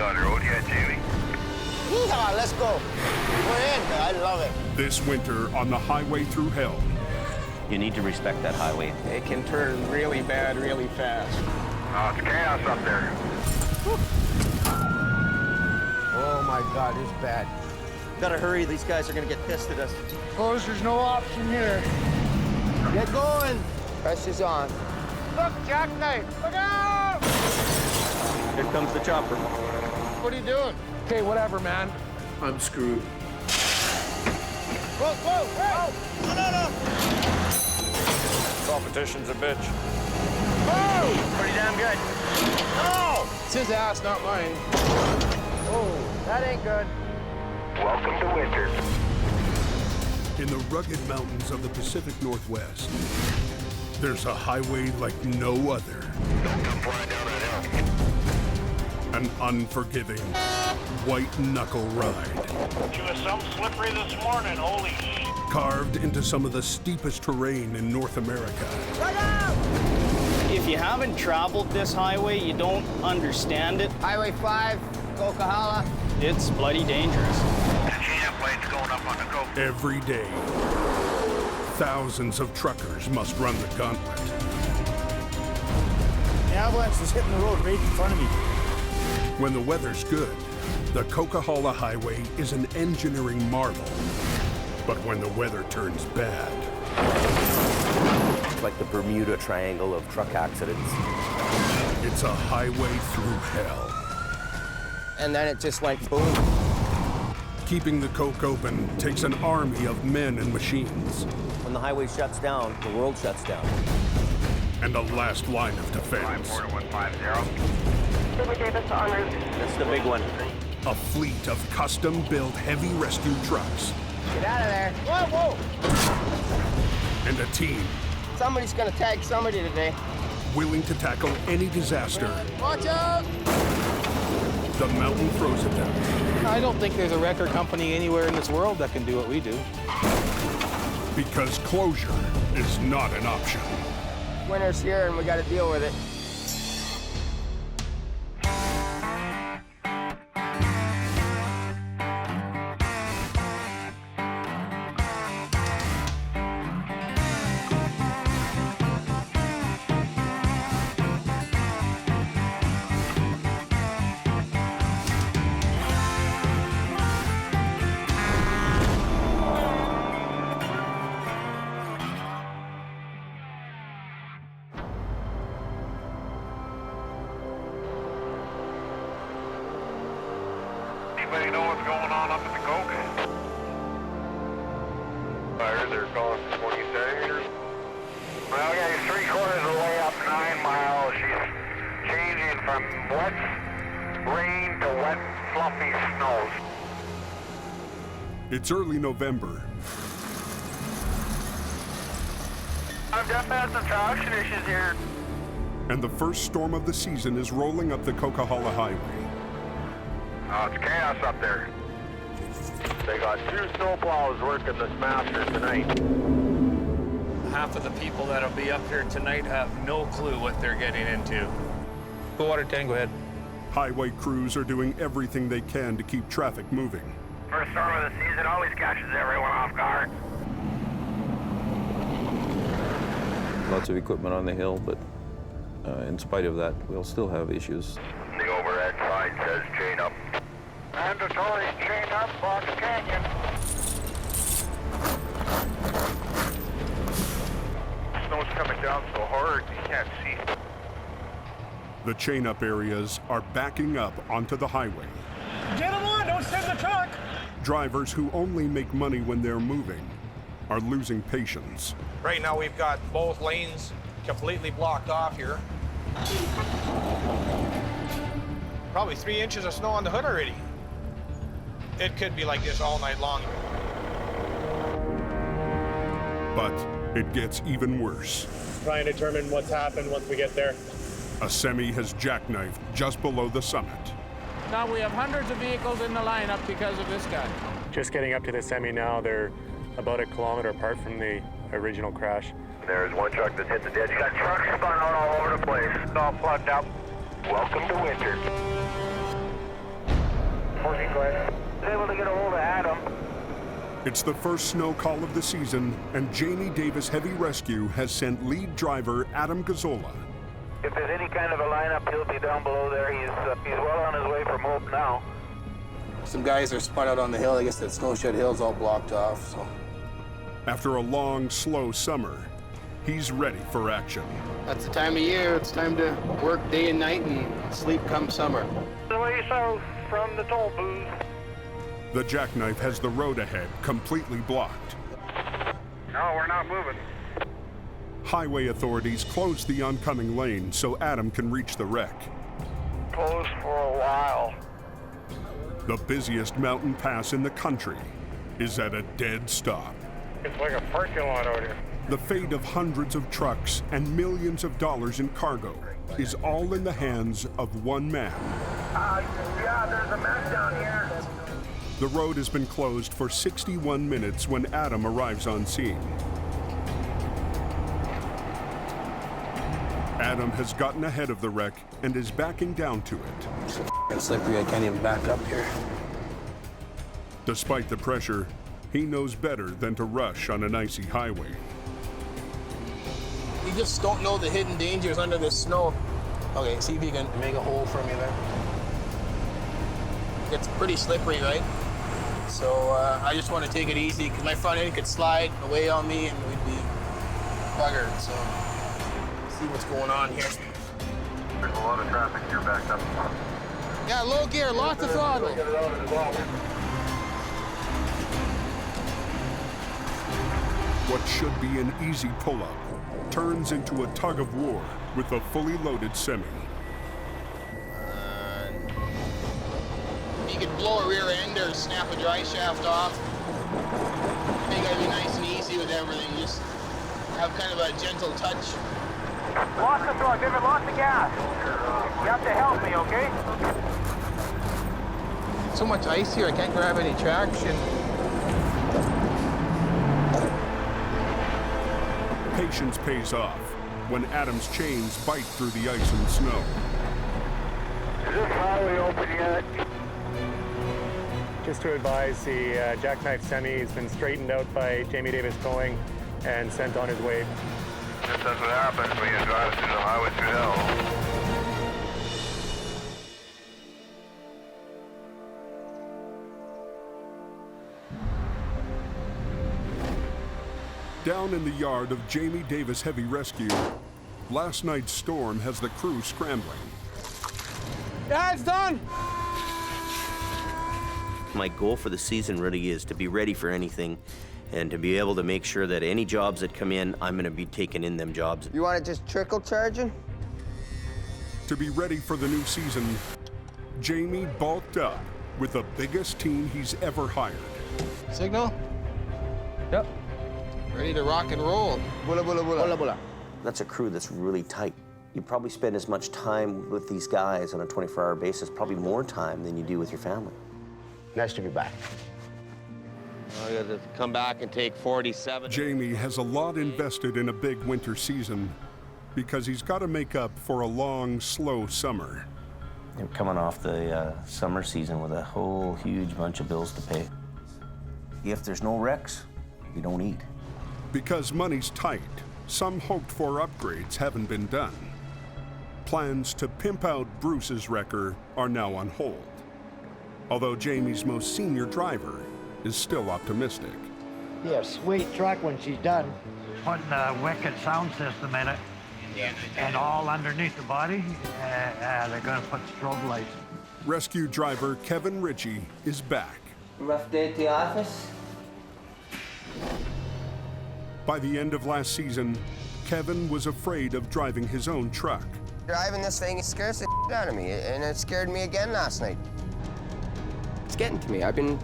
on the road yet, Jamie? Yeehaw, let's go. We're in, I love it. This winter on the Highway Thru Hell. You need to respect that highway. It can turn really bad really fast. Oh, it's chaos up there. Oh my God, it's bad. Gotta hurry, these guys are gonna get pissed at us. Close, there's no option here. Get going. Press is on. Look, jackknife, look out! Here comes the chopper. What are you doing? Okay, whatever, man. I'm screwed. Whoa, whoa, hey! No. Competition's a bitch. Oh! Pretty damn good. No! It's his ass, not mine. Oh, that ain't good. Welcome to winter. In the rugged mountains of the Pacific Northwest, there's a highway like no other. Don't come flying down that hill. An unforgiving, white-knuckle ride. She was some slippery this morning, holy shit. Carved into some of the steepest terrain in North America. Look out! If you haven't traveled this highway, you don't understand it. Highway 5, Coquihalla. It's bloody dangerous. The GM plane's going up on the coast. Every day, thousands of truckers must run the gauntlet. The avalanche is hitting the road right in front of me. When the weather's good, the Coquihalla Highway is an engineering marvel. But when the weather turns bad, It's like the Bermuda Triangle of truck accidents. it's a highway through hell. And then it just went boom. Keeping the coke open takes an army of men and machines, When the highway shuts down, the world shuts down. and a last line of defense. 54150. That's the big one. A fleet of custom-built heavy rescue trucks Get out of there. Whoa, whoa. and a team Somebody's gonna tag somebody today. willing to tackle any disaster Watch out! the mountain throws at them. I don't think there's a record company anywhere in this world that can do what we do. Because closure is not an option. Winter's here and we gotta deal with it. Anybody know what's going on up at the Coke? Fires are calling 20 centimeters. Well, yeah, he's 3/4 of the way up 9 miles. She's changing from wet rain to wet, fluffy snows. It's early November, I've just had some traction issues here. and the first storm of the season is rolling up the Coquihalla Highway. Oh, it's chaos up there. They got 2 snowplows working this master tonight. Half of the people that'll be up here tonight have no clue what they're getting into. Go water 10, go ahead. Highway crews are doing everything they can to keep traffic moving. First storm of the season always catches everyone off guard. Lots of equipment on the hill, but in spite of that, we'll still have issues. The overhead sign says chain up. Mandatory chain up, Fox Canyon. Snow's coming down so hard you can't see. The chain-up areas are backing up onto the highway. Get them on, don't send the truck! Drivers who only make money when they're moving are losing patience. Right now we've got both lanes completely blocked off here. Probably 3 inches of snow on the hood already. It could be like this all night long. But it gets even worse. Try and determine what's happened once we get there. A semi has jackknifed just below the summit. Now we have hundreds of vehicles in the lineup because of this guy. Just getting up to the semi now, they're about a kilometer apart from the original crash. There's one truck that hit the ditch. Got trucks spun out all over the place. It's all plugged up. Welcome to winter. It's the first snow call of the season, and Jamie Davis Heavy Rescue has sent lead driver Adam Gazzola. If there's any kind of a lineup, he'll be down below there. He's well on his way from Hope now. Some guys are spun out on the hill. I guess that snow shed hill's all blocked off, so. After a long, slow summer, he's ready for action. That's the time of year. It's time to work day and night and sleep come summer. The way south from the toll booth. The jackknife has the road ahead completely blocked. No, we're not moving. Highway authorities closed the oncoming lane so Adam can reach the wreck. Closed for a while. The busiest mountain pass in the country is at a dead stop. It's like a parking lot out here. The fate of hundreds of trucks and millions of dollars in cargo is all in the hands of one man. Yeah, there's a mess down here. The road has been closed for 61 minutes when Adam arrives on scene. Adam has gotten ahead of the wreck and is backing down to it. It's so f***ing slippery, I can't even back up here. Despite the pressure, he knows better than to rush on an icy highway. You just don't know the hidden dangers under this snow. Okay, see if you can make a hole for me there. It's pretty slippery, right? So I just want to take it easy because my front end could slide away on me and we'd be buggered. So see what's going on here. There's a lot of traffic here backed up. Yeah, low gear, lots of throttle. What should be an easy pull-up turns into a tug of war with a fully loaded semi. You could blow a rear end or snap a dry shaft off. I think I'd be nice and easy with everything. Just have kind of a gentle touch. Lost the throttle, David, lost the gas. You have to help me, okay? So much ice here, I can't grab any traction. Patience pays off when Adam's chains bite through the ice and snow. Is this highway open yet? Just to advise, the jackknife semi has been straightened out by Jamie Davis Towing and sent on his way. That's what happens when you drive through the Highway Thru Hell. Down in the yard of Jamie Davis Heavy Rescue, last night's storm has the crew scrambling. Yeah, it's done! My goal for the season really is to be ready for anything and to be able to make sure that any jobs that come in, I'm going to be taking in them jobs. You want it just trickle charging? To be ready for the new season, Jamie bulked up with the biggest team he's ever hired. Signal? Yep. Ready to rock and roll. Bula, bula, bula. Bula, bula. That's a crew that's really tight. You probably spend as much time with these guys on a 24-hour basis, probably more time than you do with your family. Nice to be back. I got to come back and take 47. Jamie has a lot invested in a big winter season because he's got to make up for a long, slow summer. You're coming off the summer season with a whole huge bunch of bills to pay. If there's no wrecks, you don't eat. Because money's tight, some hoped-for upgrades haven't been done. Plans to pimp out Bruce's wrecker are now on hold, although Jamie's most senior driver is still optimistic. Yeah, sweet truck when she's done. Putting a wicked sound system in it, and all underneath the body, they're going to put strobe lights. Rescue driver Kevin Ritchie is back. Rough day at the office? By the end of last season, Kevin was afraid of driving his own truck. Driving this thing scares the shit out of me, and it scared me again last night. It's getting to me. I've been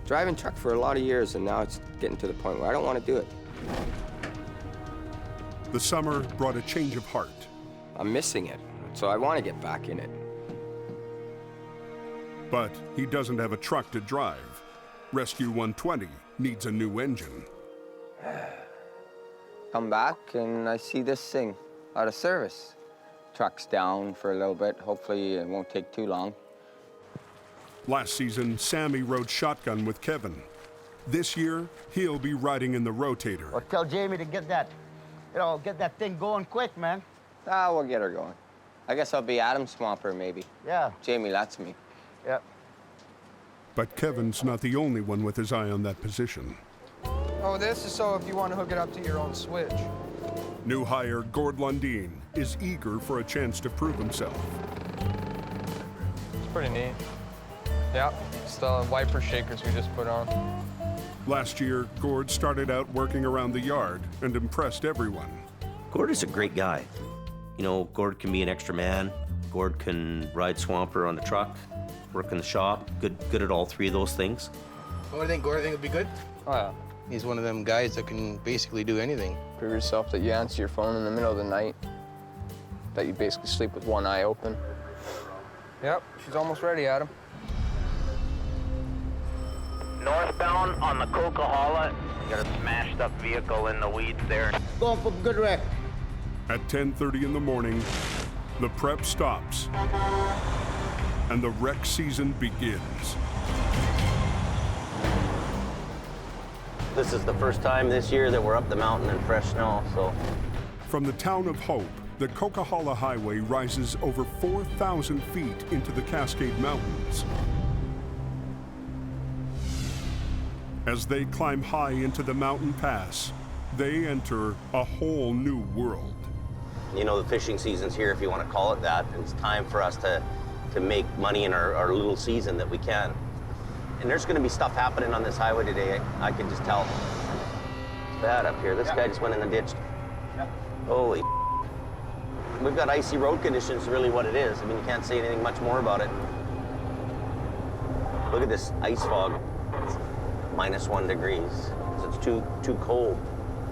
driving truck for a lot of years, and now it's getting to the point where I don't want to do it. The summer brought a change of heart. I'm missing it, so I want to get back in it. But he doesn't have a truck to drive. Rescue 120 needs a new engine. Come back, and I see this thing out of service. Truck's down for a little bit. Hopefully it won't take too long. Last season, Sammy rode shotgun with Kevin. This year, he'll be riding in the rotator. Or tell Jamie to get that, get that thing going quick, man. We'll get her going. I guess I'll be Adam's swamper, maybe. Yeah. Jamie, that's me. Yeah. But Kevin's not the only one with his eye on that position. Oh, this is so if you want to hook it up to your own switch. New hire Gord Lundeen is eager for a chance to prove himself. It's pretty neat. Yeah, it's the wiper shakers we just put on. Last year, Gord started out working around the yard and impressed everyone. Gord is a great guy. You know, Gord can be an extra man. Gord can ride swamper on the truck, work in the shop. Good at all three of those things. What do you think, Gord? Think it'd be good? Oh, yeah. He's one of them guys that can basically do anything. Prove yourself that you answer your phone in the middle of the night, that you basically sleep with one eye open. Yep, she's almost ready, Adam. Northbound on the Coca-Cola. Got a smashed up vehicle in the weeds there. Going for good wreck. At 10:30 in the morning, the prep stops and the wreck season begins. This is the first time this year that we're up the mountain in fresh snow, so. From the town of Hope, the Coca-Cola Highway rises over 4,000 feet into the Cascade Mountains. As they climb high into the mountain pass, they enter a whole new world. You know, the fishing season's here, if you want to call it that. It's time for us to make money in our little season that we can. And there's going to be stuff happening on this highway today. I can just tell. It's bad up here. This guy just went in the ditch. Holy. We've got icy road conditions, really what it is. I mean, you can't say anything much more about it. Look at this ice fog. It's -1 degrees. So it's too cold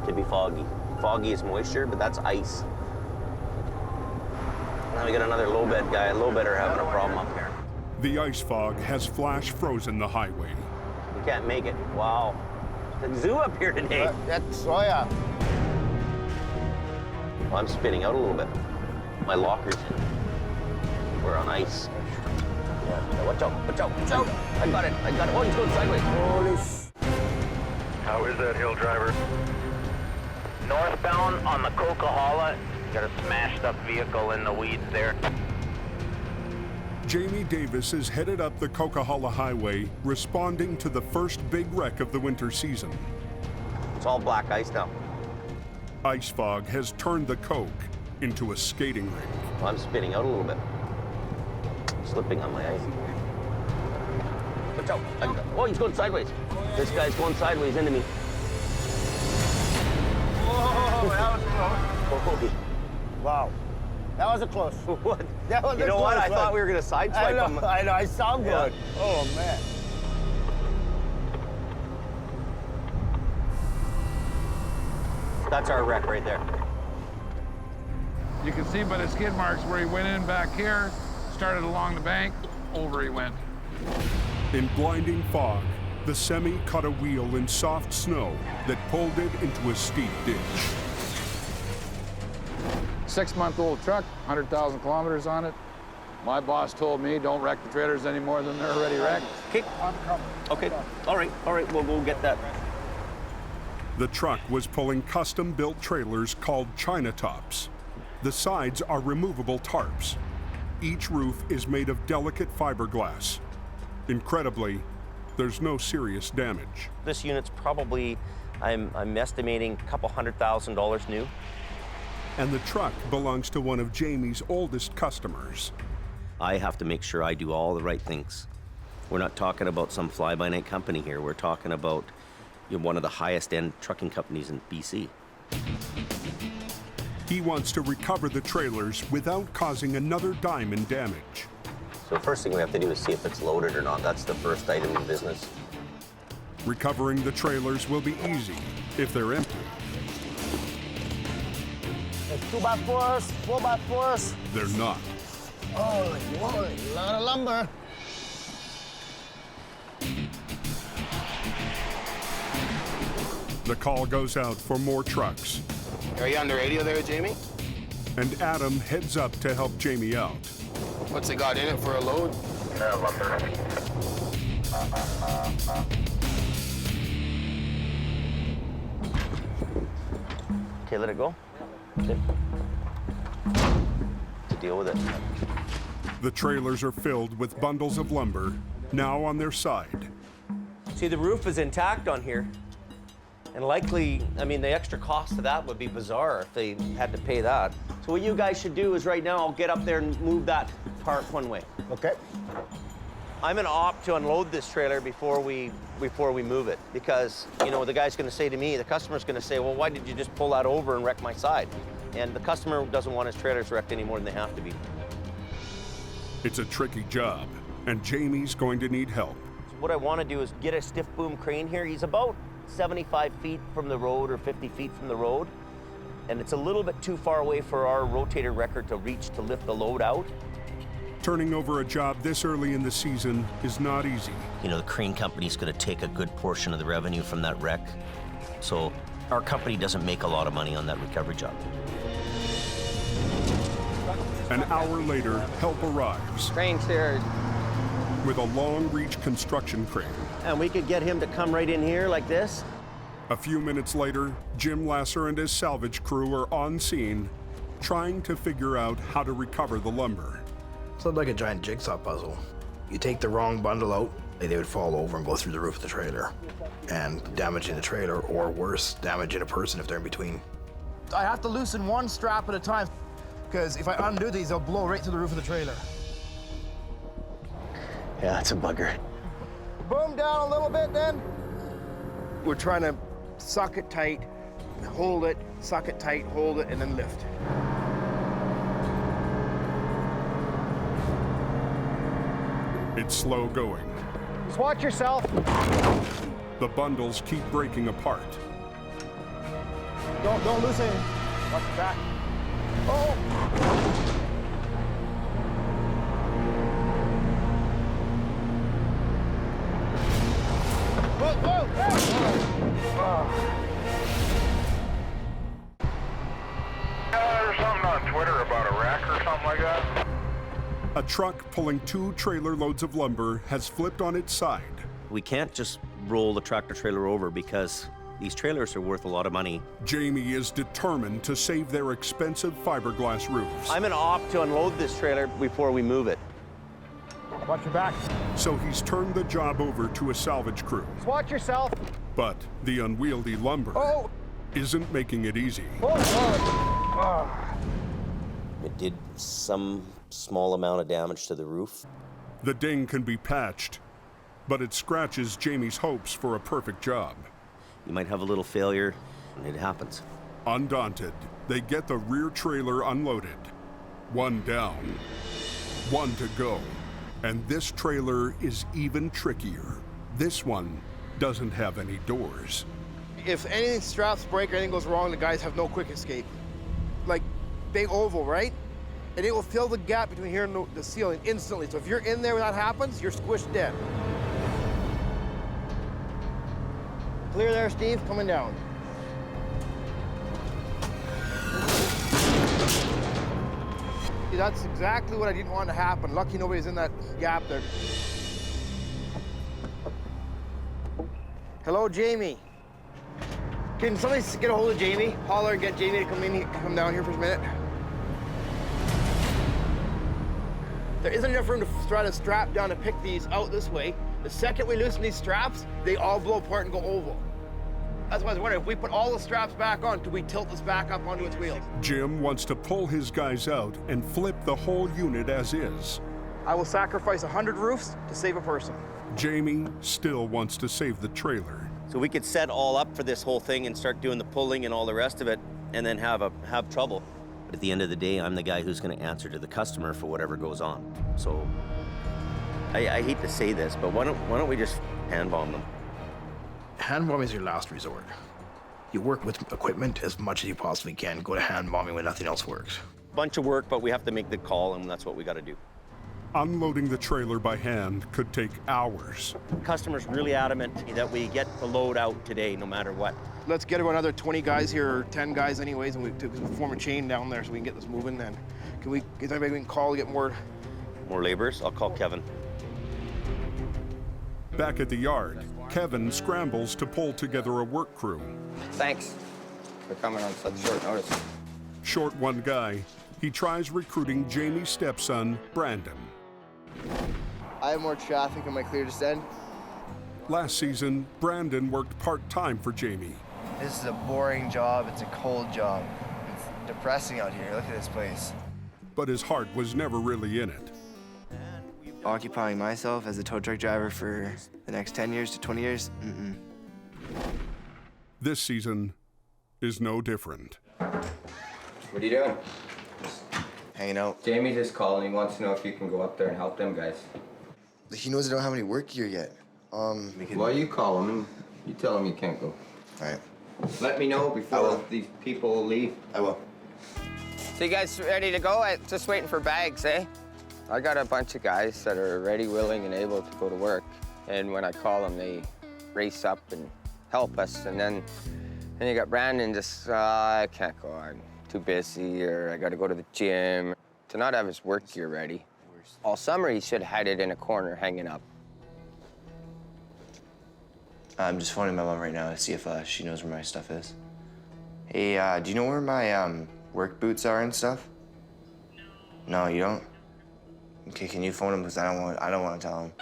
to be foggy. Foggy is moisture, but that's ice. Now we got another low bed guy. Low bedder having a problem up here. The ice fog has flash frozen the highway. We can't make it. Wow. The zoo up here today. That's, oh yeah. Well, I'm spinning out a little bit. My locker's in. We're on ice. Yeah, watch out, watch out, watch out. I got it. Oh, he's going sideways. Holy How is that hill driver? Northbound on the Coca-Cola. Got a smashed up vehicle in the weeds there. Jamie Davis is headed up the Coca-Cola Highway, responding to the first big wreck of the winter season. It's all black ice now. Ice fog has turned the Coke into a skating rink. Well, I'm spinning out a little bit. I'm slipping on my ice. Watch out. Oh, he's going sideways. This guy's going sideways into me. Whoa, that was close. Holy. Wow. That was a close. What? That was you know what? I thought we were going to sideswipe him. I know. I saw him good. Yeah. Oh, man. That's our wreck right there. You can see by the skid marks where he went in back here, started along the bank, over he went. In blinding fog, the semi caught a wheel in soft snow that pulled it into a steep ditch. 6-month-old truck, 100,000 kilometers on it. My boss told me don't wreck the trailers any more than they're already wrecked. Okay. Okay. All right. We'll go get that. The truck was pulling custom-built trailers called China tops. The sides are removable tarps. Each roof is made of delicate fiberglass. Incredibly, there's no serious damage. This unit's probably, I'm estimating a couple $100,000 new. And the truck belongs to one of Jamie's oldest customers. I have to make sure I do all the right things. We're not talking about some fly-by-night company here. We're talking about one of the highest-end trucking companies in BC. He wants to recover the trailers without causing another dime in damage. So the first thing we have to do is see if it's loaded or not. That's the first item in business. Recovering the trailers will be easy if they're empty. There's 2x4s, 4x4s. They're not. Holy moly, a lot of lumber. The call goes out for more trucks. Are you on the radio there, Jamie? And Adam heads up to help Jamie out. What's it got in it for a load? Okay, let it go. Okay. To deal with it. The trailers are filled with bundles of lumber, now on their side. See, the roof is intact on here. And likely, I mean, the extra cost of that would be bizarre if they had to pay that. So what you guys should do is right now, I'll get up there and move that part one way. Okay. I'm gonna opt to unload this trailer before we move it, because, you know, the guy's gonna say to me, the customer's gonna say, well, why did you just pull that over and wreck my side? And the customer doesn't want his trailers wrecked any more than they have to be. It's a tricky job, and Jamie's going to need help. So what I wanna do is get a stiff boom crane here. He's about 75 feet from the road or 50 feet from the road, and it's a little bit too far away for our rotator wrecker to reach to lift the load out. Turning over a job this early in the season is not easy. You know, the crane company's gonna take a good portion of the revenue from that wreck, so our company doesn't make a lot of money on that recovery job. An hour later, help arrives. Crane's here. With a long-reach construction crane. And we could get him to come right in here like this. A few minutes later, Jim Lasser and his salvage crew are on scene, trying to figure out how to recover the lumber. It's like a giant jigsaw puzzle. You take the wrong bundle out, they would fall over and go through the roof of the trailer and damaging the trailer, or worse, damaging a person if they're in between. I have to loosen one strap at a time, because if I undo these, they'll blow right through the roof of the trailer. Yeah, it's a bugger. Boom down a little bit then. We're trying to suck it tight, hold it, suck it tight, hold it, and then lift. It's slow going. Just watch yourself. The bundles keep breaking apart. Don't loosen it. Watch your back. Oh! Whoa, whoa, whoa. There's something on Twitter about a wreck or something like that. A truck pulling 2 trailer loads of lumber has flipped on its side. We can't just roll the tractor trailer over because these trailers are worth a lot of money. Jamie is determined to save their expensive fiberglass roofs. I'm gonna opt to unload this trailer before we move it. Watch your back. So he's turned the job over to a salvage crew. Just watch yourself. But the unwieldy lumber isn't making it easy. It did some small amount of damage to the roof. The ding can be patched, but it scratches Jamie's hopes for a perfect job. You might have a little failure, and it happens. Undaunted, they get the rear trailer unloaded. 1 down, 1 to go. And this trailer is even trickier. This one doesn't have any doors. If any straps break or anything goes wrong, the guys have no quick escape. Like, big oval, right? And it will fill the gap between here and the ceiling instantly. So if you're in there when that happens, you're squished dead. Clear there, Steve, coming down. See, that's exactly what I didn't want to happen. Lucky nobody's in that gap there. Hello, Jamie. Can somebody get a hold of Jamie? Holler and get Jamie to come down here for a minute. There isn't enough room to try to strap down to pick these out this way. The second we loosen these straps, they all blow apart and go oval. That's why I was wondering, if we put all the straps back on, could we tilt this back up onto its wheels? Jim wants to pull his guys out and flip the whole unit as is. I will sacrifice 100 roofs to save a person. Jamie still wants to save the trailer. So we could set all up for this whole thing and start doing the pulling and all the rest of it, and then have trouble. But at the end of the day, I'm the guy who's going to answer to the customer for whatever goes on. So I hate to say this, but why don't we just hand bomb them? Hand bombing is your last resort. You work with equipment as much as you possibly can. Go to hand bombing when nothing else works. Bunch of work, but we have to make the call, and that's what we got to do. Unloading the trailer by hand could take hours. The customer's really adamant that we get the load out today, no matter what. Let's get another 20 guys here, or 10 guys anyways, and we form a chain down there so we can get this moving then. Is anybody we can call to get more laborers? I'll call Kevin. Back at the yard, Kevin scrambles to pull together a work crew. Thanks. for coming on such short notice. Short one guy, he tries recruiting Jamie's stepson, Brandon. I have more traffic in my clear descent. Last season, Brandon worked part-time for Jamie. This is a boring job. It's a cold job. It's depressing out here. Look at this place. But his heart was never really in it. Occupying myself as a tow truck driver for the next 10 years to 20 years? This season is no different. What are you doing? Hanging out. Jamie just called and he wants to know if you can go up there and help them guys. He knows I don't have any work gear yet. Well, you call him and you tell him you can't go. All right. Let me know before these people leave. I will. So you guys ready to go? Just waiting for bags, eh? I got a bunch of guys that are ready, willing, and able to go to work. And when I call them, they race up and help us. And then you got Brandon just, I can't go, I'm too busy, or I gotta go to the gym. To not have his work gear ready. All summer, he should have had it in a corner hanging up. I'm just phoning my mom right now to see if she knows where my stuff is. Hey, do you know where my work boots are and stuff? No, you don't? Okay, can you phone him, because I don't want to tell him.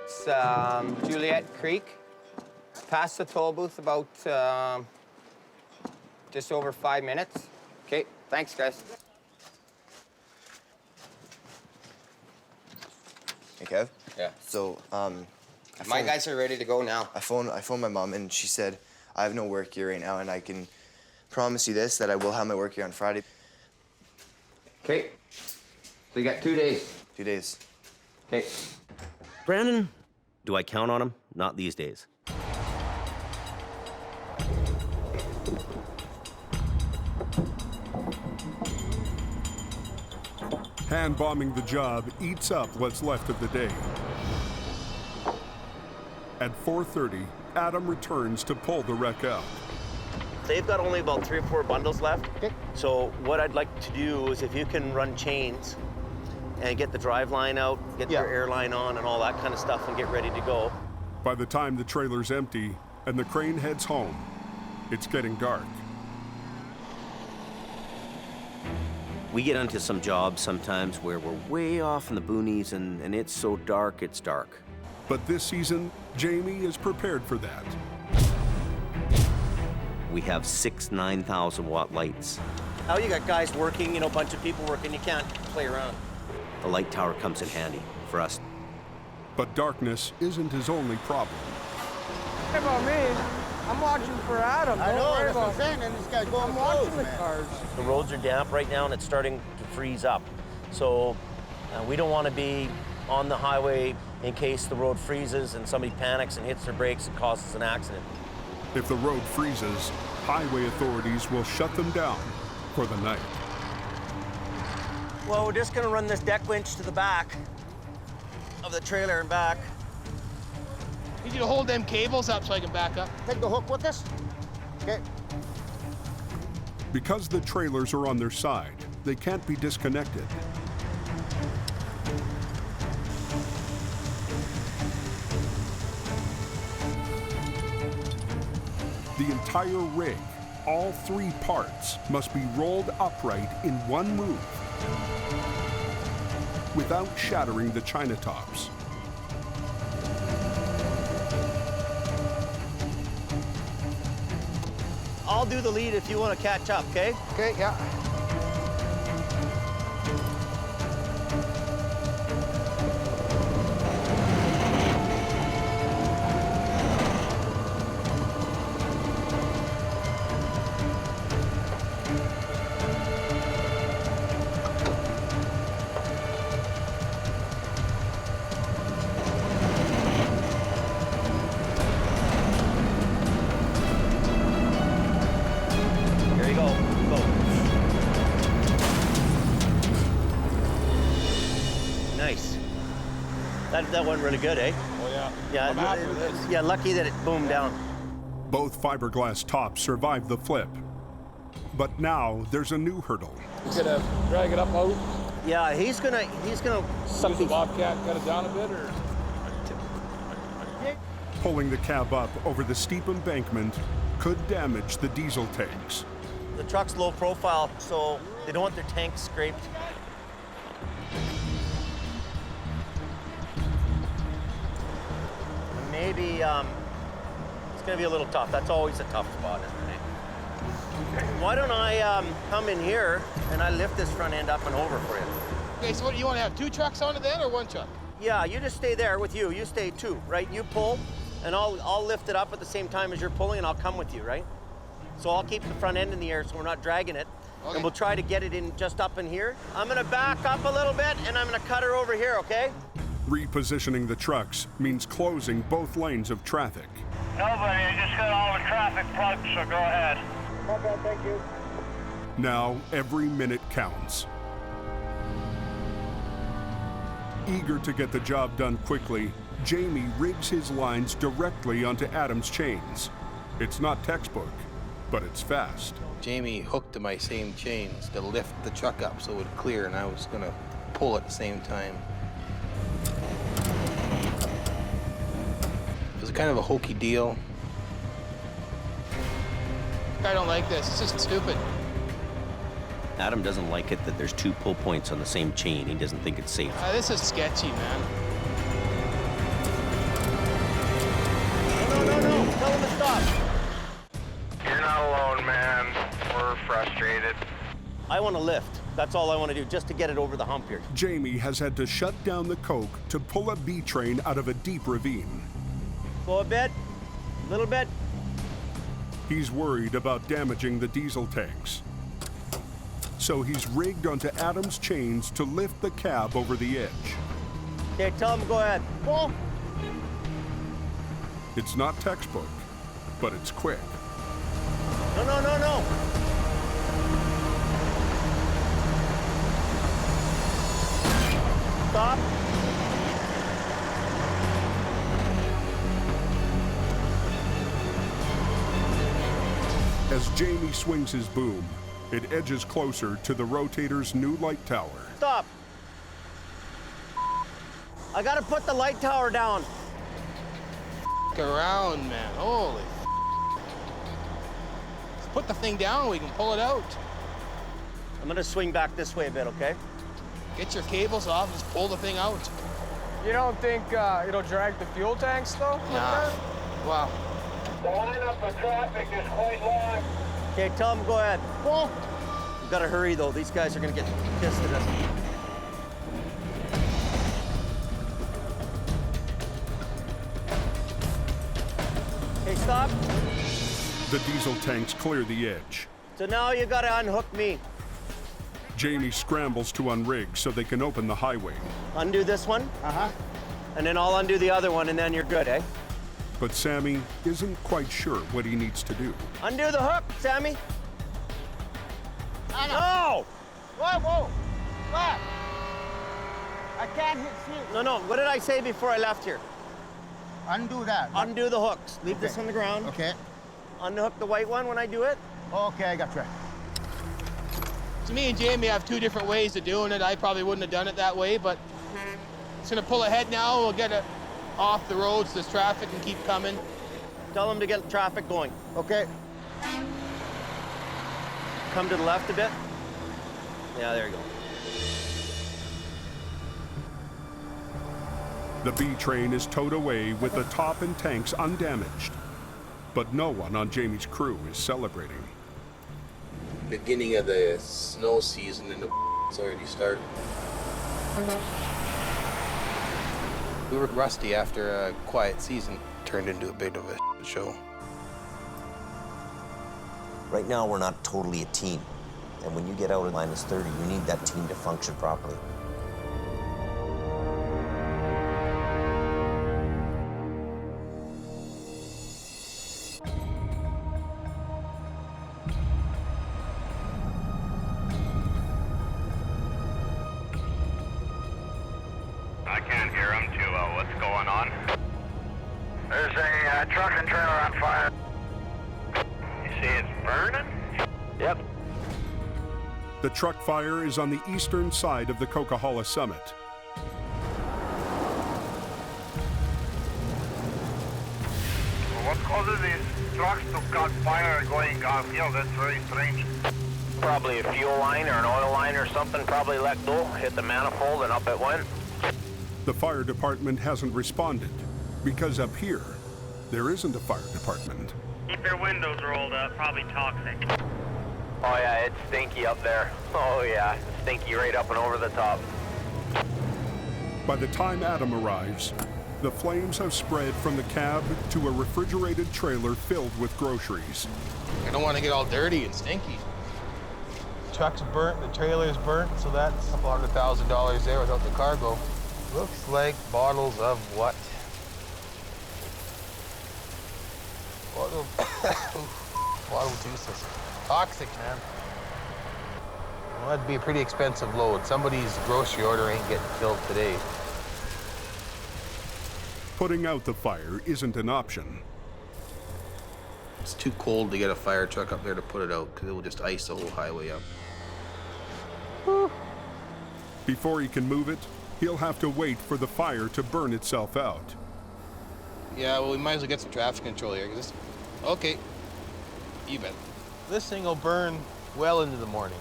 It's Juliet Creek. Past the toll booth about just over 5 minutes. Okay, thanks, guys. Hey, Kev? Yeah. So, my guys are ready to go now. I phoned my mom, and she said, I have no work here right now, and I can promise you this, that I will have my work here on Friday. Okay. So you got 2 days. 2 days. Okay. Brandon, do I count on him? Not these days. Hand-bombing the job eats up what's left of the day. At 4:30, Adam returns to pull the wreck out. They've got only about 3 or 4 bundles left. Okay. So what I'd like to do is if you can run chains and get the drive line out, get your airline on and all that kind of stuff and get ready to go. By the time the trailer's empty and the crane heads home, it's getting dark. We get into some jobs sometimes where we're way off in the boonies and it's so dark, it's dark. But this season, Jamie is prepared for that. We have 6 9,000 watt lights. Now you got guys working, a bunch of people working, you can't play around. The light tower comes in handy for us. But darkness isn't his only problem. What about me? I'm watching for Adam. I know, that's what I'm saying, and this guy's going I'm watching the man. cars. The roads are damp right now and it's starting to freeze up. So we don't want to be on the highway in case the road freezes and somebody panics and hits their brakes and causes an accident. If the road freezes, highway authorities will shut them down for the night. Well, we're just gonna run this deck winch to the back of the trailer and back. Need you to hold them cables up so I can back up. Take the hook with us. Okay. Because the trailers are on their side, they can't be disconnected. The entire rig, all 3 parts, must be rolled upright in one move without shattering the china tops. I'll do the lead if you want to catch up, okay? Okay, yeah. That went really good, eh? Oh, yeah. Yeah, I'm happy with this. Yeah, lucky that it boomed down. Both fiberglass tops survived the flip. But now there's a new hurdle. He's gonna drag it up out. Yeah, he's gonna Use the Bobcat, cut it down a bit, or? Pulling the cab up over the steep embankment could damage the diesel tanks. The truck's low profile, so they don't want their tanks scraped. Maybe it's gonna be a little tough. That's always a tough spot, isn't it? Why don't I come in here and I lift this front end up and over for you? Okay, so what, you want to have 2 trucks on it then, or 1 truck? Yeah, you just stay there with you. You stay 2, right? You pull, and I'll lift it up at the same time as you're pulling, and I'll come with you, right? So I'll keep the front end in the air so we're not dragging it. Okay. And we'll try to get it in just up in here. I'm gonna back up a little bit, and I'm gonna cut her over here, okay? Repositioning the trucks means closing both lanes of traffic. Nobody, I just got all the traffic plugged, so go ahead. Okay, thank you. Now every minute counts. Eager to get the job done quickly, Jamie rigs his lines directly onto Adam's chains. It's not textbook, but it's fast. Jamie hooked to my same chains to lift the truck up so it would clear, and I was gonna pull at the same time. It was kind of a hokey deal. I don't like this. It's just stupid. Adam doesn't like it that there's 2 pull points on the same chain. He doesn't think it's safe. This is sketchy, man. No. Tell him to stop. You're not alone, man. We're frustrated. I want to lift. That's all I want to do, just to get it over the hump here. Jamie has had to shut down the coke to pull a B train out of a deep ravine. Go a bit, a little bit. He's worried about damaging the diesel tanks. So he's rigged onto Adam's chains to lift the cab over the edge. Okay, tell him go ahead. Pull. It's not textbook, but it's quick. No. Stop. As Jamie swings his boom, it edges closer to the rotator's new light tower. Stop. I gotta put the light tower down. Around, man. Holy. Let's put the thing down, we can pull it out. I'm gonna swing back this way a bit, okay? Get your cables off, just pull the thing out. You don't think it'll drag the fuel tanks, though? Nah. Wow. The lineup of traffic is quite long. Okay, tell him go ahead. Pull. You gotta hurry, though. These guys are gonna get pissed at us. Okay, stop. The diesel tanks clear the edge. So now you gotta unhook me. Jamie scrambles to unrig so they can open the highway. Undo this one. And then I'll undo the other one, and then you're good, eh? But Sammy isn't quite sure what he needs to do. Undo the hook, Sammy. No! Whoa! Stop! I can't see. No. What did I say before I left here? Undo that. Undo the hooks. Leave this on the ground. Okay. Unhook the white one when I do it. Okay, I got you. So me and Jamie have 2 different ways of doing it. I probably wouldn't have done it that way, but it's gonna pull ahead now. We'll get it off the roads, this traffic, and keep coming. Tell them to get traffic going. Okay. Come to the left a bit. Yeah, there you go. The B train is towed away with the top and tanks undamaged. But no one on Jamie's crew is celebrating. Beginning of the snow season and it's already started. We were rusty after a quiet season. Turned into a bit of a show. Right now, we're not totally a team. And when you get out of -30, you need that team to function properly. I can't hear him too well. What's going on? There's a truck and trailer on fire. You see it's burning? Yep. The truck fire is on the eastern side of the Coquihalla Summit. Well, what causes these trucks caught fire going off hill. That's very strange. Probably a fuel line or an oil line or something probably let go, hit the manifold, and up it went. The fire department hasn't responded because up here, there isn't a fire department. Keep your windows rolled up, probably toxic. Oh yeah, it's stinky up there. Oh yeah, it's stinky right up and over the top. By the time Adam arrives, the flames have spread from the cab to a refrigerated trailer filled with groceries. I don't want to get all dirty and stinky. The truck's burnt, the trailer's burnt, so that's $200,000 there without the cargo. Looks like bottles of what? Bottle juices. Toxic, man. Well, that'd be a pretty expensive load. Somebody's grocery order ain't getting filled today. Putting out the fire isn't an option. It's too cold to get a fire truck up there to put it out because it will just ice the whole highway up. Whew. Before he can move it, he'll have to wait for the fire to burn itself out. Yeah, well, we might as well get some traffic control here. Okay, you bet. This thing will burn well into the morning.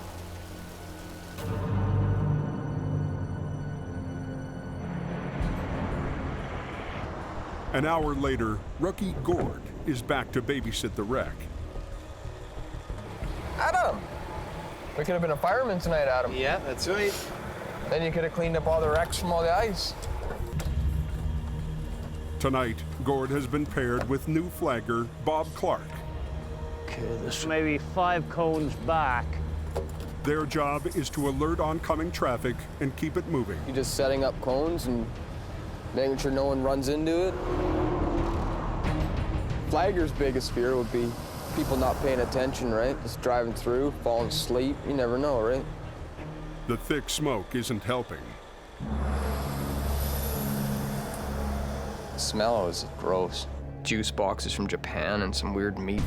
An hour later, rookie Gord is back to babysit the wreck. Adam! We could have been a fireman tonight, Adam. Yeah, that's right. Then you could have cleaned up all the wrecks from all the ice. Tonight, Gord has been paired with new flagger Bob Clark. Okay, this maybe 5 cones back. Their job is to alert oncoming traffic and keep it moving. You're just setting up cones and making sure no one runs into it. Flagger's biggest fear would be people not paying attention, right? Just driving through, falling asleep. You never know, right? The thick smoke isn't helping. The smell is gross. Juice boxes from Japan and some weird meat.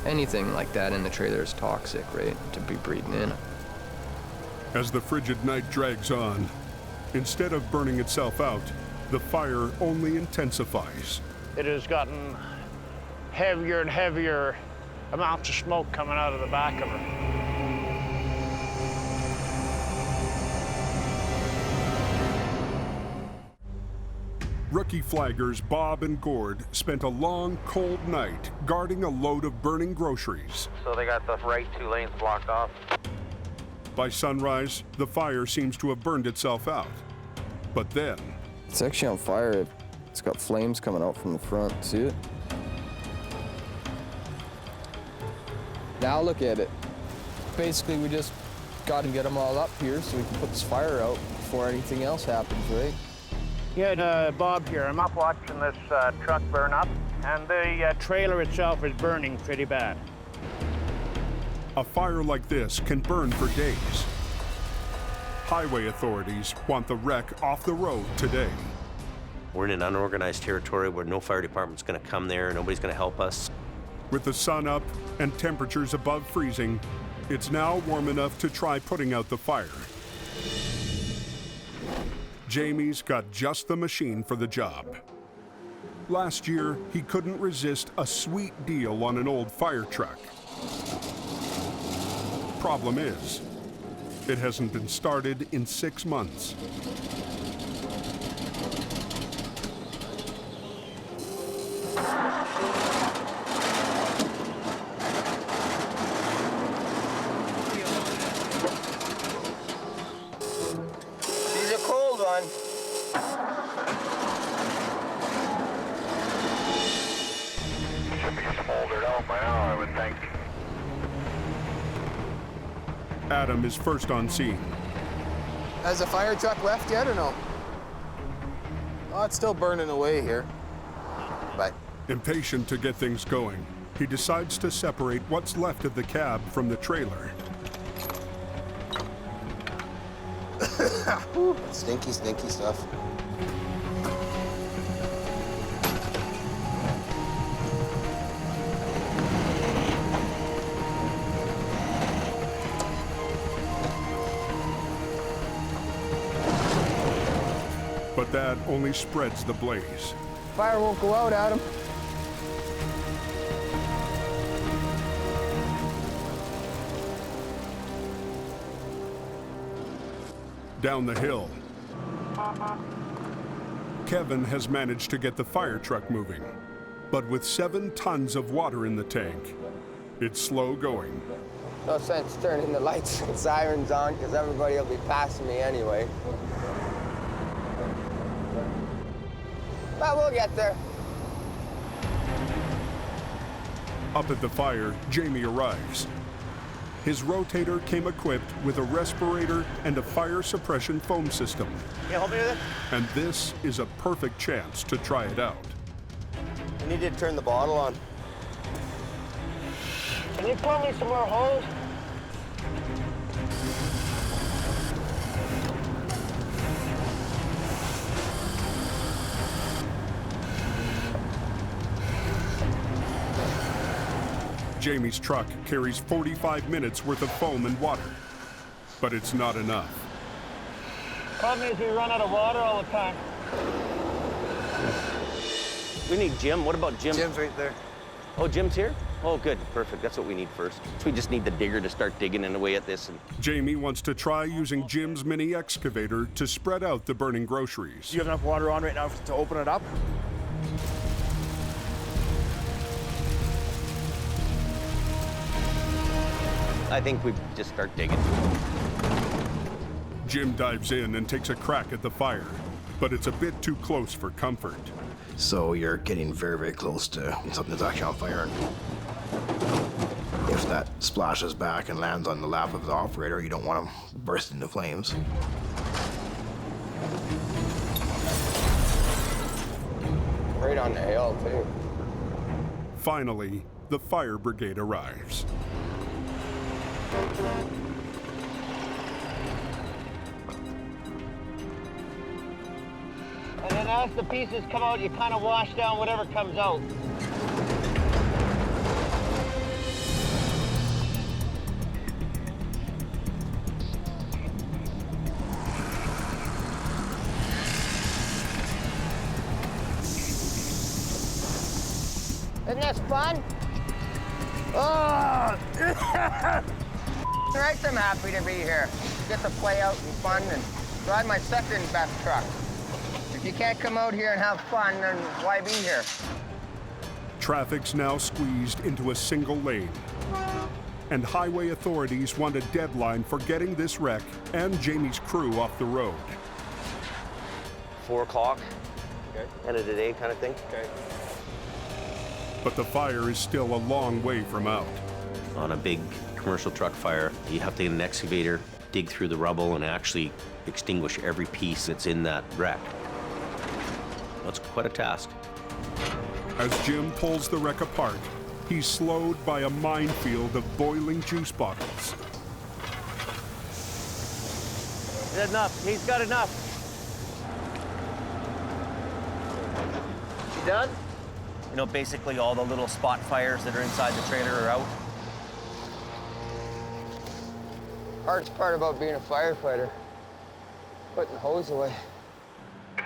Anything like that in the trailer is toxic, right? To be breathing in. As the frigid night drags on, instead of burning itself out, the fire only intensifies. It has gotten heavier and heavier amounts of smoke coming out of the back of her. Rookie flaggers Bob and Gord spent a long, cold night guarding a load of burning groceries. So they got the right 2 lanes blocked off. By sunrise, the fire seems to have burned itself out. But then... It's actually on fire. It's got flames coming out from the front. See it? Now look at it. Basically, we just got to get them all up here so we can put this fire out before anything else happens, right? Yeah, Bob here. I'm up watching this truck burn up, and the trailer itself is burning pretty bad. A fire like this can burn for days. Highway authorities want the wreck off the road today. We're in an unorganized territory where no fire department's going to come there, nobody's going to help us. With the sun up and temperatures above freezing, it's now warm enough to try putting out the fire. Jamie's got just the machine for the job. Last year, he couldn't resist a sweet deal on an old fire truck. Problem is, it hasn't been started in 6 months. She's a cold one. Should be smoldered out by now, I would think. Adam is first on scene. Has the fire truck left yet or no? Oh, it's still burning away here. Bye. Impatient to get things going, he decides to separate what's left of the cab from the trailer. Stinky, stinky stuff. But that only spreads the blaze. Fire won't go out, Adam. Down the hill, Kevin has managed to get the fire truck moving, but with 7 tons of water in the tank, it's slow going. No sense turning the lights and sirens on because everybody will be passing me anyway. But we'll get there. Up at the fire, Jamie arrives. His rotator came equipped with a respirator and a fire suppression foam system. Can you help me with it? And this is a perfect chance to try it out. I need to turn the bottle on. Can you pour me some more hose? Jamie's truck carries 45 minutes worth of foam and water, but it's not enough. Problem is we run out of water all the time. We need Jim. What about Jim? Jim's right there. Oh, Jim's here? Oh, good. Perfect. That's what we need first. So we just need the digger to start digging in away at this. And Jamie wants to try using Jim's mini excavator to spread out the burning groceries. Do you have enough water on right now to open it up? I think we just start digging. Jim dives in and takes a crack at the fire, but it's a bit too close for comfort. So you're getting very, very close to something that's actually on fire. If that splashes back and lands on the lap of the operator, you don't want to burst into flames. Right on the hill, too. Finally, the fire brigade arrives. And then as the pieces come out, you kind of wash down whatever comes out. Isn't this fun? Oh! Right, I'm happy to be here. Get to play out and fun and drive my second best truck. If you can't come out here and have fun, then why be here? Traffic's now squeezed into a single lane. And highway authorities want a deadline for getting this wreck and Jamie's crew off the road. 4 o'clock, end of the day kind of thing. Okay. But the fire is still a long way from out. On a big commercial truck fire, you have to get an excavator, dig through the rubble, and actually extinguish every piece that's in that wreck. That's quite a task. As Jim pulls the wreck apart, he's slowed by a minefield of boiling juice bottles. Is that enough? He's got enough. You done? You know, basically all the little spot fires that are inside the trailer are out. Hardest part about being a firefighter, putting the hose away.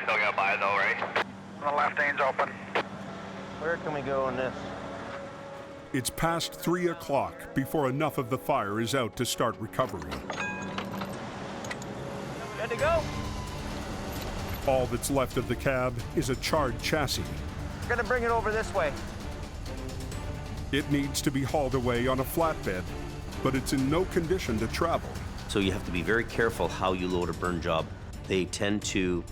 Still got by though, right? The left lane's open. Where can we go on this? It's past 3 o'clock before enough of the fire is out to start recovery. Good to go. All that's left of the cab is a charred chassis. We're gonna bring it over this way. It needs to be hauled away on a flatbed, but it's in no condition to travel. So you have to be very careful how you load a burn job. They tend to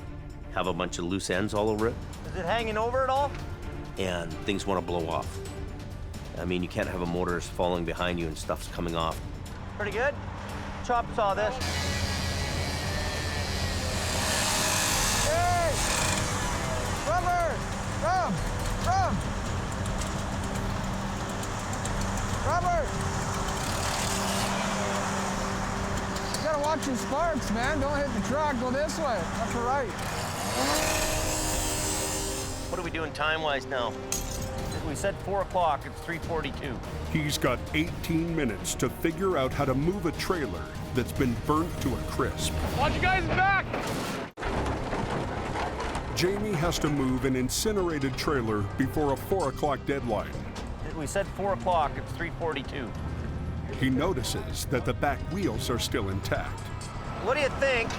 have a bunch of loose ends all over it. Is it hanging over at all? And things want to blow off. I mean, you can't have a motor falling behind you and stuff's coming off. Pretty good. Chop saw this. Hey! Rubber! Rub! Rub! Robert! You gotta watch your sparks, man. Don't hit the truck. Go this way. That's right. What are we doing time-wise now? We said 4 o'clock. It's 3:42. He's got 18 minutes to figure out how to move a trailer that's been burnt to a crisp. Watch you guys back! Jamie has to move an incinerated trailer before a 4 o'clock deadline. We said 4 o'clock. It's 3:42. He notices that the back wheels are still intact. What do you think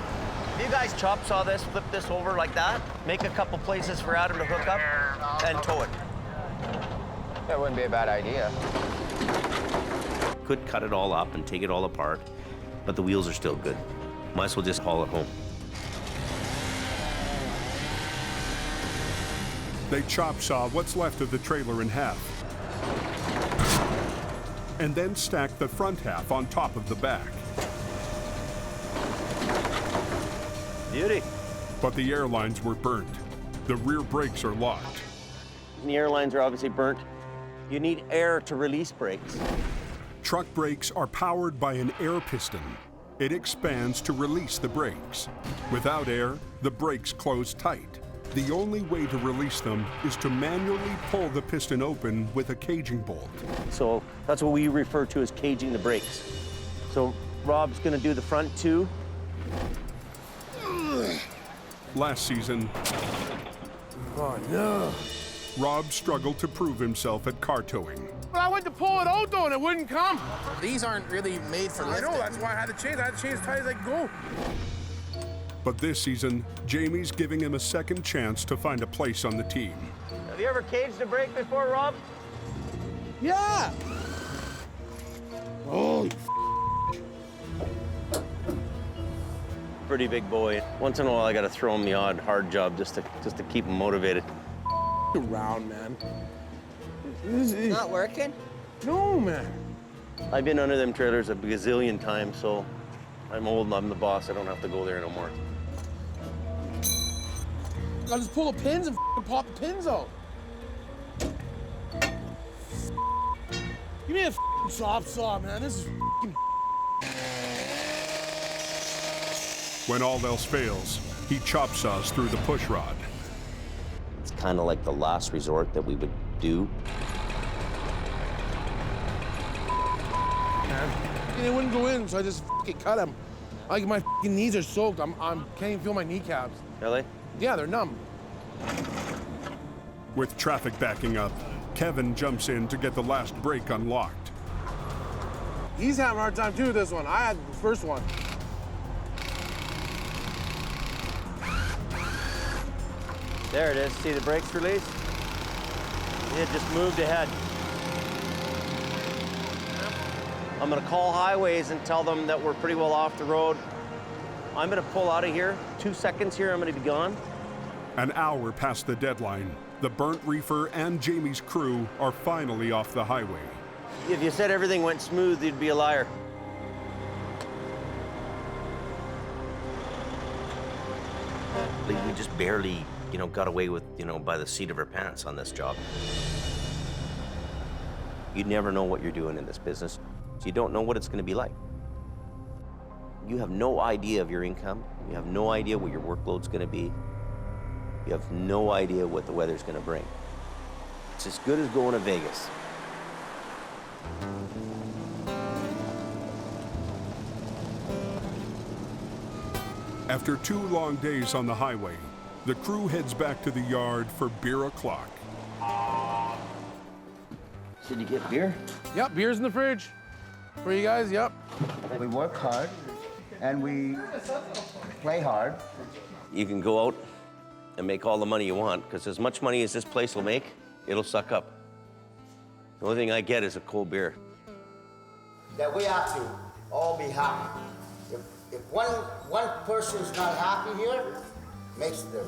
If you guys chop saw this, flip this over like that, make a couple places for Adam to hook up, and tow it. That wouldn't be a bad idea. Could cut it all up and take it all apart, but the wheels are still good. Might as well just haul it home. They chop saw what's left of the trailer in half, and then stack the front half on top of the back. Beauty. But the airlines were burnt. The rear brakes are locked. The airlines are obviously burnt. You need air to release brakes. Truck brakes are powered by an air piston. It expands to release the brakes. Without air, the brakes close tight. The only way to release them is to manually pull the piston open with a caging bolt. So that's what we refer to as caging the brakes. So Rob's gonna do the front two. Last season, Oh, no. Rob struggled to prove himself at car towing. But I went to pull it out, though, and it wouldn't come. These aren't really made for lifting. I know, that's why I had to change. I had to change as tight as I could go. But this season, Jamie's giving him a second chance to find a place on the team. Have you ever caged a brake before, Rob? Yeah. Oh, Pretty big boy. Once in a while, I gotta throw him the odd hard job just to keep him motivated. around, man. Not working? No, man. I've been under them trailers a gazillion times, so I'm old and I'm the boss. I don't have to go there no more. I'll just pull the pins and pop the pins out. Give me a soft saw, man. This is When all else fails, he chop saws through the push rod. It's kind of like the last resort that we would do. And it wouldn't go in, so I just cut him. Like my knees are soaked. I can't even feel my kneecaps. Really? Yeah, they're numb. With traffic backing up, Kevin jumps in to get the last brake unlocked. He's having a hard time too with this one. I had the first one. There it is. See the brakes release? It just moved ahead. I'm gonna call Highways and tell them that we're pretty well off the road. I'm gonna pull out of here. 2 seconds here, I'm gonna be gone. An hour past the deadline, the burnt reefer and Jamie's crew are finally off the highway. If you said everything went smooth, you'd be a liar. We just barely, got away with, by the seat of our pants on this job. You never know what you're doing in this business. So you don't know what it's going to be like. You have no idea of your income. You have no idea what your workload's going to be. You have no idea what the weather's going to bring. It's as good as going to Vegas. After 2 long days on the highway, the crew heads back to the yard for beer o'clock. Did you get beer? Yep, beer's in the fridge. For you guys, yep. We work hard and we play hard. You can go out and make all the money you want, because as much money as this place will make, it'll suck up. The only thing I get is a cold beer. That we have to all be happy. If one person's not happy here, makes the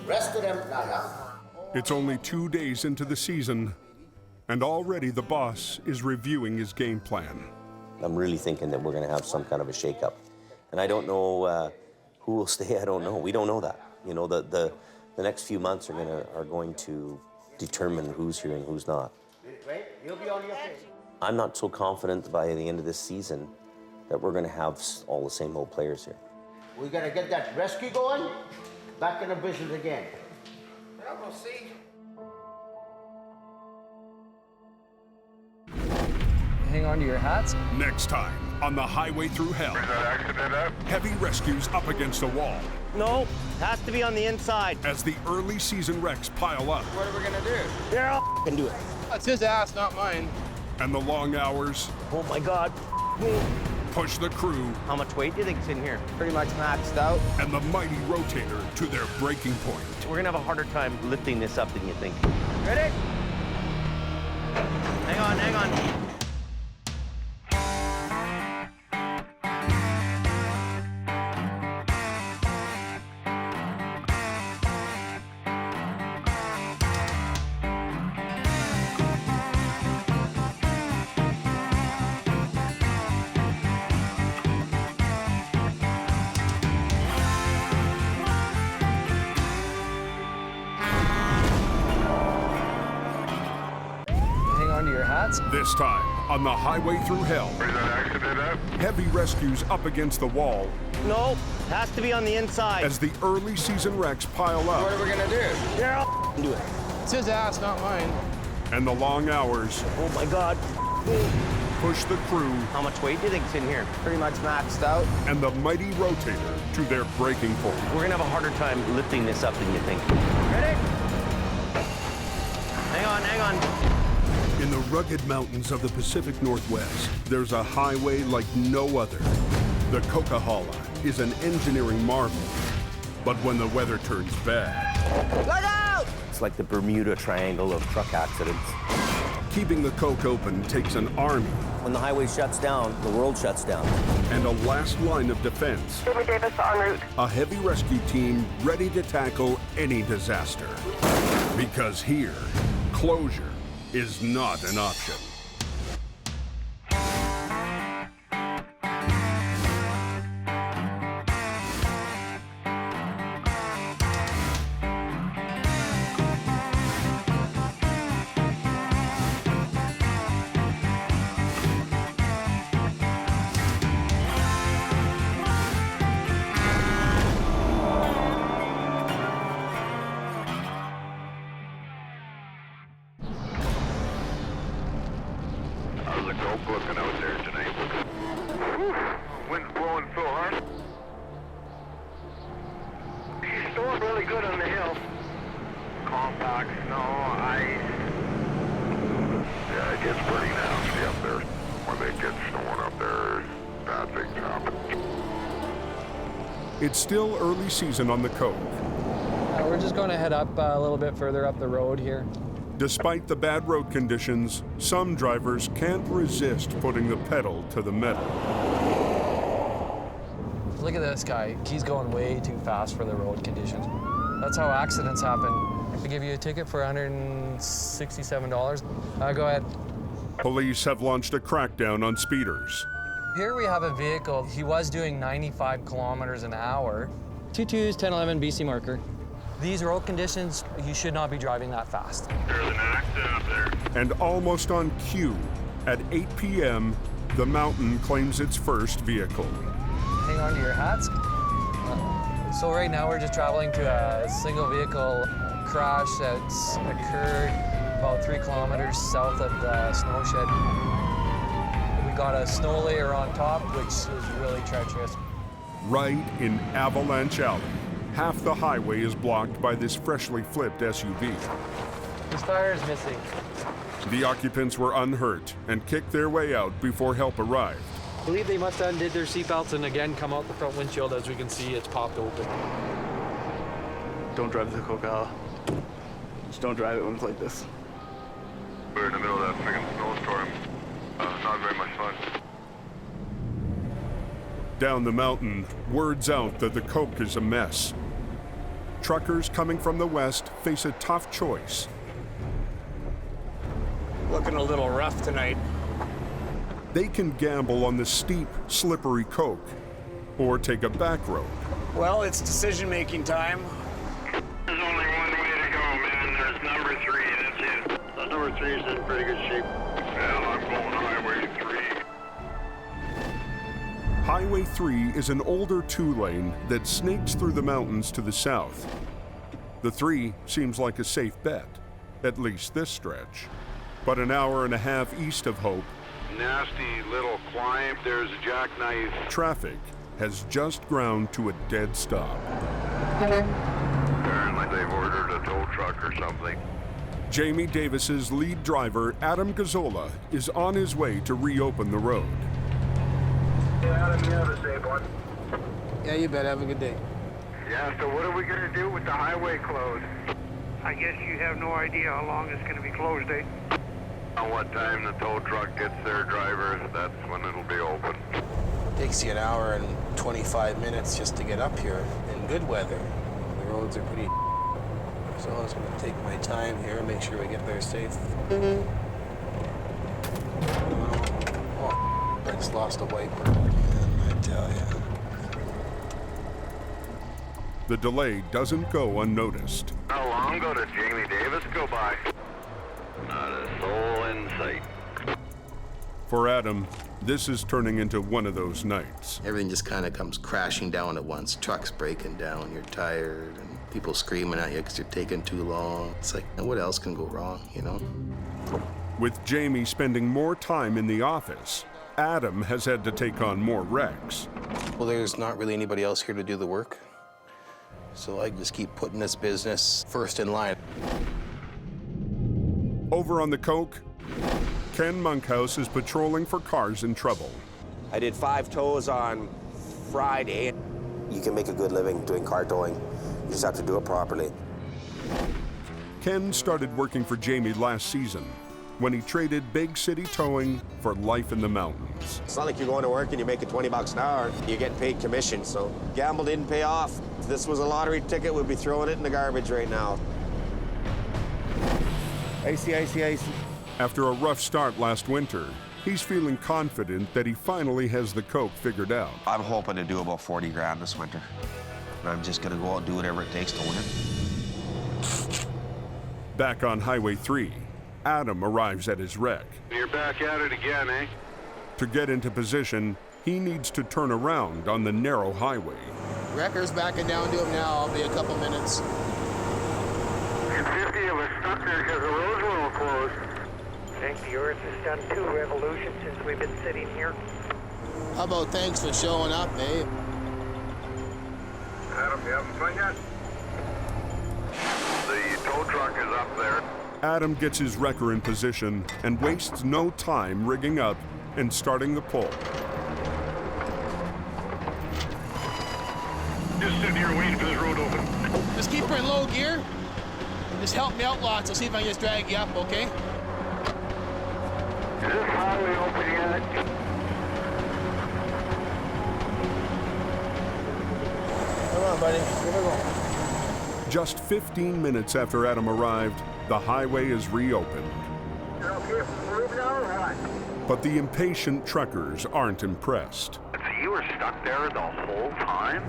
rest of them not happy. It's only 2 days into the season, and already the boss is reviewing his game plan. I'm really thinking that we're going to have some kind of a shakeup. And I don't know who will stay. I don't know. We don't know that. The next few months are going to determine who's here and who's not. Right? You'll be on your feet. I'm not so confident by the end of this season that we're going to have all the same old players here. We got to get that rescue going, back in the business again. Yeah, we'll see. Hang on to your hats. Next time on the Highway Thru Hell. Heavy rescues up against a wall. No, has to be on the inside. As the early season wrecks pile up. What are we gonna do? There, I'll can do it. That's his ass, not mine. And the long hours. Oh my God. push the crew. How much weight do you think's in here? Pretty much maxed out. And the mighty rotator to their breaking point. We're gonna have a harder time lifting this up than you think. Ready? Hang on, hang on. This time, on the Highway Thru Hell. Where's that accident at? Heavy rescues up against the wall. No, has to be on the inside. As the early season wrecks pile up. What are we gonna do? Yeah, I'll do it. It's his ass, not mine. And the long hours. Oh my God. Push the crew. How much weight do you think's in here? Pretty much maxed out. And the mighty rotator to their breaking point. We're gonna have a harder time lifting this up than you think. Ready? Hang on, hang on. In the rugged mountains of the Pacific Northwest, there's a highway like no other. The Coquihalla is an engineering marvel. But when the weather turns bad... Look out! It's like the Bermuda Triangle of truck accidents. Keeping the coke open takes an army. When the highway shuts down, the world shuts down. And a last line of defense. Jamie Davis en route. A heavy rescue team ready to tackle any disaster. Because here, closure is not an option. Looking out there tonight. Whew. Wind's blowing so hard. She's stored really good on the hill. Compact, snow, ice. Yeah, it gets pretty nasty up there. When they get snowing up there, bad things happen. It's still early season on the Cove. We're just going to head up a little bit further up the road here. Despite the bad road conditions, some drivers can't resist putting the pedal to the metal. Look at this guy. He's going way too fast for the road conditions. That's how accidents happen. I give you a ticket for $167. Go ahead. Police have launched a crackdown on speeders. Here we have a vehicle. He was doing 95 kilometers an hour. 22's 1011 BC marker. These road conditions, you should not be driving that fast. There's an accident up there. And almost on cue, at 8 p.m., the mountain claims its first vehicle. Hang on to your hats. So right now we're just traveling to a single vehicle crash that's occurred about 3 kilometers south of the snow shed. We got a snow layer on top, which is really treacherous. Right in Avalanche Alley. Half the highway is blocked by this freshly flipped SUV. His tire is missing. The occupants were unhurt and kicked their way out before help arrived. I believe they must have undid their seatbelts and again come out the front windshield. As we can see, it's popped open. Don't drive the Coquihalla. Just don't drive it when it's like this. We're in the middle of that friggin' snowstorm. Not very much fun. Down the mountain, word's out that the coke is a mess. Truckers coming from the west face a tough choice. Looking a little rough tonight. They can gamble on the steep, slippery coke, or take a back road. Well, it's decision-making time. There's only one way to go, man. There's number 3, that's it. Number 3 is in pretty good shape. Well, I'm going Highway 3. Highway 3 is an older 2-lane that snakes through the mountains to the south. The 3 seems like a safe bet, at least this stretch. But an hour and a half east of Hope, Nasty little climb. There's a jackknife. traffic has just ground to a dead stop. Apparently they've ordered a tow truck or something. Jamie Davis's lead driver, Adam Gazzola, is on his way to reopen the road. Adam, you have a safe one. Yeah, you bet. Have a good day. Yeah, so what are we gonna do with the highway closed? I guess you have no idea how long it's going to be closed, eh? On what time the tow truck gets their drivers, that's when it'll be open. Takes you an hour and 25 minutes just to get up here in good weather. The roads are pretty so I was going to take my time here and make sure we get there safe. Oh, I just lost a wiper, man, I tell ya. The delay doesn't go unnoticed. How long ago did Jamie Davis go by? Not a soul in sight. For Adam, this is turning into one of those nights. Everything just kind of comes crashing down at once. Trucks breaking down, you're tired, and people screaming at you because you're taking too long. It's like, what else can go wrong, you know? With Jamie spending more time in the office, Adam has had to take on more wrecks. Well, there's not really anybody else here to do the work. So I just keep putting this business first in line. Over on the Coke, Ken Monkhouse is patrolling for cars in trouble. I did 5 tows on Friday. You can make a good living doing car towing. You just have to do it properly. Ken started working for Jamie last season when he traded big city towing for life in the mountains. It's not like you're going to work and you're making 20 bucks an hour. You're getting paid commission, so gamble didn't pay off. If this was a lottery ticket, we'd be throwing it in the garbage right now. Icy. After a rough start last winter, he's feeling confident that he finally has the Coke figured out. I'm hoping to do about 40 grand this winter. And I'm just gonna go out and do whatever it takes to win it. Back on Highway 3, Adam arrives at his wreck. You're back at it again, eh? To get into position, he needs to turn around on the narrow highway. Wrecker's backing down to him now. I'll be a couple minutes. And 50 of us stuck there because the roads were all closed. I think the Earth has done 2 revolutions since we've been sitting here. How about thanks for showing up, eh? Adam, you having fun yet? The tow truck is up there. Adam gets his wrecker in position and wastes no time rigging up and starting the pull. Just sitting here waiting for this road to open. Just keep her in low gear. Just help me out lots. I'll see if I can just drag you up, okay? Is this highway open yet? Come on, buddy. Here we go. Just 15 minutes after Adam arrived, the highway is reopened. You're okay for the move now or what? But the impatient truckers aren't impressed. So you were stuck there the whole time?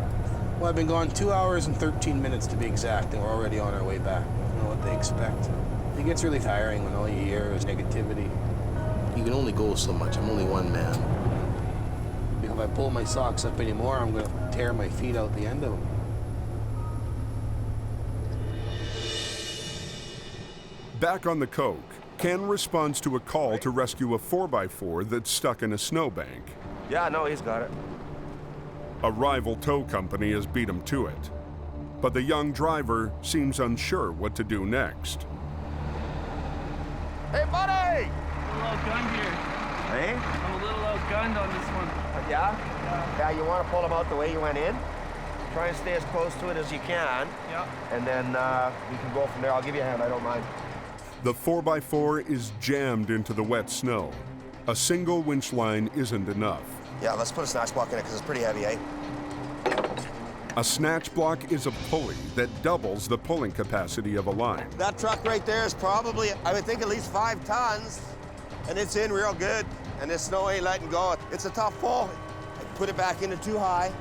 Well, I've been gone 2 hours and 13 minutes to be exact, and we're already on our way back. I don't know what they expect. It gets really tiring when all you hear is negativity. You can only go so much. I'm only one man. If I pull my socks up anymore, I'm going to tear my feet out the end of them. Back on the Coke, Ken responds to a call to rescue a 4x4 that's stuck in a snowbank. Yeah, no, he's got it. A rival tow company has beat him to it. But the young driver seems unsure what to do next. Hey, buddy! I'm a little outgunned here. Hey? I'm a little outgunned on this one. Yeah? Yeah, you want to pull them out the way you went in? Try and stay as close to it as you can. Yeah. And then we can go from there. I'll give you a hand, I don't mind. The 4x4 is jammed into the wet snow. A single winch line isn't enough. Yeah, let's put a snatch block in it because it's pretty heavy, eh? A snatch block is a pulley that doubles the pulling capacity of a line. That truck right there is probably, I would think, at least 5 tons. And it's in real good. And this snow ain't letting go. It's a tough pull. I put it back into too high.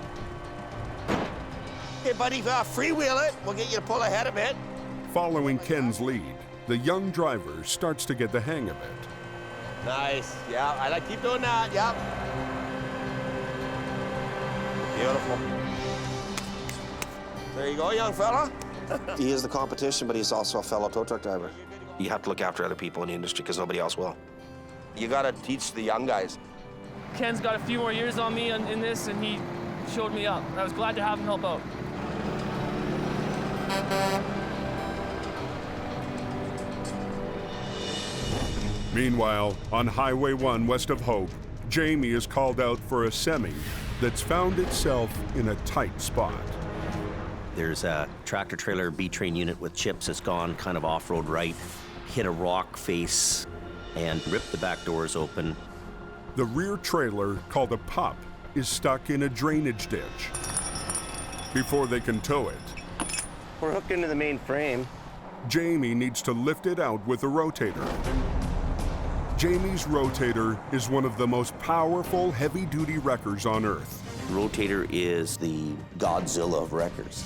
Hey, buddy, freewheel it. We'll get you to pull ahead a bit. Following Ken's lead, the young driver starts to get the hang of it. Nice. Yeah, I like keep doing that. Yep. Beautiful. There you go, young fella. He is the competition, but he's also a fellow tow truck driver. You have to look after other people in the industry because nobody else will. You gotta teach the young guys. Ken's got a few more years on me in this, and he showed me up. I was glad to have him help out. Meanwhile, on Highway 1 west of Hope, Jamie is called out for a semi that's found itself in a tight spot. There's a tractor trailer B-train unit with chips that's gone kind of off-road right, hit a rock face, and ripped the back doors open. The rear trailer, called a pup, is stuck in a drainage ditch. Before they can tow it, we're hooked into the main frame. Jamie needs to lift it out with a rotator. Jamie's rotator is one of the most powerful heavy-duty wreckers on Earth. Rotator is the Godzilla of wreckers.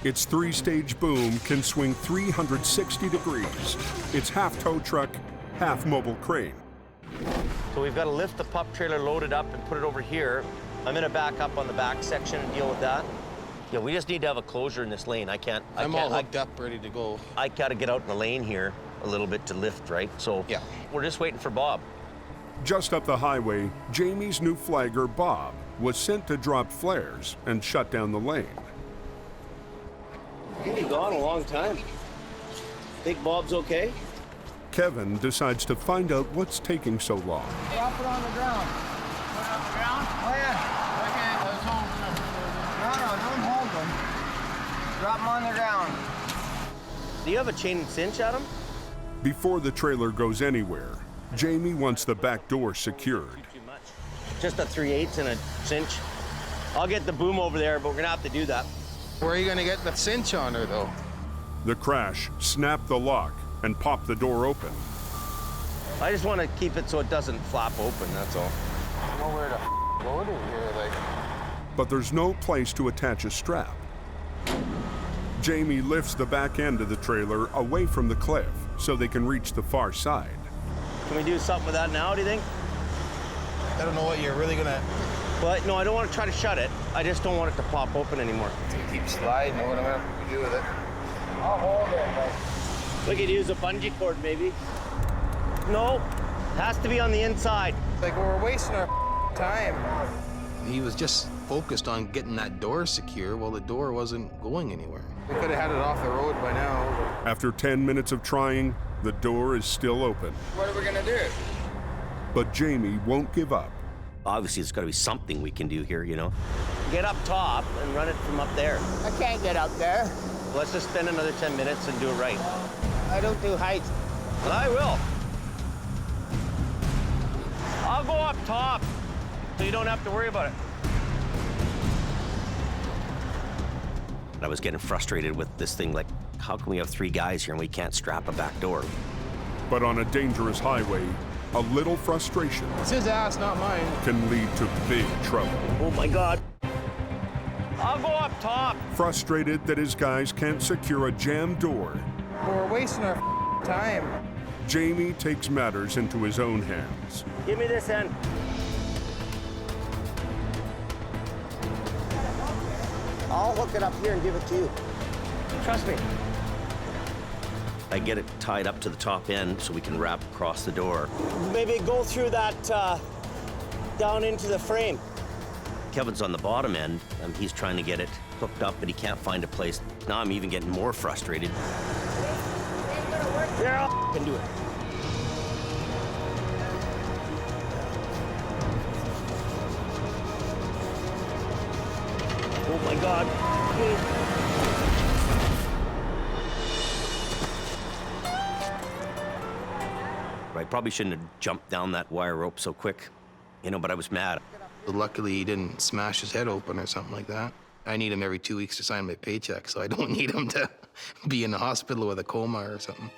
Its three-stage boom can swing 360 degrees. It's half tow truck, half mobile crane. So we've got to lift the pup trailer, load it up, and put it over here. I'm gonna back up on the back section and deal with that. Yeah, we just need to have a closure in this lane. I'm all hooked up, ready to go. I gotta get out in the lane here a little bit to lift, right? So yeah, we're just waiting for Bob. Just up the highway, Jamie's new flagger, Bob, was sent to drop flares and shut down the lane. You've been gone a long time. Think Bob's okay? Kevin decides to find out what's taking so long. Drop it on the ground. Put it on the ground? Oh, yeah. Okay, let's hold them. No, don't hold them. Drop them on the ground. Do you have a chain and cinch, Adam? Before the trailer goes anywhere, Jamie wants the back door secured. Just a 3/8 and a cinch. I'll get the boom over there, but we're gonna have to do that. Where are you gonna get the cinch on her, though? The crash snapped the lock and popped the door open. I just want to keep it so it doesn't flap open, that's all. Nowhere to load it here, like. But there's no place to attach a strap. Jamie lifts the back end of the trailer away from the cliff so they can reach the far side. Can we do something with that now, do you think? I don't know what you're really gonna... Well, no, I don't want to try to shut it. I just don't want it to pop open anymore. Keep sliding, what am I gonna do with it? I'll hold it, but... We could use a bungee cord, maybe. No, it has to be on the inside. Like, we're wasting our time. He was just focused on getting that door secure while the door wasn't going anywhere. We could have had it off the road by now. After 10 minutes of trying, the door is still open. What are we gonna do? But Jamie won't give up. Obviously, there's got to be something we can do here, you know? Get up top and run it from up there. I can't get up there. Let's just spend another 10 minutes and do it right. I don't do heights. But I will. I'll go up top, so you don't have to worry about it. I was getting frustrated with this thing, like, how can we have 3 guys here and we can't strap a back door? But on a dangerous highway, a little frustration It's his ass, not mine. can lead to big trouble. Oh my God. I'll go up top. Frustrated that his guys can't secure a jammed door, We're wasting our time. Jamie takes matters into his own hands. Give me this end. I'll hook it up here and give it to you. Trust me. I get it tied up to the top end so we can wrap across the door. Maybe go through that, down into the frame. Kevin's on the bottom end, and he's trying to get it hooked up, but he can't find a place. Now I'm even getting more frustrated. There, I can do it. Oh my God. I probably shouldn't have jumped down that wire rope so quick, you know, but I was mad. Luckily, he didn't smash his head open or something like that. I need him every 2 weeks to sign my paycheck, so I don't need him to be in the hospital with a coma or something.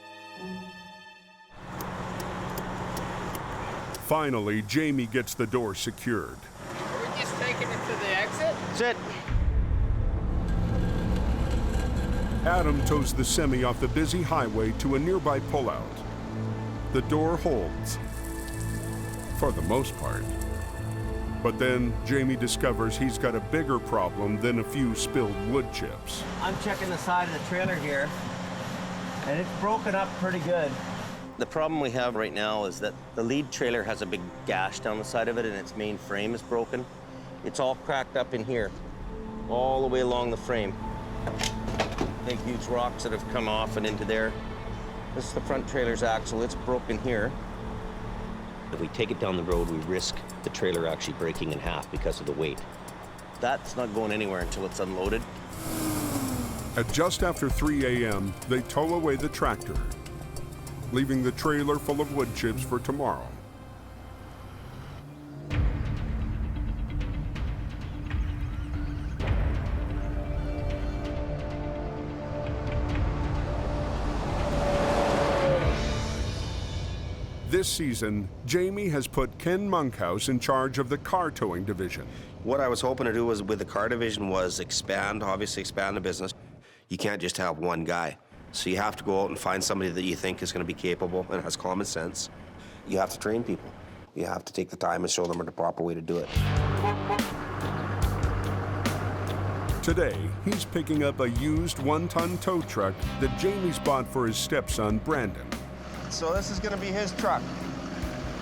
Finally, Jamie gets the door secured. Are we just taking it to the exit? That's it. Adam tows the semi off the busy highway to a nearby pullout. The door holds, for the most part. But then Jamie discovers he's got a bigger problem than a few spilled wood chips. I'm checking the side of the trailer here, and it's broken up pretty good. The problem we have right now is that the lead trailer has a big gash down the side of it, and its main frame is broken. It's all cracked up in here, all the way along the frame. Big, huge rocks that have come off and into there. This is the front trailer's axle. It's broken here. If we take it down the road, we risk the trailer actually breaking in half because of the weight. That's not going anywhere until it's unloaded. At just after 3 a.m., they tow away the tractor, leaving the trailer full of wood chips for tomorrow. This season, Jamie has put Ken Monkhouse in charge of the car towing division. What I was hoping to do was with the car division was obviously expand the business. You can't just have one guy. So you have to go out and find somebody that you think is going to be capable and has common sense. You have to train people. You have to take the time and show them the proper way to do it. Today, he's picking up a used one-ton tow truck that Jamie's bought for his stepson, Brandon. So this is going to be his truck.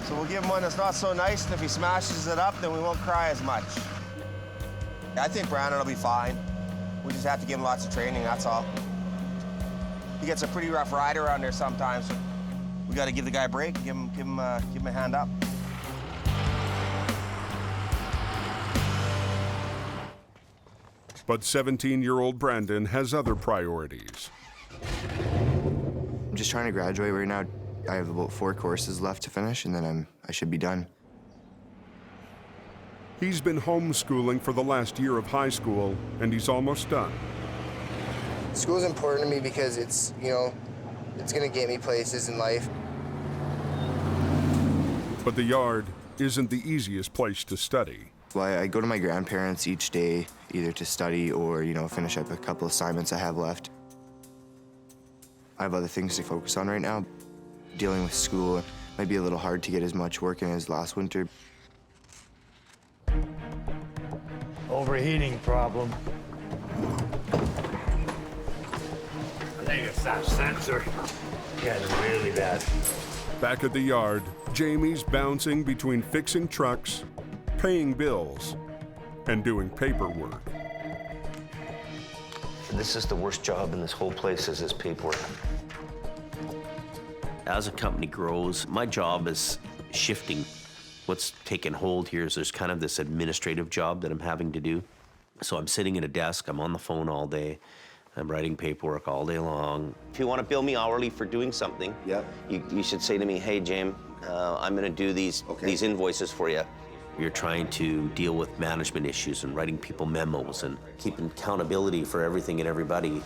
So we'll give him one that's not so nice, and if he smashes it up, then we won't cry as much. I think Brandon will be fine. We just have to give him lots of training, that's all. He gets a pretty rough ride around there sometimes. So we got to give the guy a break, give him a hand up. But 17-year-old Brandon has other priorities. I'm just trying to graduate right now. I have about 4 courses left to finish, and then I should be done. He's been homeschooling for the last year of high school, and he's almost done. School's important to me because it's, it's gonna get me places in life. But the yard isn't the easiest place to study. Well, I go to my grandparents each day, either to study or, finish up a couple assignments I have left. I have other things to focus on right now. Dealing with school might be a little hard to get as much work in as last winter. Overheating problem. I think it's that sensor. Getting really bad. Back at the yard, Jamie's bouncing between fixing trucks, paying bills, and doing paperwork. This is the worst job in this whole place, is this paperwork. As a company grows, my job is shifting. What's taken hold here is there's kind of this administrative job that I'm having to do. So I'm sitting at a desk, I'm on the phone all day, I'm writing paperwork all day long. If you want to bill me hourly for doing something, you should say to me, hey, James, I'm going to do these invoices for you. You're trying to deal with management issues and writing people memos and keeping accountability for everything and everybody.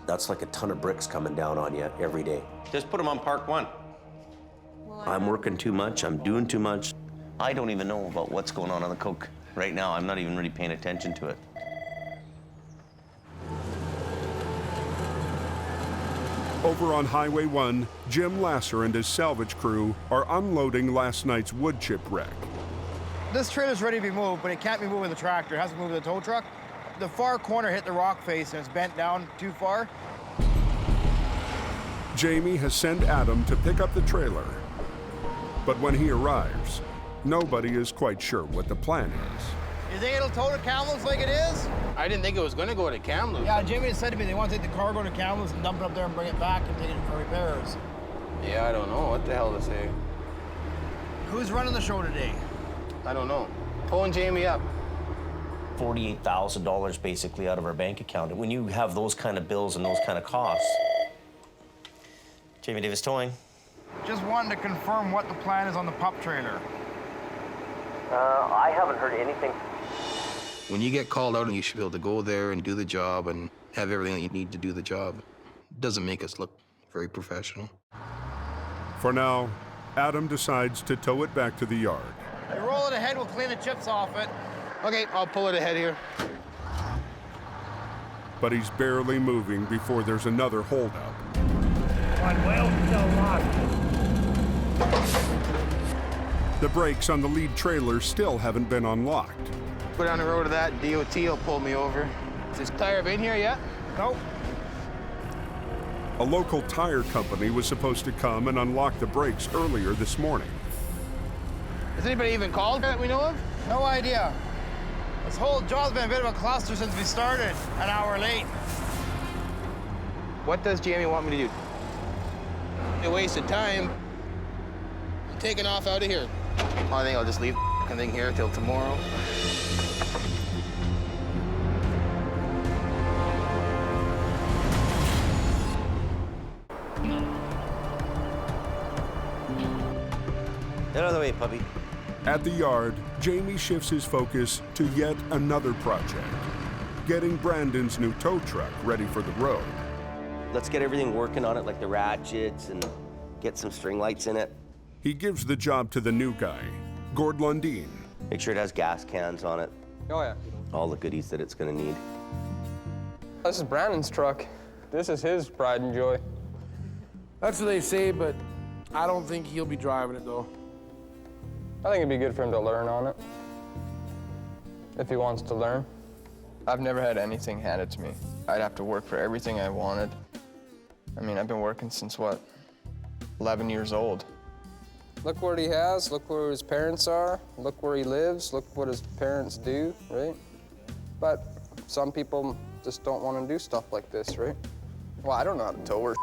That's like a ton of bricks coming down on you every day. Just put them on Park 1. I'm working too much, I'm doing too much. I don't even know about what's going on the Coke right now. I'm not even really paying attention to it. Over on Highway 1, Jim Lasser and his salvage crew are unloading last night's wood chip wreck. This trailer's ready to be moved, but it can't be moved with a tractor. It has to move with a tow truck. The far corner hit the rock face and it's bent down too far. Jamie has sent Adam to pick up the trailer. But when he arrives, nobody is quite sure what the plan is. You think it'll tow to Kamloops like it is? I didn't think it was going to go to Kamloops. Yeah, Jimmy said to me they want to take the cargo to Kamloops and dump it up there and bring it back and take it for repairs. Yeah, I don't know what the hell to say. Who's running the show today? I don't know. Pulling Jamie up. $48,000 basically out of our bank account. And when you have those kind of bills and those kind of costs, Jamie Davis Towing. Just wanted to confirm what the plan is on the pup trailer. I haven't heard anything. When you get called out, you should be able to go there and do the job and have everything that you need to do the job. It doesn't make us look very professional. For now, Adam decides to tow it back to the yard. You roll it ahead, we'll clean the chips off it. Okay, I'll pull it ahead here. But he's barely moving before there's another holdup. One wheel still locked. The brakes on the lead trailer still haven't been unlocked. Go down the road to that, DOT will pull me over. Is this tire been here yet? Nope. A local tire company was supposed to come and unlock the brakes earlier this morning. Has anybody even called that we know of? No idea. This whole job's been a bit of a cluster since we started, an hour late. What does Jamie want me to do? A waste of time. I'm taking off out of here. I think I'll just leave the thing here till tomorrow. Get out of the way, puppy. At the yard, Jamie shifts his focus to yet another project, getting Brandon's new tow truck ready for the road. Let's get everything working on it, like the ratchets, and get some string lights in it. He gives the job to the new guy, Gord Lundeen. Make sure it has gas cans on it. Oh, yeah. All the goodies that it's gonna need. This is Brandon's truck. This is his pride and joy. That's what they say, but I don't think he'll be driving it, though. I think it'd be good for him to learn on it, if he wants to learn. I've never had anything handed to me. I'd have to work for everything I wanted. I mean, I've been working since, what, 11 years old. Look what he has, look where his parents are, look where he lives, look what his parents do, right? But some people just don't want to do stuff like this, right? Well, I don't know how to tow or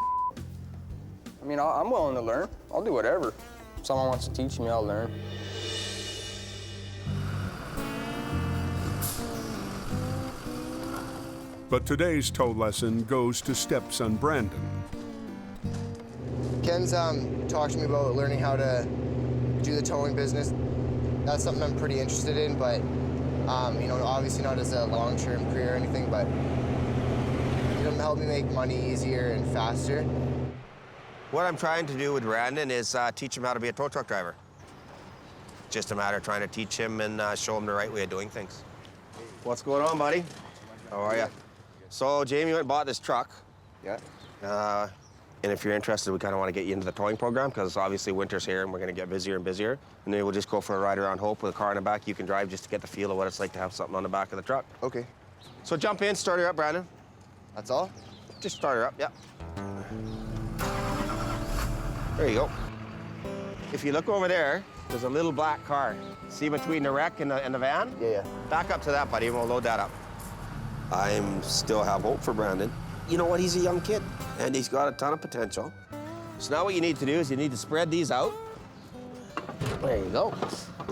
I mean, I'm willing to learn. I'll do whatever. If someone wants to teach me, I'll learn. But today's tow lesson goes to stepson Brandon. Ken's talked to me about learning how to do the towing business. That's something I'm pretty interested in, but you know, obviously not as a long-term career or anything, but it'll help me make money easier and faster. What I'm trying to do with Brandon is teach him how to be a tow truck driver. Just a matter of trying to teach him and show him the right way of doing things. What's going on, buddy? How are you? So Jamie went and bought this truck. Yeah. And if you're interested, we kind of want to get you into the towing program because obviously winter's here and we're going to get busier and busier. And then we'll just go for a ride around Hope with a car in the back you can drive just to get the feel of what it's like to have something on the back of the truck. Okay. So jump in, start her up, Brandon. That's all? Just start her up, yeah. There you go. If you look over there, there's a little black car. See between the wreck and the van? Yeah. Back up to that, buddy, and we'll load that up. I still have hope for Brandon. You know what? He's a young kid, and he's got a ton of potential. So now what you need to do is you need to spread these out. There you go.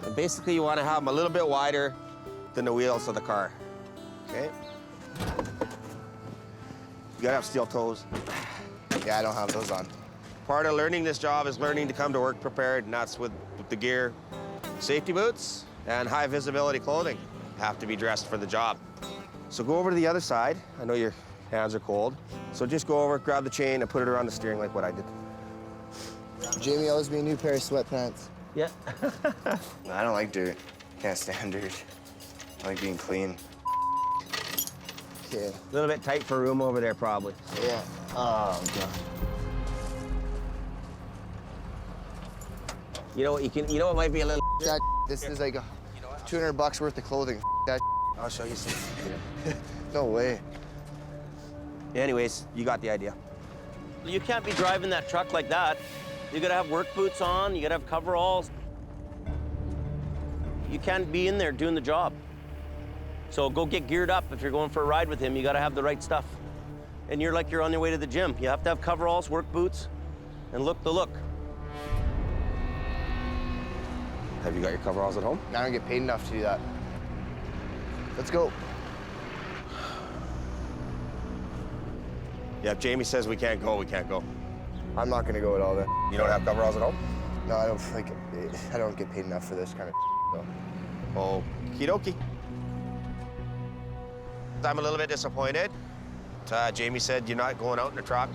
And basically, you want to have them a little bit wider than the wheels of the car. Okay? You gotta have steel toes. Yeah, I don't have those on. Part of learning this job is learning to come to work prepared, and that's with the gear. Safety boots and high visibility clothing have to be dressed for the job. So go over to the other side. I know your hands are cold. So just go over, grab the chain, and put it around the steering like what I did. Jamie owes me a new pair of sweatpants. Yeah. I don't like dirt. Can't stand dirt. I like being clean. Okay. A little bit tight for room over there, probably. Yeah. Oh, God. You know what? You know it might be a little. That, this is like $200 worth of clothing. That. I'll show you some. No way. Anyways, you got the idea. You can't be driving that truck like that. You gotta have work boots on, you gotta have coveralls. You can't be in there doing the job. So go get geared up. If you're going for a ride with him, you gotta have the right stuff. And you're like you're on your way to the gym. You have to have coveralls, work boots, and look the look. Have you got your coveralls at home? I don't get paid enough to do that. Let's go. Yeah, if Jamie says we can't go, we can't go. I'm not gonna go at all then. You don't have coveralls at home? No, I don't like. I don't get paid enough for this kind of though. Okie dokie. I'm a little bit disappointed. Jamie said you're not going out in the truck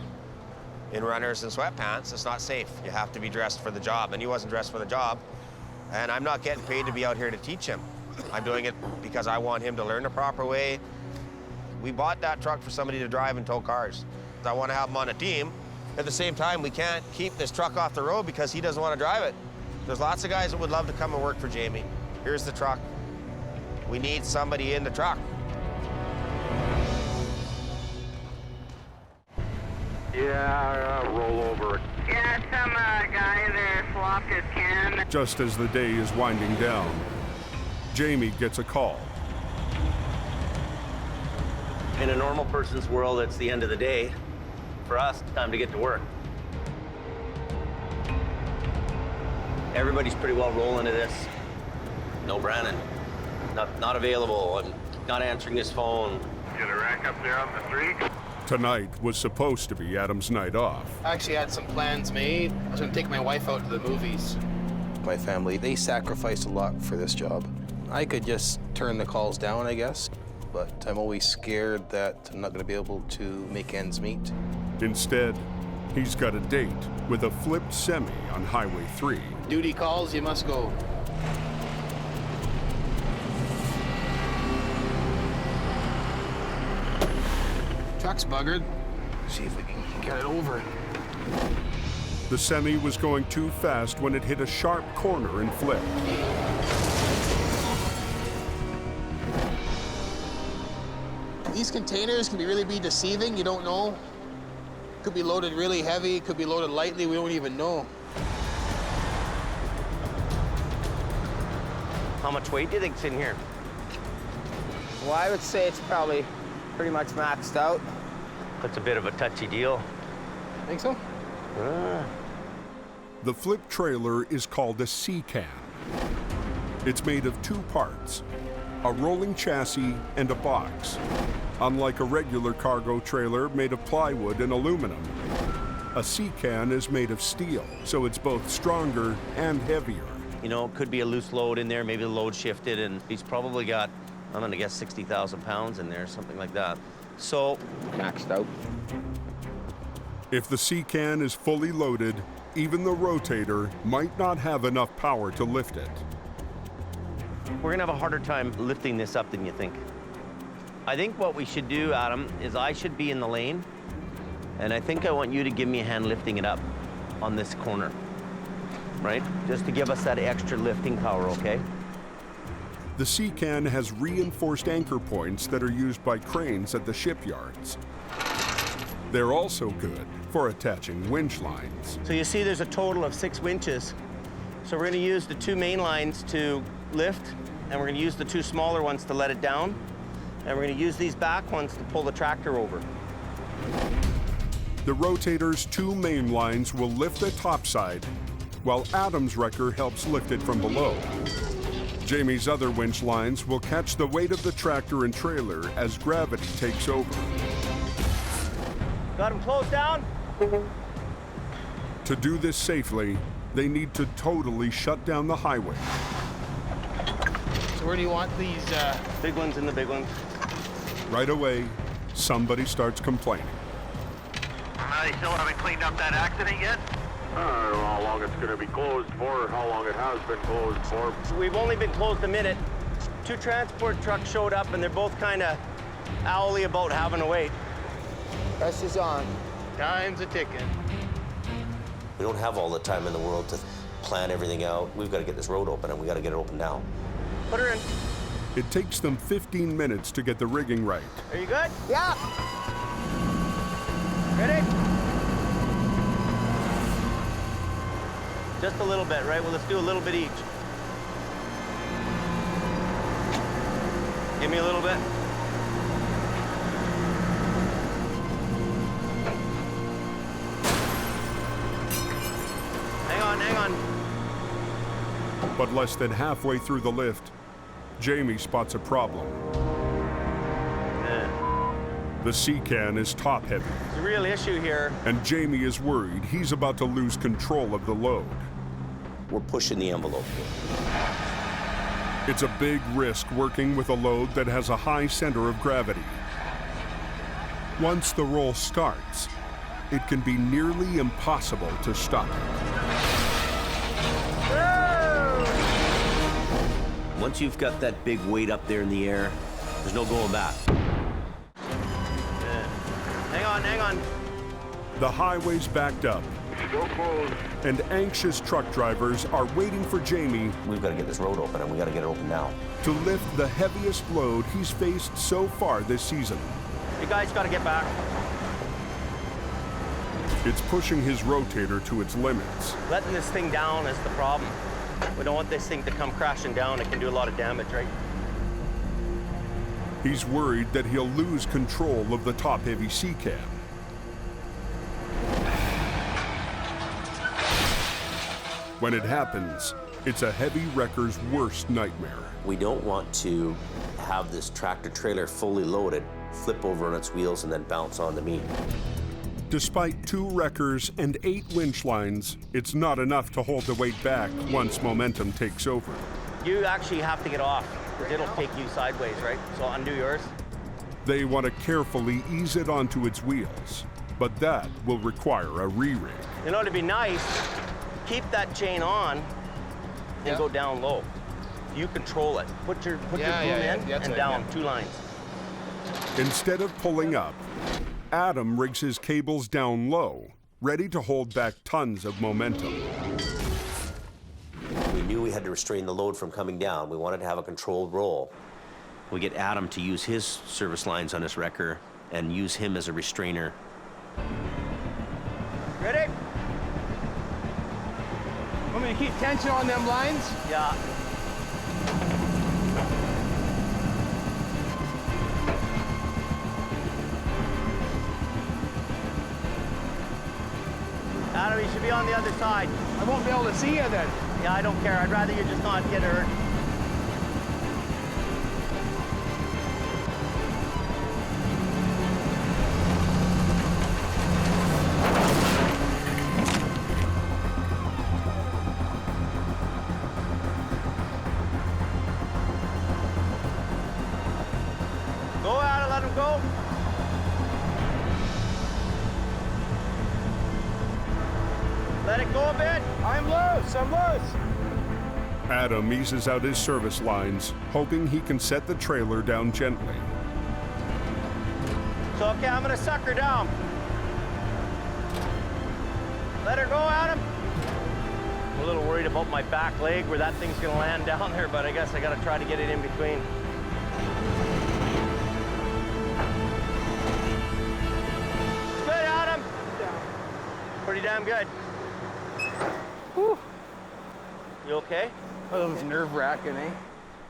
in runners and sweatpants. It's not safe. You have to be dressed for the job, and he wasn't dressed for the job. And I'm not getting paid to be out here to teach him. I'm doing it because I want him to learn the proper way. We bought that truck for somebody to drive and tow cars. I want to have him on a team. At the same time, we can't keep this truck off the road because he doesn't want to drive it. There's lots of guys that would love to come and work for Jamie. Here's the truck. We need somebody in the truck. Yeah, roll over. Yeah, some guy there flopped his can. Just as the day is winding down, Jamie gets a call. In a normal person's world, it's the end of the day. For us, it's time to get to work. Everybody's pretty well rolling to this. No Brandon, not available. I'm not answering his phone. Get a rack up there on the street. Tonight was supposed to be Adam's night off. I actually had some plans made. I was gonna take my wife out to the movies. My family, they sacrificed a lot for this job. I could just turn the calls down, I guess, but I'm always scared that I'm not gonna be able to make ends meet. Instead, he's got a date with a flipped semi on Highway 3. Duty calls, you must go. Truck's buggered. See if we can get it over. The semi was going too fast when it hit a sharp corner and flipped. These containers can really be deceiving, you don't know. Could be loaded really heavy, could be loaded lightly, we don't even know. How much weight do you think's in here? Well, I would say it's probably pretty much maxed out. That's a bit of a touchy deal. Think so? The flip trailer is called a C-can. It's made of two parts, a rolling chassis and a box. Unlike a regular cargo trailer made of plywood and aluminum, a C-can is made of steel, so it's both stronger and heavier. You know, it could be a loose load in there, maybe the load shifted, and he's probably got, I'm gonna guess 60,000 pounds in there, something like that. So, maxed out. If the C-can is fully loaded, even the rotator might not have enough power to lift it. we're gonna have a harder time lifting this up than you think. I think what we should do, Adam, is I should be in the lane, and I think I want you to give me a hand lifting it up on this corner, right? Just to give us that extra lifting power, okay? The C-can has reinforced anchor points that are used by cranes at the shipyards. They're also good for attaching winch lines. So you see there's a total of 6 winches. So we're gonna use the 2 main lines to lift, and we're gonna use the 2 smaller ones to let it down, and we're gonna use these back ones to pull the tractor over. The rotator's 2 main lines will lift the topside, while Adam's wrecker helps lift it from below. Jamie's other winch lines will catch the weight of the tractor and trailer as gravity takes over. Got them closed down? To do this safely, they need to totally shut down the highway. So where do you want these? Big ones and the big ones. Right away, somebody starts complaining. They still haven't cleaned up that accident yet? I don't know how long it's going to be closed for, how long it has been closed for. So we've only been closed a minute. 2 transport trucks showed up, and they're both kind of owly about having to wait. Pressure's on. Time's a ticking. We don't have all the time in the world to plan everything out. We've got to get this road open, and we got to get it open now. Put her in. It takes them 15 minutes to get the rigging right. Are you good? Yeah. Ready? Just a little bit, right? Well, let's do a little bit each. Give me a little bit. Hang on. But less than halfway through the lift, Jamie spots a problem. The C-can is top-heavy. There's a real issue here. And Jamie is worried he's about to lose control of the load. We're pushing the envelope here. It's a big risk working with a load that has a high center of gravity. Once the roll starts, it can be nearly impossible to stop it. Once you've got that big weight up there in the air, there's no going back. Hang on. The highway's backed up, and anxious truck drivers are waiting for Jamie. We've got to get this road open, and we got to get it open now. To lift the heaviest load he's faced so far this season. You guys got to get back. It's pushing his rotator to its limits. Letting this thing down is the problem. We don't want this thing to come crashing down. It can do a lot of damage, right? He's worried that he'll lose control of the top-heavy C-can. When it happens, it's a heavy wrecker's worst nightmare. We don't want to have this tractor trailer fully loaded, flip over on its wheels, and then bounce onto me. Despite 2 wreckers and 8 winch lines, it's not enough to hold the weight back once momentum takes over. You actually have to get off, because it'll take you sideways, right? So undo yours. They want to carefully ease it onto its wheels, but that will require a re-rig. You know, to be nice, keep that chain on and go down low. You control it. Put your boom in and down, 2 lines. Instead of pulling up, Adam rigs his cables down low, ready to hold back tons of momentum. We knew we had to restrain the load from coming down. We wanted to have a controlled roll. We get Adam to use his service lines on his wrecker and use him as a restrainer. Ready? Want me to keep tension on them lines? Yeah. Adam, you should be on the other side. I won't be able to see you then. Yeah, I don't care. I'd rather you just not get hurt. Go, Adam, let him go. Let it go a bit. I'm loose, I'm loose. Adam eases out his service lines, hoping he can set the trailer down gently. So, okay, I'm gonna suck her down. Let her go, Adam. I'm a little worried about my back leg where that thing's gonna land down there, but I guess I gotta try to get it in between. Good, Adam. Pretty damn good. Whew. You okay? That was nerve-wracking, eh?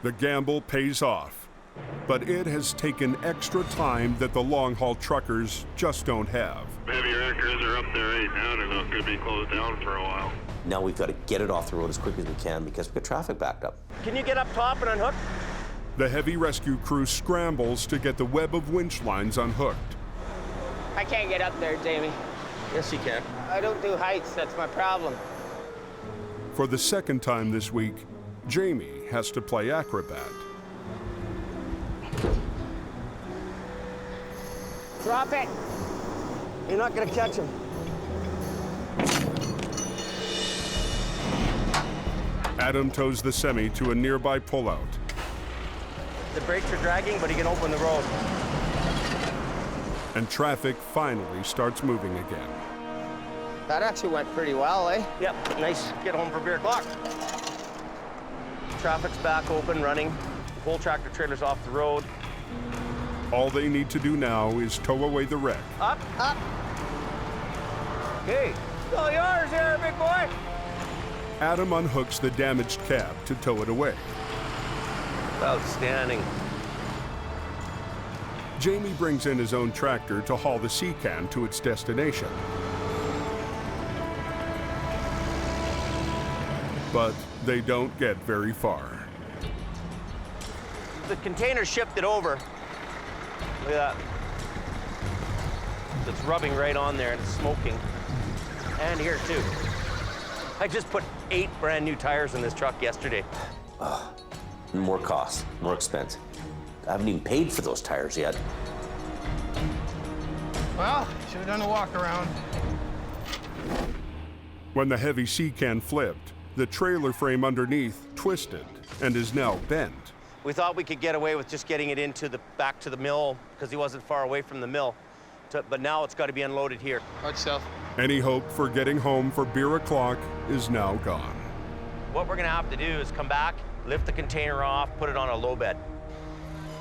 The gamble pays off, but it has taken extra time that the long-haul truckers just don't have. Heavy wreckers are up there right now. They're not going to be closed down for a while. Now we've got to get it off the road as quick as we can because we've got traffic backed up. Can you get up top and unhook? The heavy rescue crew scrambles to get the web of winch lines unhooked. I can't get up there, Jamie. Yes, you can. I don't do heights, that's my problem. For the second time this week, Jamie has to play acrobat. Drop it. You're not gonna catch him. Adam tows the semi to a nearby pullout. The brakes are dragging, but he can open the road. And traffic finally starts moving again. That actually went pretty well, eh? Yep, nice. Get home for beer o'clock. Traffic's back open, running. The whole tractor trailer's off the road. All they need to do now is tow away the wreck. Up, up. Okay, it's all yours here, big boy. Adam unhooks the damaged cab to tow it away. Outstanding. Jamie brings in his own tractor to haul the sea can to its destination. But they don't get very far. The container shifted over. Look at that. It's rubbing right on there and it's smoking. And here too. I just put 8 brand new tires in this truck yesterday. More cost, more expense. I haven't even paid for those tires yet. Well, should have done a walk around. When the heavy sea can flipped, the trailer frame underneath twisted and is now bent. We thought we could get away with just getting it back to the mill because he wasn't far away from the mill. But now it's got to be unloaded here. Watch yourself. Any hope for getting home for beer o'clock is now gone. What we're gonna have to do is come back, lift the container off, put it on a low bed.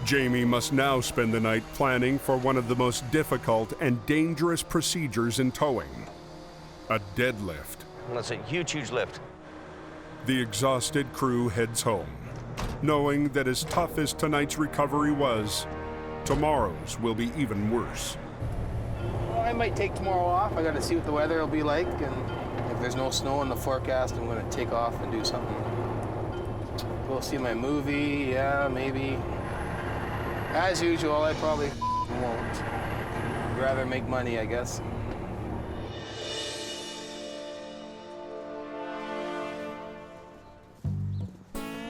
Jamie must now spend the night planning for one of the most difficult and dangerous procedures in towing, a deadlift. That's a huge, huge lift. The exhausted crew heads home, knowing that as tough as tonight's recovery was, tomorrow's will be even worse. Well, I might take tomorrow off. I got to see what the weather will be like, and if there's no snow in the forecast, I'm gonna take off and do something. Go see my movie, yeah, maybe. As usual, I probably won't. I'd rather make money, I guess.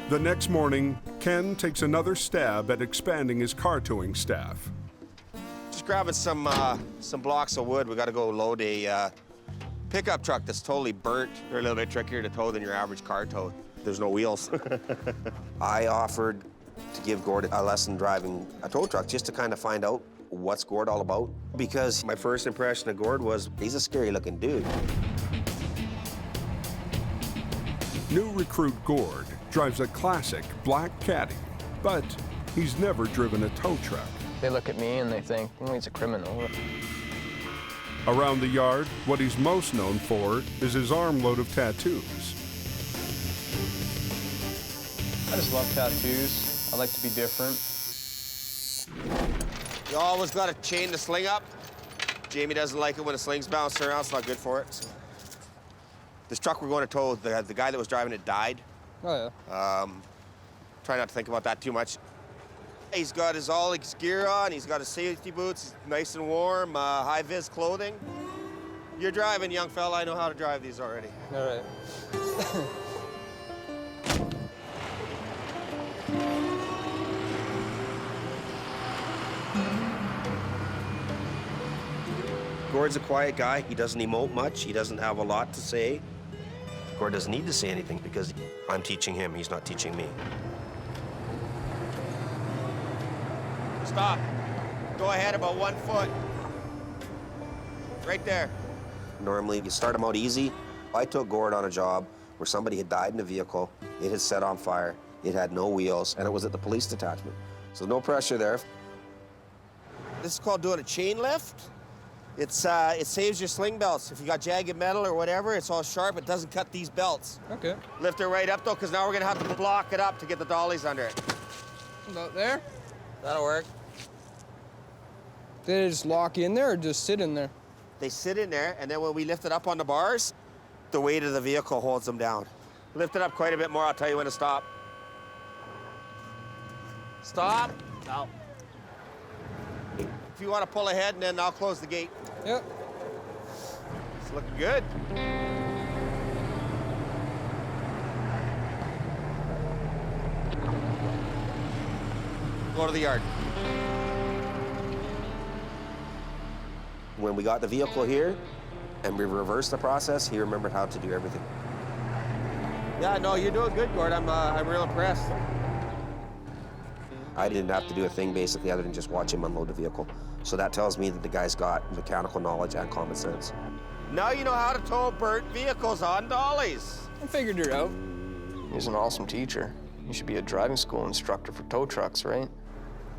The next morning, Ken takes another stab at expanding his car towing staff. Just grabbing some blocks of wood. We got to go load a pickup truck that's totally burnt. They're a little bit trickier to tow than your average car tow. There's no wheels. I offered to give Gord a lesson driving a tow truck just to kind of find out what's Gord all about. Because my first impression of Gord was he's a scary looking dude. New recruit Gord drives a classic black Caddy, but he's never driven a tow truck. They look at me and they think, oh, he's a criminal. Around the yard, what he's most known for is his armload of tattoos. I just love tattoos. I like to be different. You always got to chain the sling up. Jamie doesn't like it when the sling's bouncing around. It's not good for it. So. This truck we're going to tow, the guy that was driving it died. Oh, yeah. Try not to think about that too much. He's got all his gear on. He's got his safety boots, nice and warm, high-vis clothing. You're driving, young fella. I know how to drive these already. All right. Gord's a quiet guy. He doesn't emote much. He doesn't have a lot to say. Gord doesn't need to say anything because I'm teaching him. He's not teaching me. Stop. Go ahead about 1 foot. Right there. Normally, you start them out easy. I took Gord on a job where somebody had died in a vehicle. It had set on fire. It had no wheels, and it was at the police detachment. So no pressure there. This is called doing a chain lift. It saves your sling belts. If you got jagged metal or whatever, it's all sharp. It doesn't cut these belts. Okay. Lift it right up, though, because now we're going to have to block it up to get the dollies under it. About there? That'll work. Did they just lock in there or just sit in there? They sit in there, and then when we lift it up on the bars, the weight of the vehicle holds them down. Lift it up quite a bit more. I'll tell you when to stop. Stop. Now. If you want to pull ahead, and then I'll close the gate. Yep. It's looking good. Go to the yard. When we got the vehicle here and we reversed the process, he remembered how to do everything. Yeah, no, you're doing good, Gord. I'm real impressed. I didn't have to do a thing basically other than just watch him unload the vehicle. So that tells me that the guy's got mechanical knowledge and common sense. Now you know how to tow burnt vehicles on dollies. I figured it out. He's an awesome teacher. You should be a driving school instructor for tow trucks, right?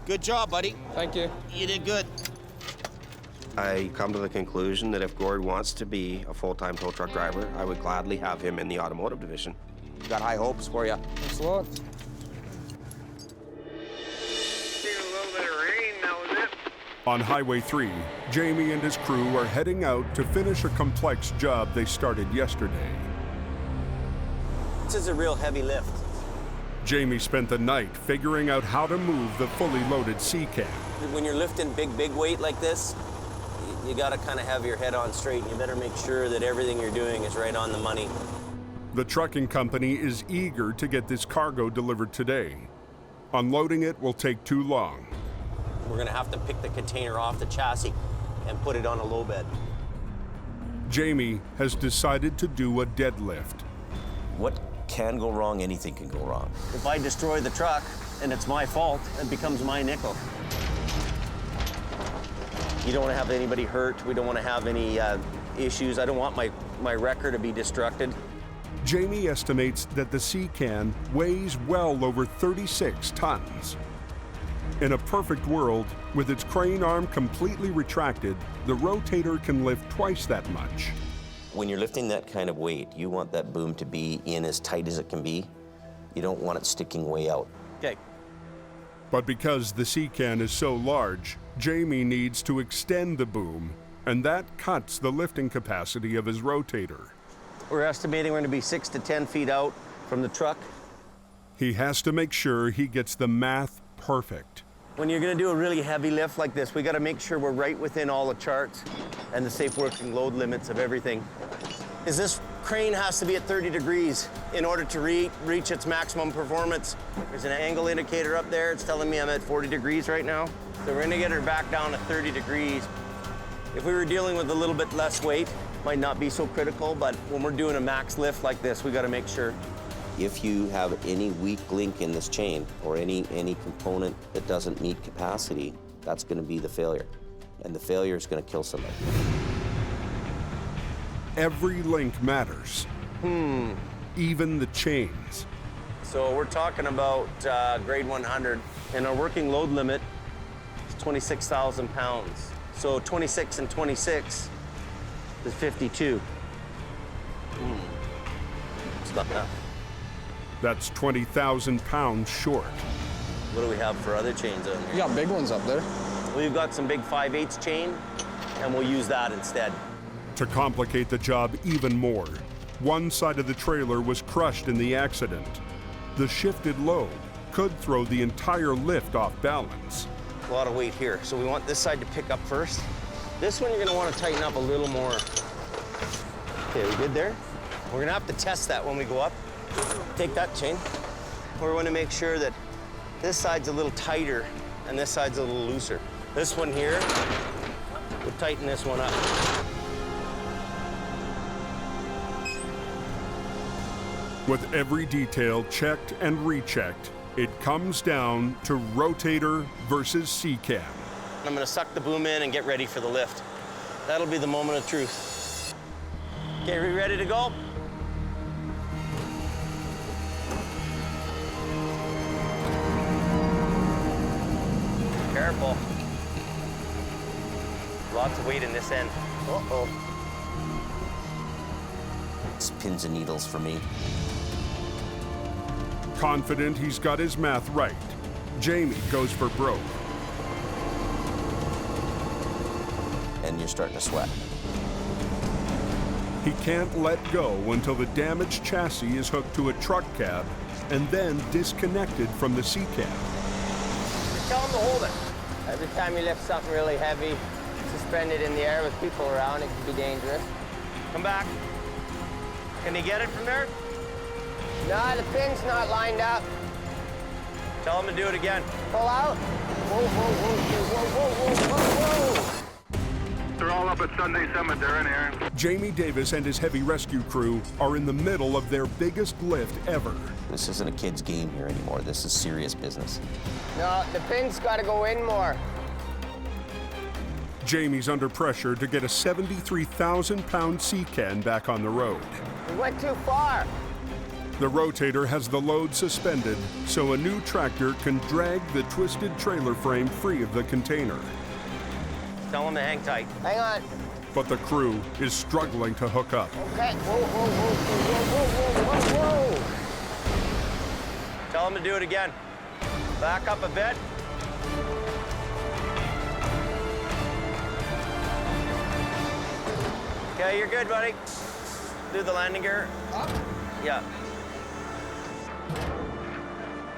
Good job, buddy. Thank you. You did good. I come to the conclusion that if Gord wants to be a full-time tow truck driver, I would gladly have him in the automotive division. Got high hopes for you. Thanks a lot. On Highway 3, Jamie and his crew are heading out to finish a complex job they started yesterday. This is a real heavy lift. Jamie spent the night figuring out how to move the fully loaded C-Can. When you're lifting big weight like this, you gotta kind of have your head on straight, and you better make sure that everything you're doing is right on the money. The trucking company is eager to get this cargo delivered today. Unloading it will take too long. We're gonna have to pick the container off the chassis and put it on a low bed. Jamie has decided to do a deadlift. What can go wrong? Anything can go wrong. If I destroy the truck and it's my fault, it becomes my nickel. You don't want to have anybody hurt. We don't want to have any issues. I don't want my wrecker to be destructed. Jamie estimates that the C-Can weighs well over 36 tons. In a perfect world, with its crane arm completely retracted, the rotator can lift twice that much. When you're lifting that kind of weight, you want that boom to be in as tight as it can be. You don't want it sticking way out. Okay. But because the C-Can is so large, Jamie needs to extend the boom, and that cuts the lifting capacity of his rotator. We're estimating we're gonna be 6 to 10 feet out from the truck. He has to make sure he gets the math perfect. When you're gonna do a really heavy lift like this, we gotta make sure we're right within all the charts and the safe working load limits of everything. This crane has to be at 30 degrees in order to reach its maximum performance. There's an angle indicator up there. It's telling me I'm at 40 degrees right now. So we're gonna get her back down to 30 degrees. If we were dealing with a little bit less weight, might not be so critical, but when we're doing a max lift like this, we gotta make sure. If you have any weak link in this chain or any component that doesn't meet capacity, that's gonna be the failure. And the failure is gonna kill somebody. Every link matters. Even the chains. So we're talking about grade 100, and our working load limit is 26,000 pounds. So 26 and 26 is 52. It's not enough. That's 20,000 pounds short. What do we have for other chains on here? You got big ones up there. We've got some big 5/8 chain, and we'll use that instead. To complicate the job even more, one side of the trailer was crushed in the accident. The shifted load could throw the entire lift off balance. A lot of weight here, so we want this side to pick up first. This one you're gonna wanna tighten up a little more. Okay, we good there? We're gonna have to test that when we go up. Take that chain. We're gonna make sure that this side's a little tighter and this side's a little looser. This one here, we'll tighten this one up. With every detail checked and rechecked, it comes down to rotator versus C-cam. I'm gonna suck the boom in and get ready for the lift. That'll be the moment of truth. Okay, are we ready to go? Careful. Lots of weight in this end. Uh-oh. It's pins and needles for me. Confident he's got his math right, Jamie goes for broke. And you're starting to sweat. He can't let go until the damaged chassis is hooked to a truck cab and then disconnected from the C-cab. Tell him to hold it. Every time you lift something really heavy, suspended in the air with people around, it can be dangerous. Come back. Can you get it from there? No, the pin's not lined up. Tell him to do it again. Pull out. Whoa, whoa, whoa, whoa, whoa, whoa, whoa. They're all up at Sunday Cemetery in here. Jamie Davis and his heavy rescue crew are in the middle of their biggest lift ever. This isn't a kid's game here anymore. This is serious business. No, the pin's got to go in more. Jamie's under pressure to get a 73,000-pound C-can back on the road. We went too far. The rotator has the load suspended, so a new tractor can drag the twisted trailer frame free of the container. Tell him to hang tight. Hang on. But the crew is struggling to hook up. Okay. Whoa, whoa, whoa, whoa, whoa, whoa, whoa. Tell him to do it again. Back up a bit. Okay, you're good, buddy. Do the landing gear. Up? Yeah.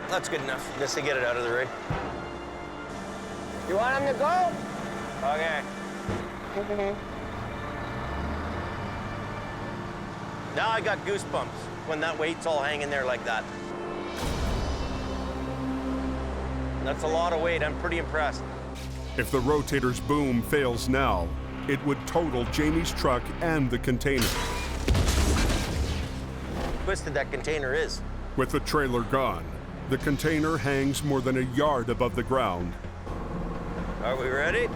That's good enough, just to get it out of the rig. You want him to go? Okay. Now I got goosebumps when that weight's all hanging there like that. That's a lot of weight. I'm pretty impressed. If the rotator's boom fails now, it would total Jamie's truck and the container. Twisted that container is. With the trailer gone, the container hangs more than a yard above the ground. Are we ready?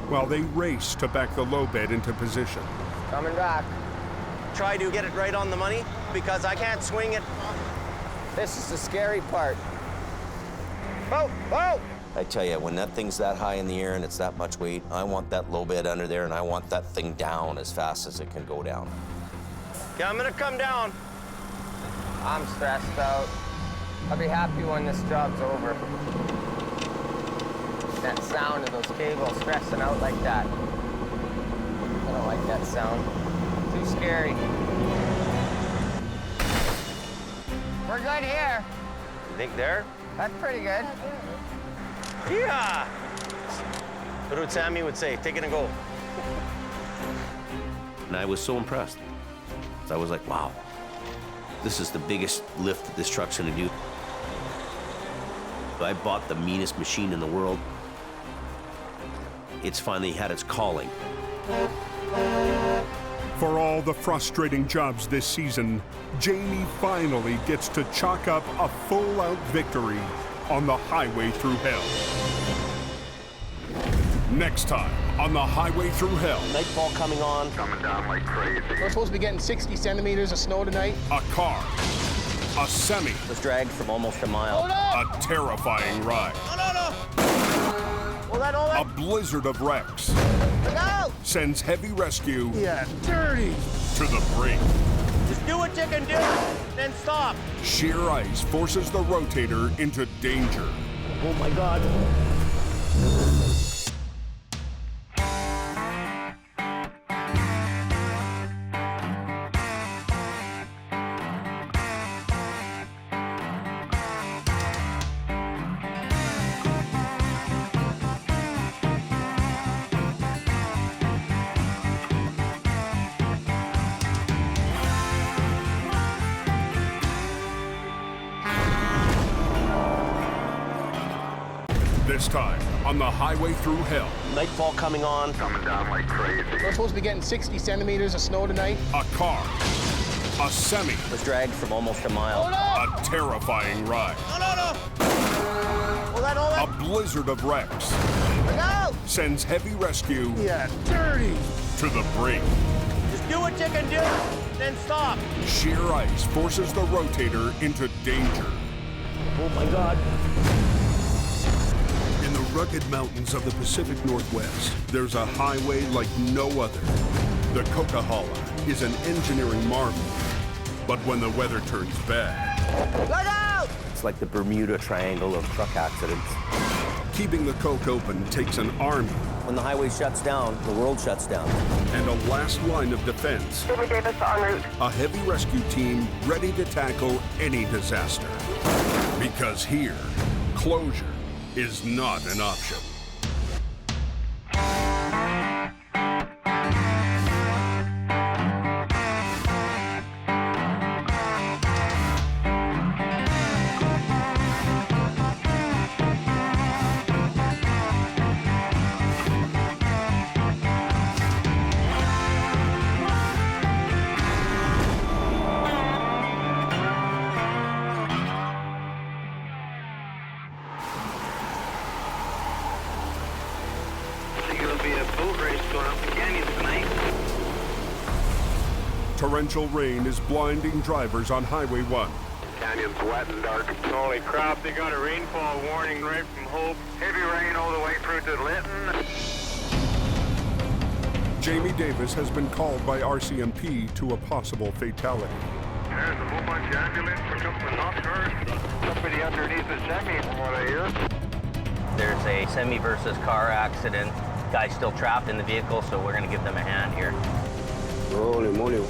While they race to back the low bed into position. Coming back. Try to get it right on the money because I can't swing it. This is the scary part. Whoa, whoa! I tell you, when that thing's that high in the air and it's that much weight, I want that low bed under there and I want that thing down as fast as it can go down. Okay, I'm gonna come down. I'm stressed out. I'll be happy when this job's over. That sound of those cables stressing out like that. I don't like that sound. Too scary. good here. You think there? That's pretty good. Yeah. What would Sammy would say? Take it and go. And I was so impressed. I was like, wow, this is the biggest lift that this truck's gonna do. I bought the meanest machine in the world. It's finally had its calling. For all the frustrating jobs this season, Jamie finally gets to chalk up a full-out victory on the Highway Thru Hell. Next time on the Highway Thru Hell. Nightfall coming on. Coming down like crazy. We're supposed to be getting 60 centimeters of snow tonight. A car, a semi. Was dragged from almost a mile. Hold up! A terrifying ride. Hold that. A blizzard of wrecks. Look out! Sends heavy rescue Yeah, dirty. to the brink. Just do what you can do, then stop. Sheer ice forces the rotator into danger. Oh my God. This time on the Highway Thru Hell. Nightfall coming on. Coming down like crazy. We're supposed to be getting 60 centimeters of snow tonight. A car, a semi. Was dragged from almost a mile. Hold up! A terrifying ride. Hold that. A blizzard of wrecks. Look out! Sends heavy rescue Yeah, dirty. to the brink. Just do what you can do, then stop. Sheer ice forces the rotator into danger. Oh my God. In the rugged mountains of the Pacific Northwest, there's a highway like no other. The Coquihalla is an engineering marvel. But when the weather turns bad, Look out! It's like the Bermuda Triangle of truck accidents. keeping the coke open takes an army. When the highway shuts down, the world shuts down. And a last line of defense. David Davis en route. A heavy rescue team ready to tackle any disaster. Because here, closure is not an option. Torrential rain is blinding drivers on Highway 1. Canyon's wet and dark. Holy crap, they got a rainfall warning right from Hope. Heavy rain all the way through to Lytton. Jamie Davis has been called by RCMP to a possible fatality. There's a whole bunch of ambulance for a couple of knockers. Somebody underneath the semi, from what I hear. There's a semi versus car accident. Guy's still trapped in the vehicle, so we're gonna give them a hand here. Holy moly.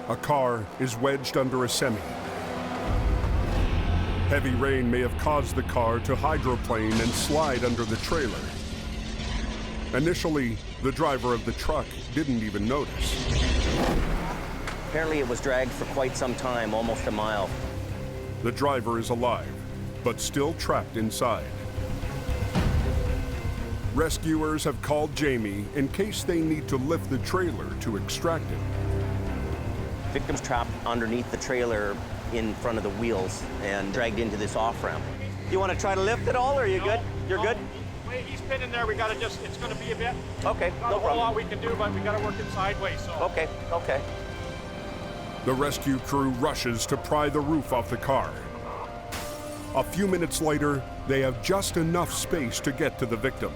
A car is wedged under a semi. Heavy rain may have caused the car to hydroplane and slide under the trailer. Initially, the driver of the truck didn't even notice. Apparently it was dragged for quite some time, almost a mile. The driver is alive, but still trapped inside. Rescuers have called Jamie in case they need to lift the trailer to extract him. Victim's trapped underneath the trailer in front of the wheels and dragged into this off-ramp. You want to try to lift it all, or are you good? You're good? Wait, he's pinned there. We got to it's going to be a bit. Okay, Not no a whole problem. lot we can do, but we got to work it sideways, so. Okay, okay. The rescue crew rushes to pry the roof off the car. A few minutes later, they have just enough space to get to the victim.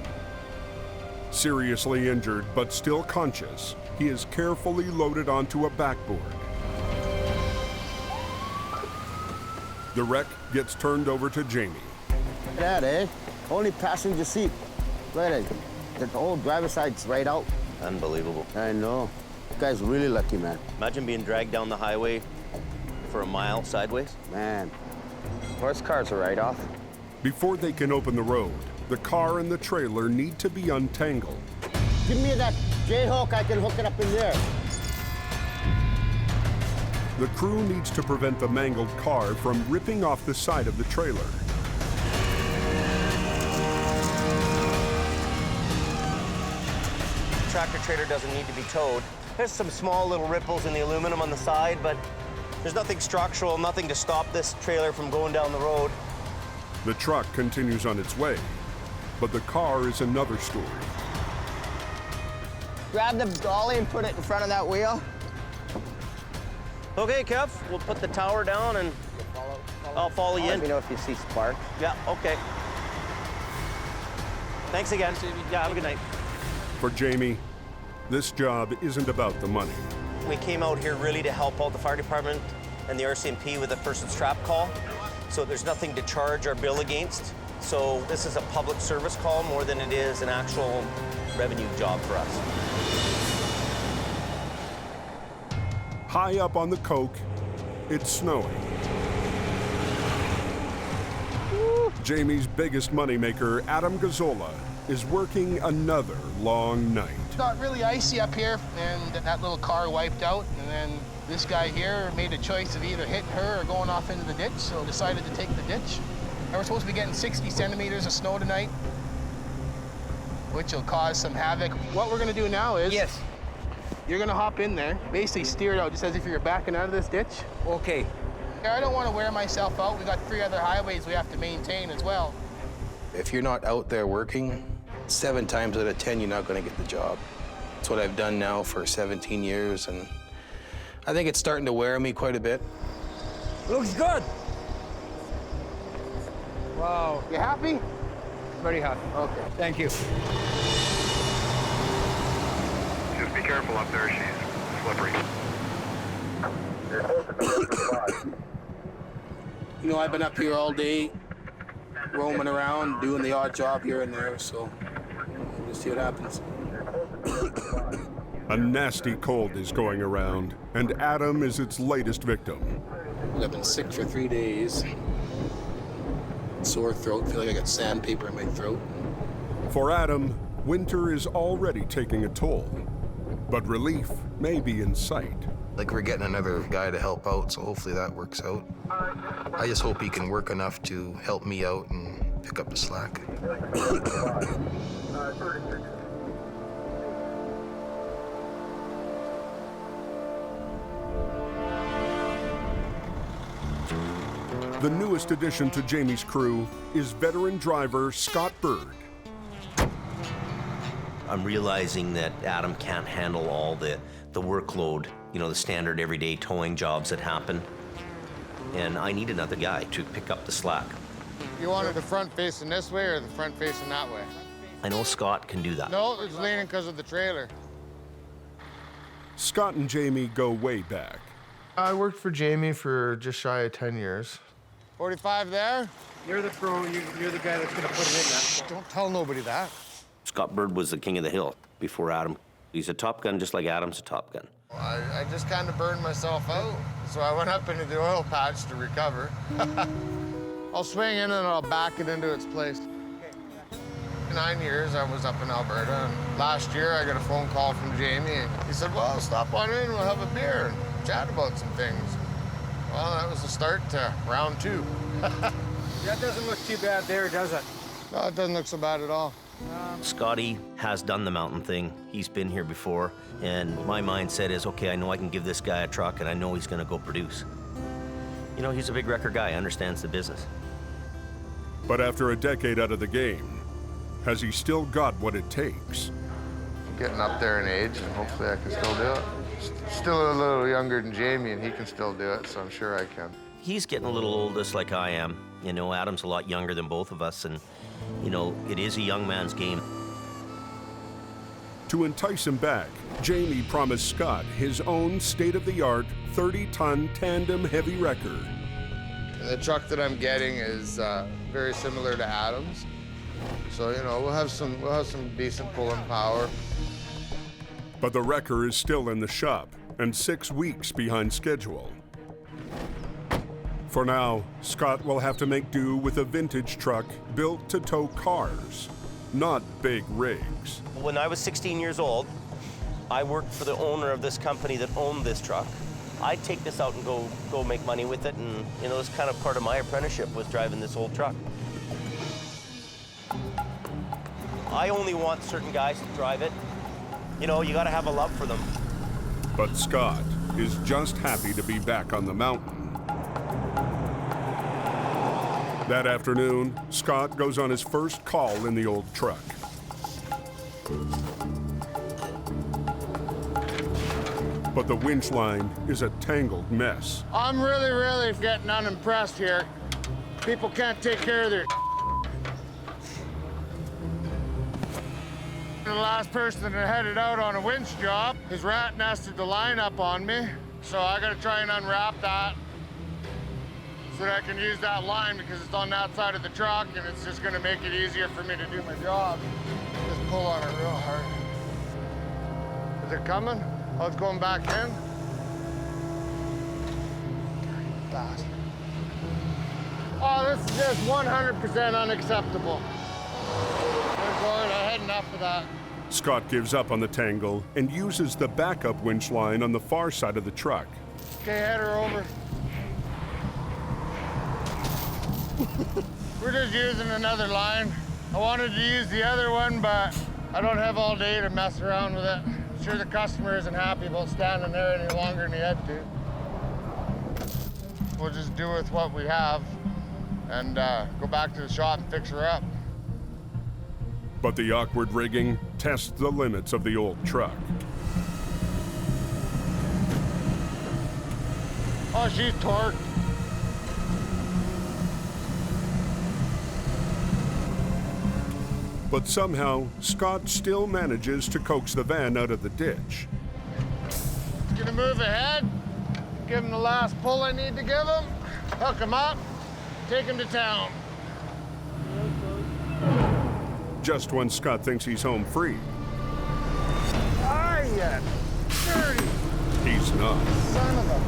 Seriously injured, but still conscious, he is carefully loaded onto a backboard. The wreck gets turned over to Jamie. That, eh? Only passenger seat. Right, the whole driver's side's right out. Unbelievable. I know. guy's really lucky, man. Imagine being dragged down the highway for a mile sideways. Man. Most cars are right off. Before they can open the road, the car and the trailer need to be untangled. Give me that J-hook, I can hook it up in there. The crew needs to prevent the mangled car from ripping off the side of the trailer. Tractor trailer doesn't need to be towed. There's some small little ripples in the aluminum on the side, but there's nothing structural, nothing to stop this trailer from going down the road. The truck continues on its way, but the car is another story. Grab the dolly and put it in front of that wheel. Okay, Kev, we'll put the tower down and I'll follow you in. Let me know if you see sparks. Yeah, okay. Thanks again. Yeah, have a good night. For Jamie, this job isn't about the money. We came out here really to help out the fire department and the RCMP with a person's trap call. So there's nothing to charge or bill against. So this is a public service call more than it is an actual revenue job for us. High up on the Coke, it's snowing. Jamie's biggest moneymaker, Adam Gazzola, is working another long night. It got really icy up here, and that little car wiped out, and then this guy here made a choice of either hitting her or going off into the ditch, so decided to take the ditch. And we're supposed to be getting 60 centimeters of snow tonight, which will cause some havoc. What we're gonna do now is... Yes. You're gonna hop in there, basically steer it out just as if you're backing out of this ditch. Okay. I don't want to wear myself out. We got 3 other highways we have to maintain as well. If you're not out there working, 7 times out of 10, you're not going to get the job. It's what I've done now for 17 years, and I think it's starting to wear me quite a bit. Looks good. Wow. You happy? Very happy. Okay. Thank you. Just be careful up there, she's slippery. You know, I've been up here all day, roaming around, doing the odd job here and there, so we'll just see what happens. A nasty cold is going around, and Adam is its latest victim. I've been sick for 3 days. Sore throat, feel like I got sandpaper in my throat. For Adam, winter is already taking a toll, but relief may be in sight. Like, we're getting another guy to help out, so hopefully that works out. I just hope he can work enough to help me out and pick up the slack. The newest addition to Jamie's crew is veteran driver Scott Bird. I'm realizing that Adam can't handle all the workload, you know, the standard everyday towing jobs that happen. And I need another guy to pick up the slack. You wanted the front facing this way or the front facing that way? I know Scott can do that. No, it's leaning because of the trailer. Scott and Jamie go way back. I worked for Jamie for just shy of 10 years. 45 there? You're the pro, you're the guy that's gonna put it in that. Don't tell nobody that. Scott Bird was the king of the hill before Adam. He's a Top Gun just like Adam's a Top Gun. I just kind of burned myself out, so I went up into the oil patch to recover. I'll swing in and I'll back it into its place. 9 years I was up in Alberta, and last year I got a phone call from Jamie, and he said, well, stop on in, we'll have a beer and chat about some things. Well, that was the start to round 2. That doesn't look too bad there, does it? No, it doesn't look so bad at all. Scotty has done the mountain thing. He's been here before, and my mindset is, okay, I know I can give this guy a truck, and I know he's gonna go produce. You know, he's a big wrecker guy, understands the business. But after a decade out of the game, has he still got what it takes? Getting up there in age, and hopefully I can still do it. Still a little younger than Jamie, and he can still do it, so I'm sure I can. He's getting a little old, just like I am. You know, Adam's a lot younger than both of us, and, you know, it is a young man's game. To entice him back, Jamie promised Scott his own state-of-the-art 30-ton tandem heavy wrecker. The truck that I'm getting is very similar to Adam's. So, you know, we'll have some decent pulling power. But the wrecker is still in the shop and 6 weeks behind schedule. For now, Scott will have to make do with a vintage truck built to tow cars, not big rigs. When I was 16 years old, I worked for the owner of this company that owned this truck. I'd take this out and go make money with it, and you know, it's kind of part of my apprenticeship was driving this old truck. I only want certain guys to drive it. You know, you gotta have a love for them. But Scott is just happy to be back on the mountain. That afternoon, Scott goes on his first call in the old truck. But the winch line is a tangled mess. I'm really getting unimpressed here. People can't take care of their The last person that headed out on a winch job, his rat nested the line up on me. So I gotta try and unwrap that so that I can use that line because it's on that side of the truck and it's just gonna make it easier for me to do my job. Just pull on it real hard. Is it coming? Oh, it's going back in? Fast. Oh, this is just 100% unacceptable. I had enough of that. Scott gives up on the tangle and uses the backup winch line on the far side of the truck. Okay, head her over. We're just using another line. I wanted to use the other one, but I don't have all day to mess around with it. I'm sure the customer isn't happy about standing there any longer than he had to. We'll just do with what we have and go back to the shop and fix her up. But the awkward rigging tests the limits of the old truck. Oh, she's torqued. But somehow, Scott still manages to coax the van out of the ditch. Gonna move ahead, give him the last pull I need to give him, hook him up, take him to town. Just when Scott thinks he's home free, Ah, you dirty he's not. son of a...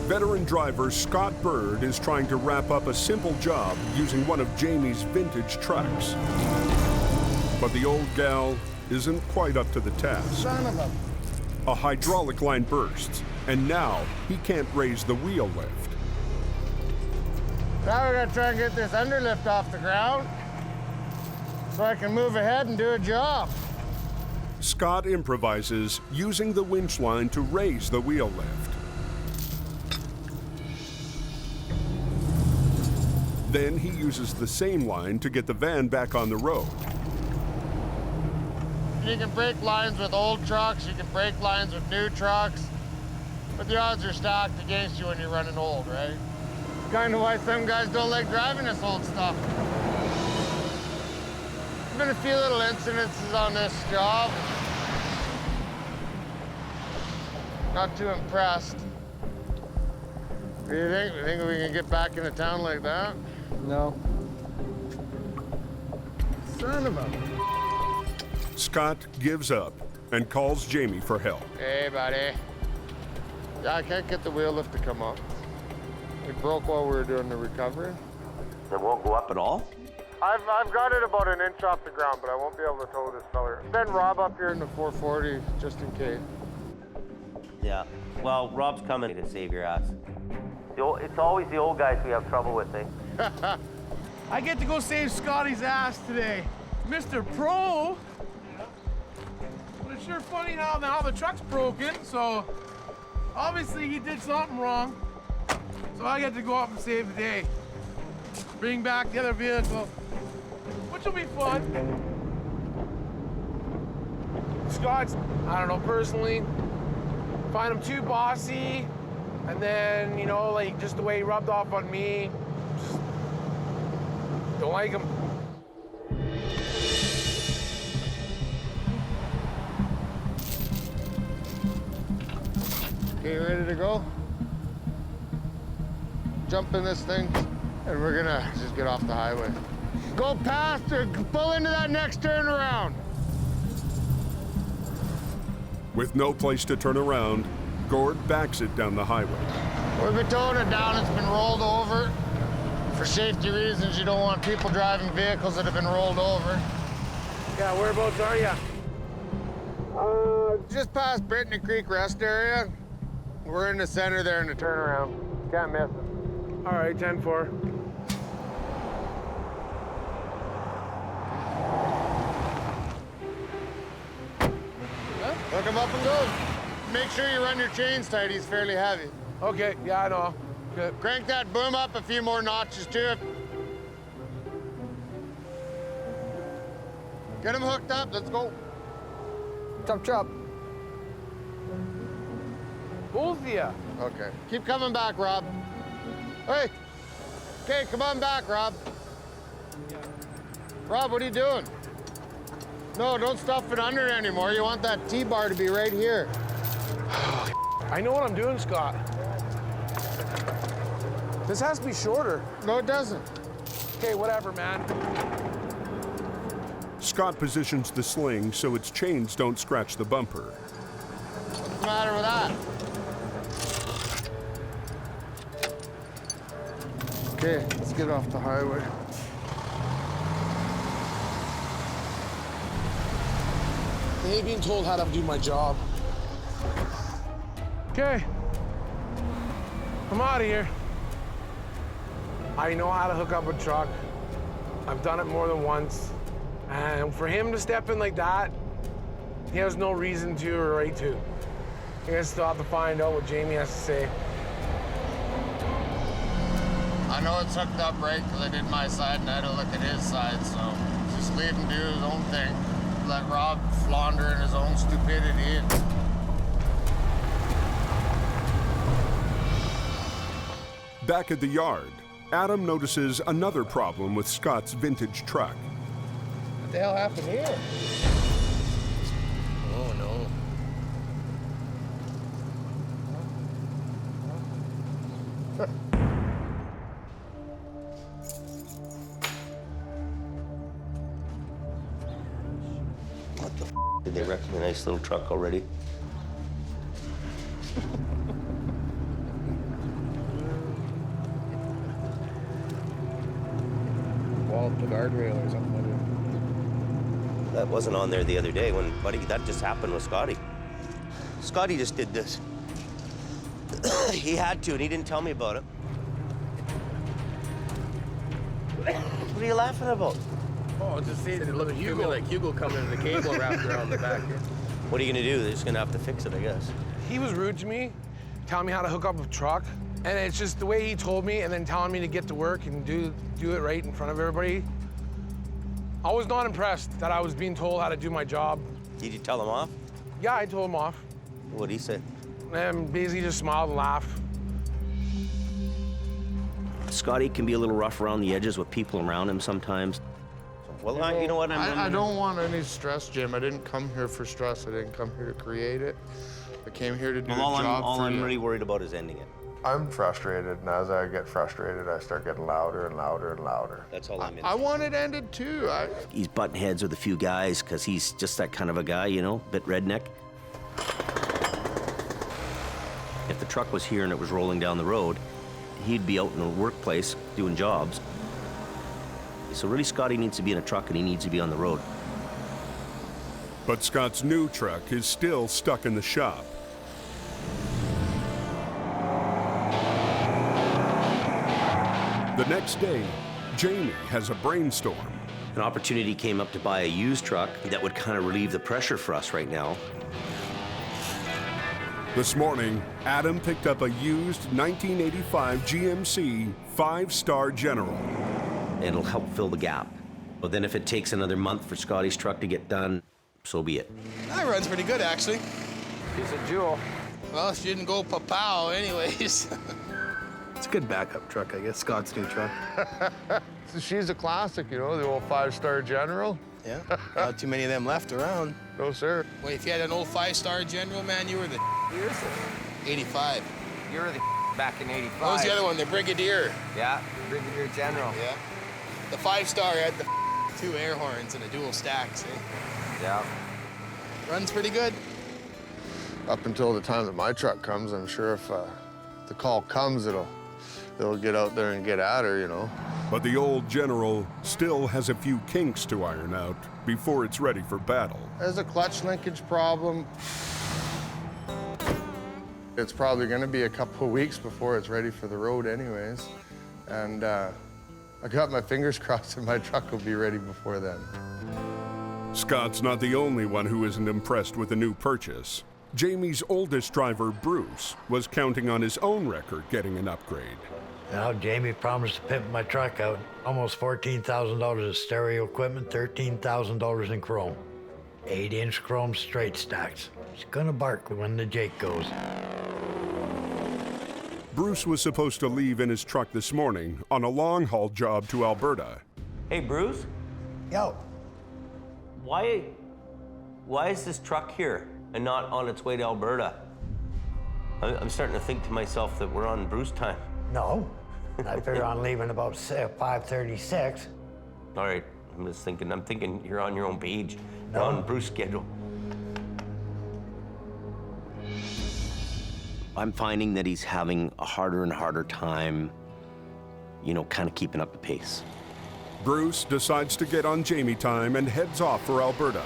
Veteran driver Scott Bird is trying to wrap up a simple job using one of Jamie's vintage trucks. But the old gal isn't quite up to the task. Son of a... A hydraulic line bursts, and now he can't raise the wheel lift. Now we gotta try and get this underlift off the ground so I can move ahead and do a job. Scott improvises using the winch line to raise the wheel lift. Then he uses the same line to get the van back on the road. You can break lines with old trucks, you can break lines with new trucks, but the odds are stacked against you when you're running old, right? Kind of why some guys don't like driving this old stuff. There's been a few little incidences on this job. Not too impressed. What do you think? You think we can get back into town like that? No. Son of a... Scott gives up and calls Jamie for help. Hey, buddy. Yeah, I can't get the wheel lift to come up. It broke while we were doing the recovery. It won't go up at all? I've got it about an inch off the ground, but I won't be able to tow this feller. Send Rob up here in the 440, just in case. Yeah. Well, Rob's coming to save your ass. It's always the old guys we have trouble with, eh? I get to go save Scotty's ass today. Mr. Pro. But it's sure funny how now the truck's broken, so obviously he did something wrong. So I get to go up and save the day. Bring back the other vehicle, which will be fun. Scott's, I don't know, personally, find him too bossy, and then, you know, like just the way he rubbed off on me, just don't like him. Okay, ready to go? Jump in this thing, and we're gonna just get off the highway. Go past or pull into that next turnaround. With no place to turn around, Gord backs it down the highway. We've been towing it down. It's been rolled over. For safety reasons, you don't want people driving vehicles that have been rolled over. Yeah, whereabouts are you? Just past Brittany Creek Rest Area. We're in the center there in the turnaround. Can't miss it. All right, 10-4. Hook him up and go. Make sure you run your chains tight. He's fairly heavy. Okay, yeah, I know. Good. Crank that boom up a few more notches too. Get him hooked up. Let's go. Chop, chop. Both of you. Okay. Keep coming back, Rob. Hey. Okay, come on back, Rob. Rob, what are you doing? No, don't stuff it under anymore. You want that T-bar to be right here. I know what I'm doing, Scott. This has to be shorter. No, it doesn't. Okay, whatever, man. Scott positions the sling so its chains don't scratch the bumper. What's the matter with that? Okay, let's get off the highway. I hate being told how to do my job. Okay. I'm out of here. I know how to hook up a truck. I've done it more than once. And for him to step in like that, he has no reason to or right to. I guess still have to find out what Jamie has to say. I know it's hooked up right because I did my side and I had to look at his side, so just leave him do his own thing. Let Rob flounder in his own stupidity. Back at the yard, Adam notices another problem with Scott's vintage truck. What the hell happened here? Oh, no. What the f***? Did they wreck my nice little truck already? Wall the guardrail or something like that. That wasn't on there the other day when, buddy, that just happened with Scotty. Scotty just did this. He had to, and he didn't tell me about it. What are you laughing about? Oh, just see, look at Hugo. Like Hugo coming in the cable wrapped around the back here. What are you gonna do? They're just gonna have to fix it, I guess. He was rude to me, telling me how to hook up a truck. And it's just the way he told me and then telling me to get to work and do it right in front of everybody. I was not impressed that I was being told how to do my job. Did you tell him off? Yeah, I told him off. What'd he say? And basically just smiled and laughed. Scotty can be a little rough around the edges with people around him sometimes. Well, you know what? I don't want any stress, Jim. I didn't come here for stress. I didn't come here to create it. I came here to do a job all for I'm you. really worried about is ending it. I'm frustrated, and as I get frustrated, I start getting louder and louder and louder. That's all I'm in. I want it ended too. He's butting heads with a few guys because he's just that kind of a guy, you know, bit redneck. If the truck was here and it was rolling down the road, he'd be out in the workplace doing jobs. So really, Scotty needs to be in a truck and he needs to be on the road. But Scott's new truck is still stuck in the shop. The next day, Jamie has a brainstorm. An opportunity came up to buy a used truck that would kind of relieve the pressure for us right now. This morning, Adam picked up a used 1985 GMC 5-star General. It'll help fill the gap. But then if it takes another month for Scotty's truck to get done, so be it. That runs pretty good, actually. She's a jewel. Well, she didn't go pa-pow anyways. It's a good backup truck, I guess, Scott's new truck. So she's a classic, you know, the old 5-star General. Yeah, not too many of them left around. No, sir. Wait, if you had an old 5-star General, man, you were the Years 85. You were the back in 85. What was the other one, the Brigadier? Yeah, Brigadier General. Yeah. The 5-star had the 2 air horns and a dual stacks, eh? Yeah. Runs pretty good. Up until the time that my truck comes, I'm sure if the call comes, it'll get out there and get at her, you know. But the old General still has a few kinks to iron out before it's ready for battle. There's a clutch linkage problem. It's probably going to be a couple of weeks before it's ready for the road anyways. And I got my fingers crossed that my truck will be ready before then. Scott's not the only one who isn't impressed with the new purchase. Jamie's oldest driver, Bruce, was counting on his own record getting an upgrade. Now, Jamie promised to pimp my truck out. Almost $14,000 of stereo equipment, $13,000 in chrome. 8-inch chrome straight stacks. It's gonna bark when the Jake goes. Bruce was supposed to leave in his truck this morning on a long-haul job to Alberta. Hey, Bruce? Yo. Why is this truck here and not on its way to Alberta? I'm starting to think to myself that we're on Bruce time. No. I figure on leaving about 5:36. All right, I'm thinking you're on your own page. You're on Bruce schedule. I'm finding that he's having a harder and harder time, you know, kind of keeping up the pace. Bruce decides to get on Jamie time and heads off for Alberta.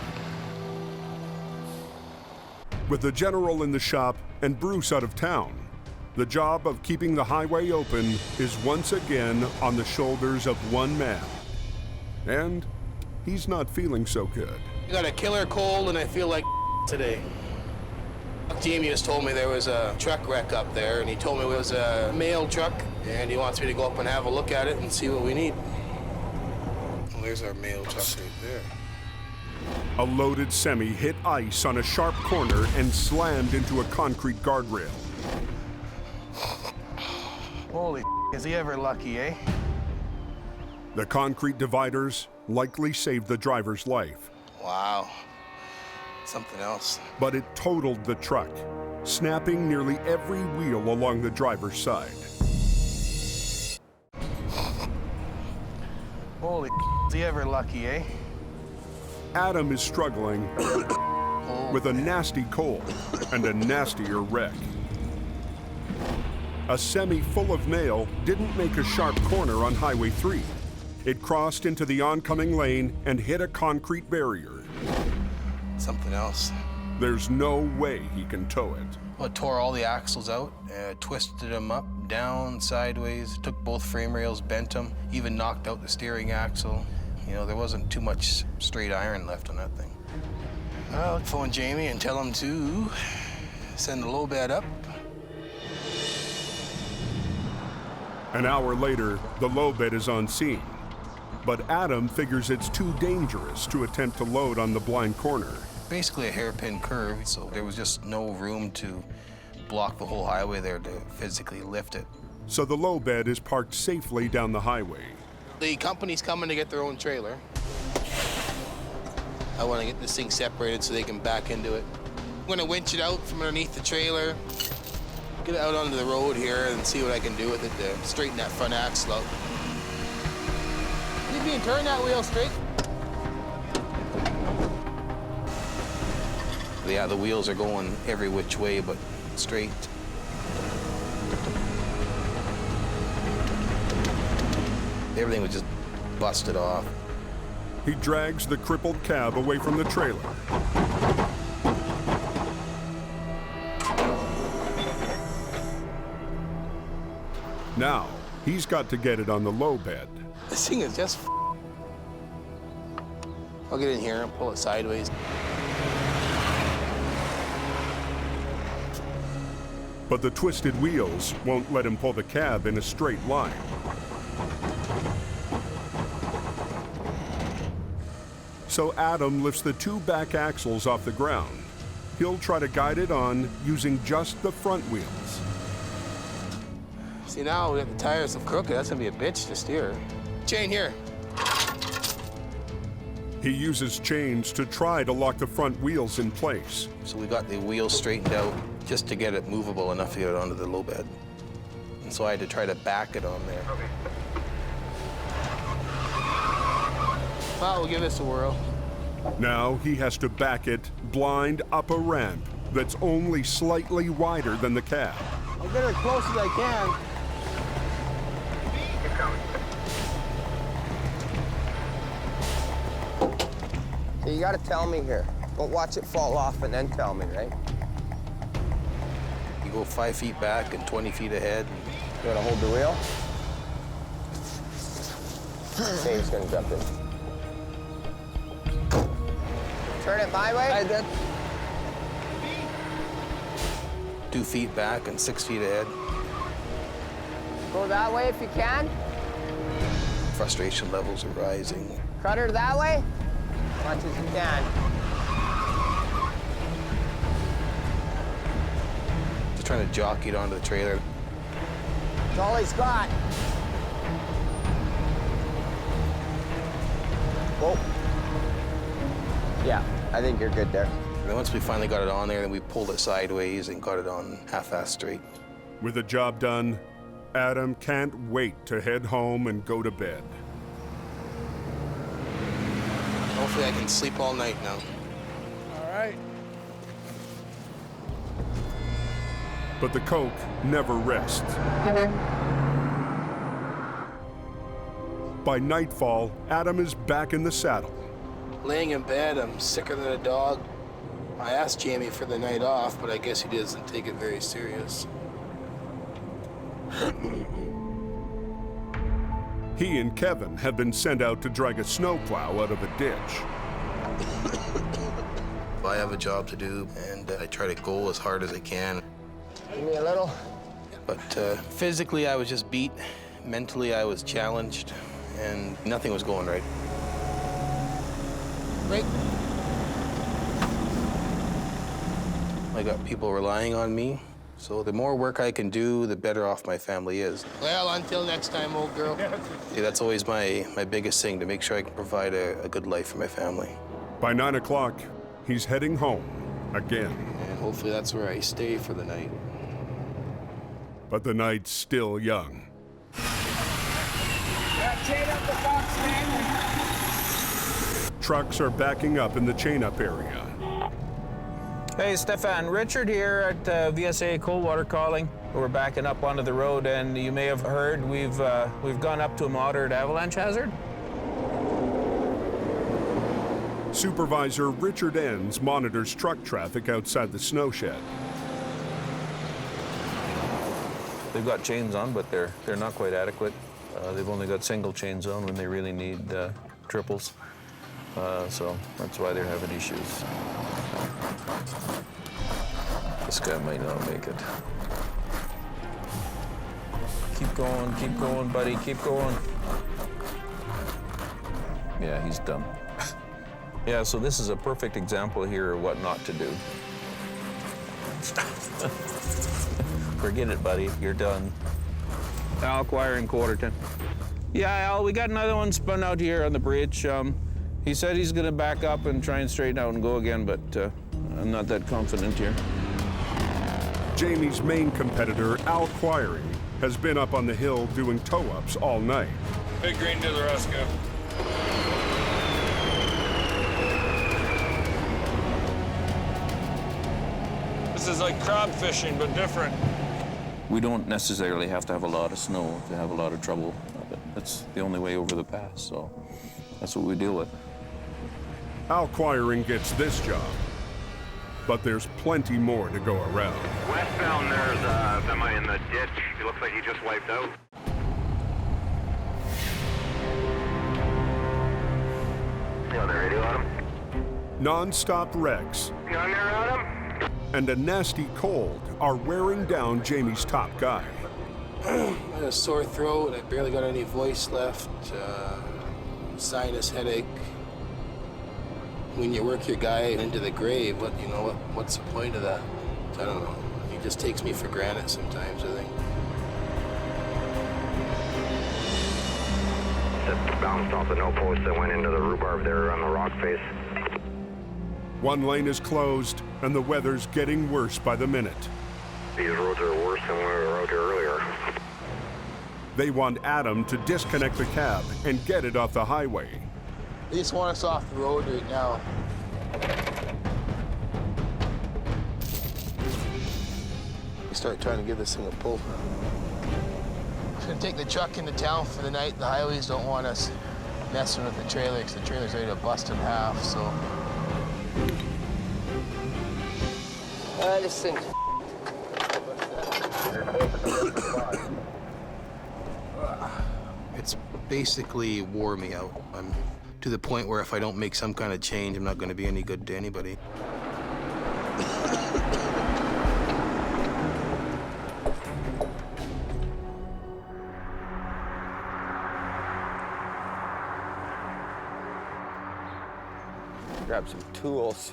With the General in the shop and Bruce out of town, the job of keeping the highway open is once again on the shoulders of one man. And he's not feeling so good. I got a killer cold and I feel like today. Jamie just told me there was a truck wreck up there, and he told me it was a mail truck, and he wants me to go up and have a look at it and see what we need. Well, there's our mail truck right there. A loaded semi hit ice on a sharp corner and slammed into a concrete guardrail. Holy is he ever lucky, eh? The concrete dividers likely saved the driver's life. Wow. Something else. But it totaled the truck, snapping nearly every wheel along the driver's side. Holy is he ever lucky, eh? Adam is struggling with a nasty cold and a nastier wreck. A semi full of mail didn't make a sharp corner on Highway 3. It crossed into the oncoming lane and hit a concrete barrier. Something else. There's no way he can tow it. Well, it tore all the axles out, twisted them up, down, sideways, took both frame rails, bent them, even knocked out the steering axle. You know, there wasn't too much straight iron left on that thing. I'll phone Jamie and tell him to send the low bed up. An hour later, the low bed is on scene. But Adam figures it's too dangerous to attempt to load on the blind corner. Basically a hairpin curve, so there was just no room to block the whole highway there to physically lift it. So the low bed is parked safely down the highway. The company's coming to get their own trailer. I want to get this thing separated so they can back into it. I'm going to winch it out from underneath the trailer, get it out onto the road here and see what I can do with it to straighten that front axle out. You can turn that wheel straight. Yeah, the wheels are going every which way but straight. Everything was just busted off. He drags the crippled cab away from the trailer. Now, he's got to get it on the low bed. This thing is just I'll get in here and pull it sideways. But the twisted wheels won't let him pull the cab in a straight line. So Adam lifts the two back axles off the ground. He'll try to guide it on using just the front wheels. See, now we got the tires of crooked. That's gonna be a bitch to steer. Chain here. He uses chains to try to lock the front wheels in place. So we got the wheels straightened out just to get it movable enough to get it onto the low bed. And so I had to try to back it on there. Well, we'll give this a whirl. Now he has to back it blind up a ramp that's only slightly wider than the cab. I'll get as close as I can. So you gotta tell me here. Don't watch it fall off and then tell me, right? You go 5 feet back and 20 feet ahead. You wanna hold the wheel? Dave's gonna jump in. Turn it my way. 2 feet back and 6 feet ahead. Go that way if you can. Frustration levels are rising. Cut her that way. As much as you can. Just trying to jockey it onto the trailer. That's all he's got. Whoa. Yeah, I think you're good there. And then once we finally got it on there, then we pulled it sideways and got it on half-assed straight. With the job done, Adam can't wait to head home and go to bed. Hopefully I can sleep all night now. All right. But the coke never rests. By nightfall, Adam is back in the saddle. Laying in bed, I'm sicker than a dog. I asked Jamie for the night off, but I guess he doesn't take it very serious. He and Kevin have been sent out to drag a snowplow out of a ditch. I have a job to do, and I try to go as hard as I can. Give me a little. But physically, I was just beat. Mentally, I was challenged, and nothing was going right. Great. I got people relying on me, so the more work I can do, the better off my family is. Well, until next time, old girl. See, that's always my biggest thing, to make sure I can provide a good life for my family. By 9 o'clock, he's heading home again. And hopefully that's where I stay for the night. But the night's still young. Chain up the box, man. Trucks are backing up in the chain-up area. Hey, Stefan, Richard here at VSA Coldwater calling. We're backing up onto the road, and you may have heard we've gone up to a moderate avalanche hazard. Supervisor Richard Enns monitors truck traffic outside the snow shed. They've got chains on, but they're not quite adequate. They've only got single chains on when they really need triples. So that's why they're having issues. This guy might not make it. Keep going, buddy, keep going. Yeah, he's done. Yeah, so this is a perfect example here of what not to do. Forget it, buddy, you're done. Al Quire in Quarterton. Yeah, Al, we got another one spun out here on the bridge. He said he's gonna back up and try and straighten out and go again, but I'm not that confident here. Jamie's main competitor, Al Quiring, has been up on the hill doing tow-ups all night. Big Green to the rescue. This is like crab fishing, but different. We don't necessarily have to have a lot of snow to have a lot of trouble. That's the only way over the pass, so that's what we deal with. Al Quiring gets this job, but there's plenty more to go around. Westbound, there's a semi in the ditch. It looks like he just wiped out. You on the radio, Adam? Non-stop wrecks You on there, Adam? and a nasty cold are wearing down Jamie's top guy. I had a sore throat. I barely got any voice left. Sinus headache. When you work your guy into the grave, what's the point of that? I don't know. He just takes me for granted sometimes, I think. Just bounced off the no post that went into the rhubarb there on the rock face. One lane is closed, and the weather's getting worse by the minute. These roads are worse than when we were out here earlier. They want Adam to disconnect the cab and get it off the highway. They just want us off the road right now. We start trying to give this thing a pull. We're gonna take the truck into town for the night. The highways don't want us messing with the trailer because the trailer's ready to bust in half, so. This thing. It's basically wore me out. I'm to the point where if I don't make some kind of change, I'm not going to be any good to anybody. Grab some tools.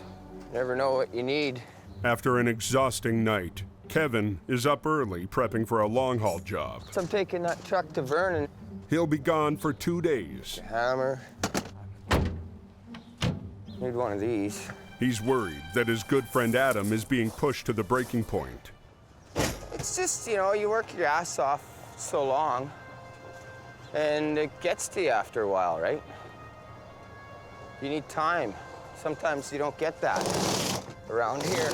Never know what you need. After an exhausting night, Kevin is up early prepping for a long-haul job. So I'm taking that truck to Vernon. He'll be gone for 2 days. Hammer. Need one of these. He's worried that his good friend Adam is being pushed to the breaking point. It's just, you know, you work your ass off so long, and it gets to you after a while, right? You need time. Sometimes you don't get that around here.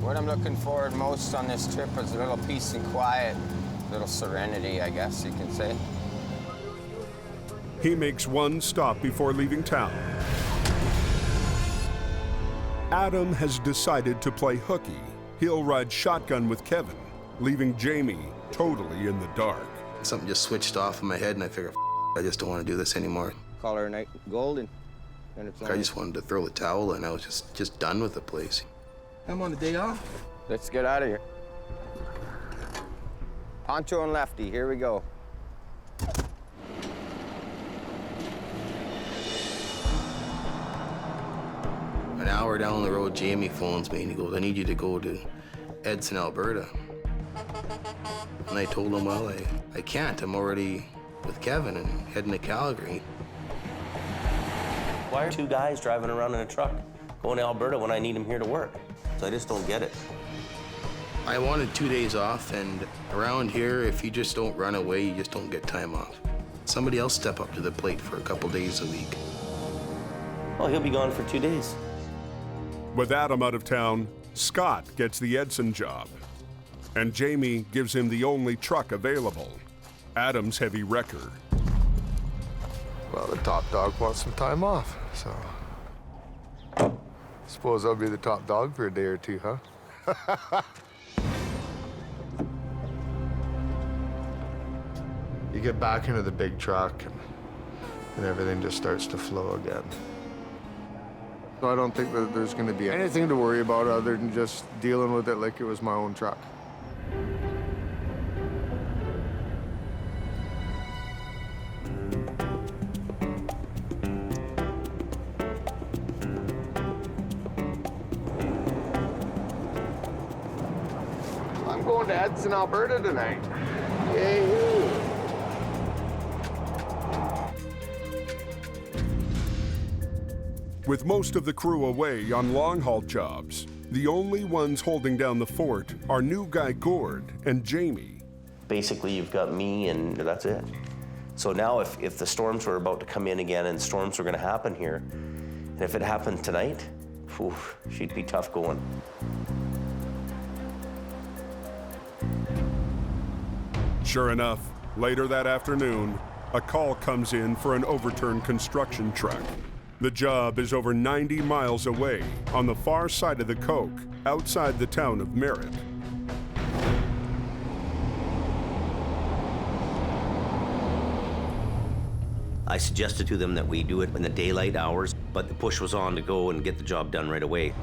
What I'm looking forward most on this trip is a little peace and quiet, a little serenity, I guess you can say. He makes one stop before leaving town. Adam has decided to play hooky. He'll ride shotgun with Kevin, leaving Jamie totally in the dark. Something just switched off in my head, and I figured, I just don't want to do this anymore. Call her Night Golden. And it's I just wanted to throw the towel in. I was just done with the place. I'm on a day off. Let's get out of here. Poncho and Lefty, here we go. An hour down the road, Jamie phones me and he goes, I need you to go to Edson, Alberta. And I told him, well, I can't. I'm already with Kevin and heading to Calgary. Why are two guys driving around in a truck going to Alberta when I need them here to work? So I just don't get it. I wanted 2 days off, and around here, if you just don't run away, you just don't get time off. Somebody else step up to the plate for a couple days a week. Well, he'll be gone for 2 days. With Adam out of town, Scott gets the Edson job. And Jamie gives him the only truck available, Adam's heavy wrecker. Well, the top dog wants some time off, so. Suppose I'll be the top dog for a day or two, huh? You get back into the big truck and everything just starts to flow again. So I don't think that there's going to be anything to worry about other than just dealing with it like it was my own truck. I'm going to Edson, Alberta tonight. Yay-hoo. With most of the crew away on long-haul jobs, the only ones holding down the fort are new guy Gord and Jamie. Basically, you've got me and that's it. So now if the storms were about to come in again and storms were gonna happen here, and if it happened tonight, whew, she'd be tough going. Sure enough, later that afternoon, a call comes in for an overturned construction truck. The job is over 90 miles away, on the far side of the Coke, outside the town of Merritt. I suggested to them that we do it in the daylight hours, but the push was on to go and get the job done right away.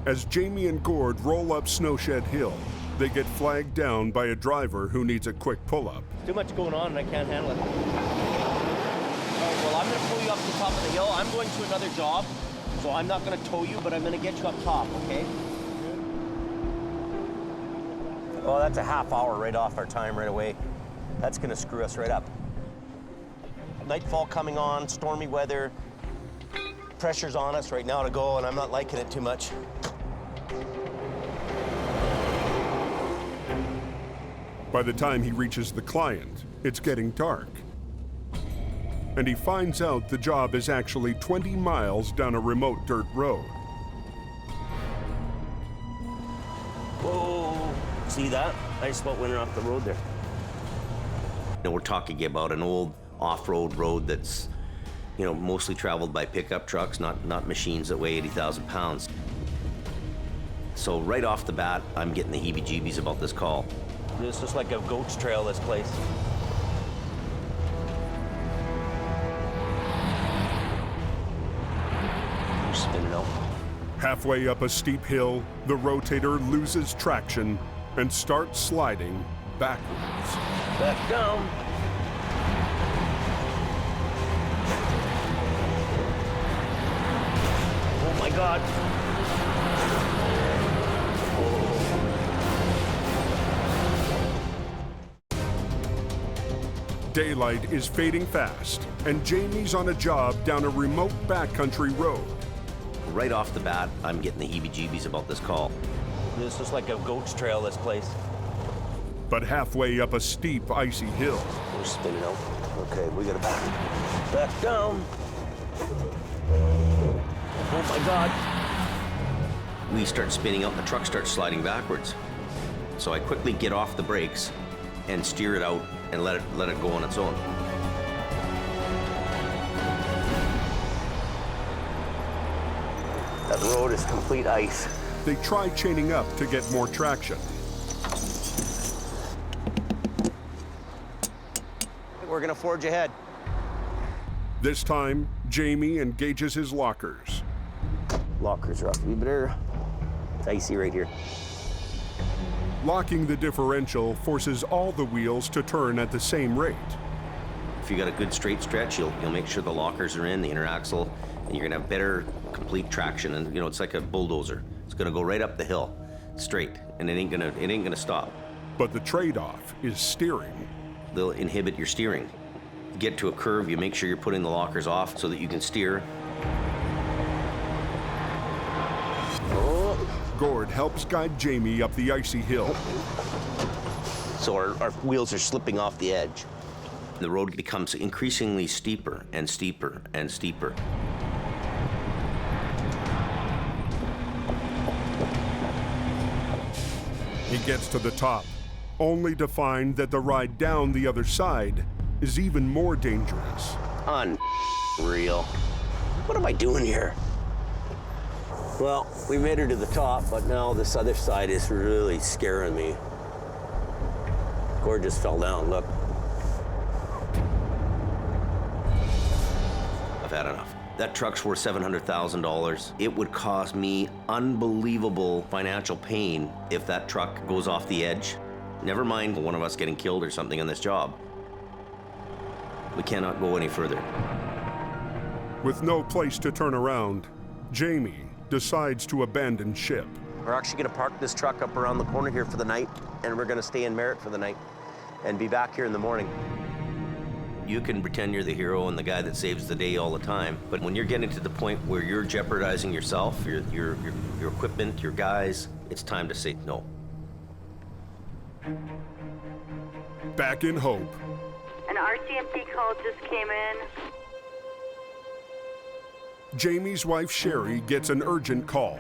As Jamie and Gord roll up Snowshed Hill, they get flagged down by a driver who needs a quick pull-up. Too much going on and I can't handle it. Well, I'm gonna pull you up to the top of the hill. I'm going to another job, so I'm not gonna tow you, but I'm gonna get you up top, okay? Oh, that's a half hour right off our time right away. That's gonna screw us right up. Nightfall coming on, stormy weather. Pressure's on us right now to go, and I'm not liking it too much. By the time he reaches the client, it's getting dark. And he finds out the job is actually 20 miles down a remote dirt road. Whoa, see that? I just about went off the road there. We're talking about an old off-road road that's, mostly traveled by pickup trucks, not machines that weigh 80,000 pounds. So right off the bat, I'm getting the heebie-jeebies about this call. This is like a goat's trail, this place. Spin it out. Halfway up a steep hill, the rotator loses traction and starts sliding backwards. Back down. Oh my God. Daylight is fading fast, and Jamie's on a job down a remote backcountry road. Right off the bat, I'm getting the heebie-jeebies about this call. This is like a goat's trail, this place. But halfway up a steep, icy hill. We're spinning out. Okay, we gotta back down. Oh my God. We start spinning out and the truck starts sliding backwards. So I quickly get off the brakes and steer it out and let it go on its own. That road is complete ice. They try chaining up to get more traction. We're gonna forge ahead. This time, Jamie engages his lockers. Lockers are up. We better. It's icy right here. Locking the differential forces all the wheels to turn at the same rate. If you got a good straight stretch, you'll make sure the lockers are in, the inner axle, and you're gonna have better complete traction. And it's like a bulldozer. It's gonna go right up the hill, straight, and it ain't gonna stop. But the trade-off is steering. They'll inhibit your steering. You get to a curve, you make sure you're putting the lockers off so that you can steer. Gord helps guide Jamie up the icy hill. So our wheels are slipping off the edge. The road becomes increasingly steeper and steeper and steeper. He gets to the top, only to find that the ride down the other side is even more dangerous. Unreal. What am I doing here? Well, we made her to the top, but now this other side is really scaring me. Gord just fell down, look. I've had enough. That truck's worth $700,000. It would cause me unbelievable financial pain if that truck goes off the edge. Never mind one of us getting killed or something on this job. We cannot go any further. With no place to turn around, Jamie decides to abandon ship. We're actually gonna park this truck up around the corner here for the night, and we're gonna stay in Merritt for the night and be back here in the morning. You can pretend you're the hero and the guy that saves the day all the time, but when you're getting to the point where you're jeopardizing yourself, your equipment, your guys, it's time to say no. Back in Hope. An RCMP call just came in. Jamie's wife Sherry gets an urgent call.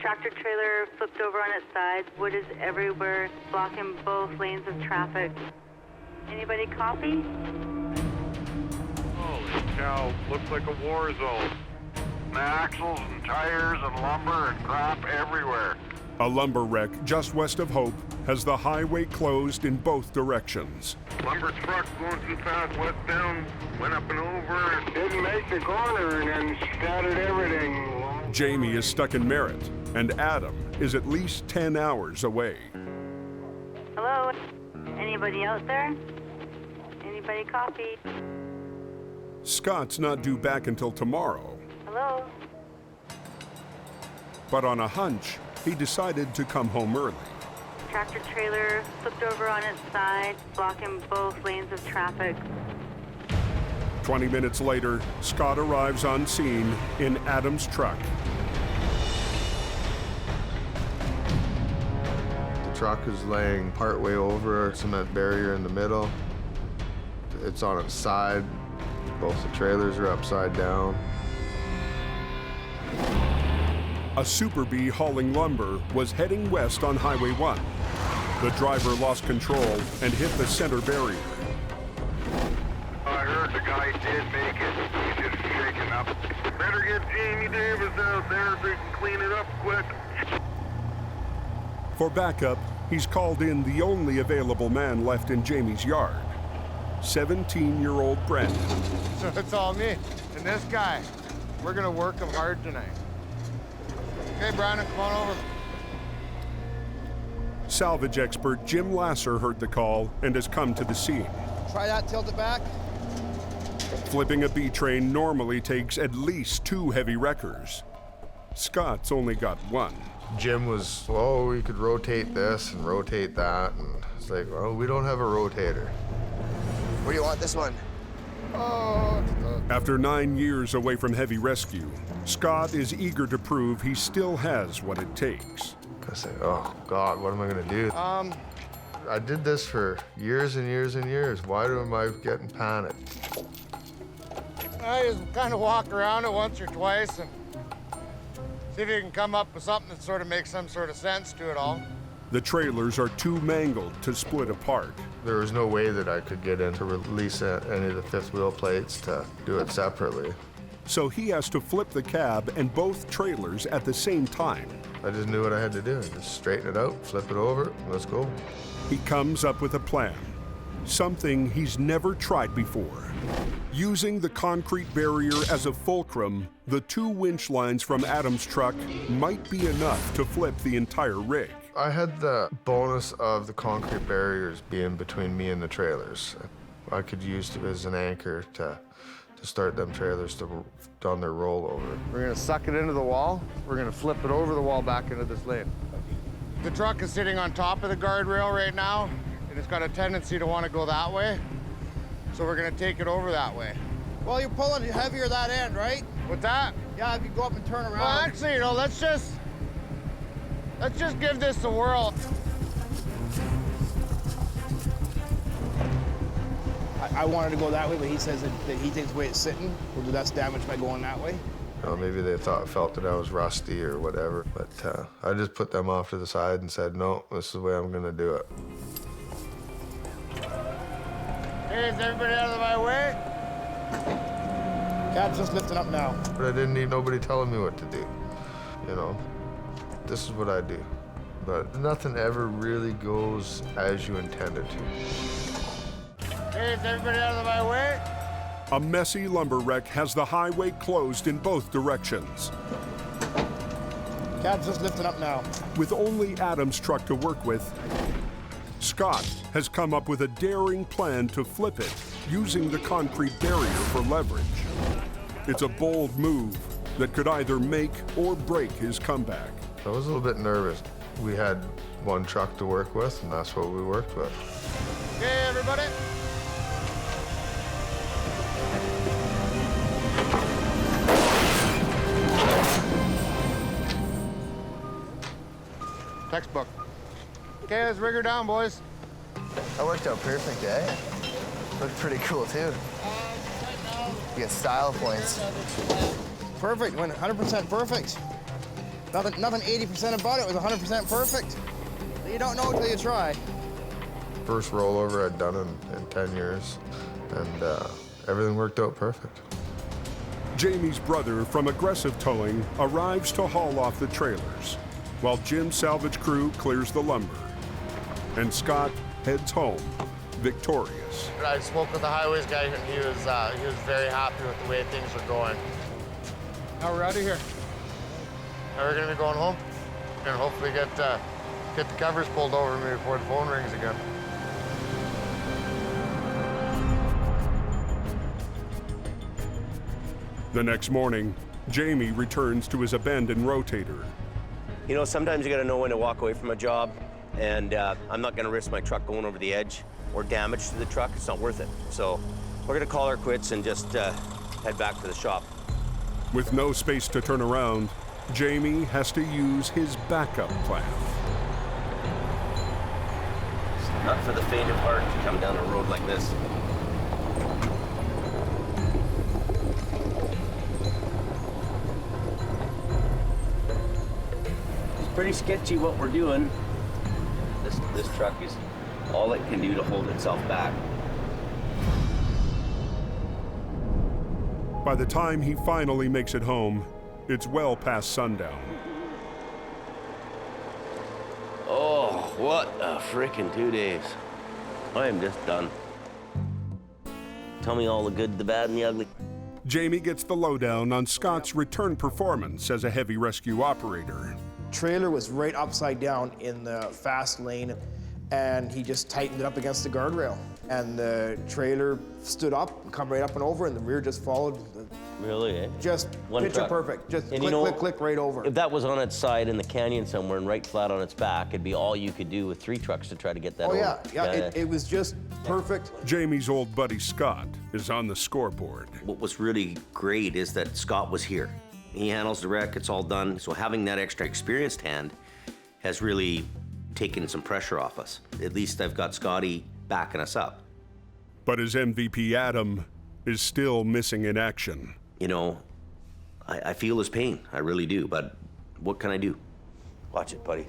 Tractor trailer flipped over on its side. Wood is everywhere, blocking both lanes of traffic. Anybody copy? Holy cow, looks like a war zone. Axles and tires and lumber and crap everywhere. A lumber wreck just west of Hope has the highway closed in both directions. Lumber truck going too fast westbound, went up and over, didn't make the corner and then scattered everything. Jamie is stuck in Merritt, and Adam is at least 10 hours away. Hello? Anybody out there? Anybody copy? Scott's not due back until tomorrow, Hello? but on a hunch, he decided to come home early. Tractor trailer flipped over on its side, blocking both lanes of traffic. 20 minutes later, Scott arrives on scene in Adam's truck. truck is laying partway over a cement barrier in the middle. It's on its side. Both the trailers are upside down. A Super Bee hauling lumber was heading west on Highway 1. The driver lost control and hit the center barrier. I heard the guy did make it. He's just shaking up. Better get Jamie Davis out there so he can clean it up quick. For backup, he's called in the only available man left in Jamie's yard, 17-year-old Brandon. So it's all me and this guy. We're gonna work him hard tonight. Okay, Brandon, come on over. Salvage expert Jim Lasser heard the call and has come to the scene. Try that, tilt it back. Flipping a B train normally takes at least 2 heavy wreckers. Scott's only got 1. Jim was, oh, we could rotate this and rotate that. And it's like, well, we don't have a rotator. Where do you want this one? After 9 years away from heavy rescue, Scott is eager to prove he still has what it takes. I say, oh, God, what am I going to do? I did this for years and years and years. Why am I getting panicked? I just kind of walk around it once or twice and see if you can come up with something that sort of makes some sort of sense to it all. The trailers are too mangled to split apart. There was no way that I could get in to release any of the fifth wheel plates to do it separately. So he has to flip the cab and both trailers at the same time. I just knew what I had to do. Just straighten it out, flip it over, let's go. He comes up with a plan, something he's never tried before. Using the concrete barrier as a fulcrum, the 2 winch lines from Adam's truck might be enough to flip the entire rig. I had the bonus of the concrete barriers being between me and the trailers. I could use it as an anchor to start them trailers on their rollover. We're gonna suck it into the wall. We're gonna flip it over the wall back into this lane. The truck is sitting on top of the guardrail right now, and it's got a tendency to want to go that way. So we're gonna take it over that way. Well, you're pulling heavier that end, right? What's that? Yeah, if you go up and turn around. Well, actually, let's just give this a whirl. I wanted to go that way, but he says that he thinks the way it's sitting will do less damage by going that way. Maybe they felt that I was rusty or whatever, but I just put them off to the side and said, no, this is the way I'm gonna do it. Hey, is everybody out of my way? Cab's just lifting up now. But I didn't need nobody telling me what to do, you know? This is what I do. But nothing ever really goes as you intended to. Hey, is everybody out of my way? A messy lumber wreck has the highway closed in both directions. Cab's just lifting up now. With only Adam's truck to work with, Scott has come up with a daring plan to flip it using the concrete barrier for leverage. It's a bold move that could either make or break his comeback. I was a little bit nervous. We had 1 truck to work with, and that's what we worked with. Okay, everybody. Textbook. Okay, let's rig her down, boys. That worked out perfect, eh? Looked pretty cool, too. You get style points. Perfect, went 100% perfect. Nothing 80% about it was 100% perfect. You don't know until you try. First rollover I'd done in 10 years, and everything worked out perfect. Jamie's brother from Aggressive Towing arrives to haul off the trailers, while Jim's salvage crew clears the lumber. And Scott heads home, victorious. I spoke with the highways guy, and he was very happy with the way things were going. Now we're out of here. Now we're gonna be going home, and hopefully get the covers pulled over me before the phone rings again. The next morning, Jamie returns to his abandoned rotator. You know, sometimes you gotta know when to walk away from a job, and I'm not gonna risk my truck going over the edge or damage to the truck. It's not worth it. So we're gonna call our quits and just head back to the shop. With no space to turn around, Jamie has to use his backup plan. Not for the faint of heart to come down a road like this. It's pretty sketchy what we're doing. This truck is all it can do to hold itself back. By the time he finally makes it home, it's well past sundown. Oh, what a frickin' 2 days. I am just done. Tell me all the good, the bad, and the ugly. Jamie gets the lowdown on Scott's return performance as a heavy rescue operator. Trailer was right upside down in the fast lane, and he just tightened it up against the guardrail. And the trailer stood up, come right up and over, and the rear just followed. Really, eh? Just picture perfect. Just click, click, click right over. If that was on its side in the canyon somewhere and right flat on its back, it'd be all you could do with 3 trucks to try to get that over. Yeah, it was just perfect. Jamie's old buddy Scott is on the scoreboard. What was really great is that Scott was here. He handles the wreck, it's all done. So having that extra experienced hand has really taken some pressure off us. At least I've got Scotty backing us up. But his MVP Adam is still missing in action. You know, I feel his pain, I really do, but what can I do? Watch it, buddy.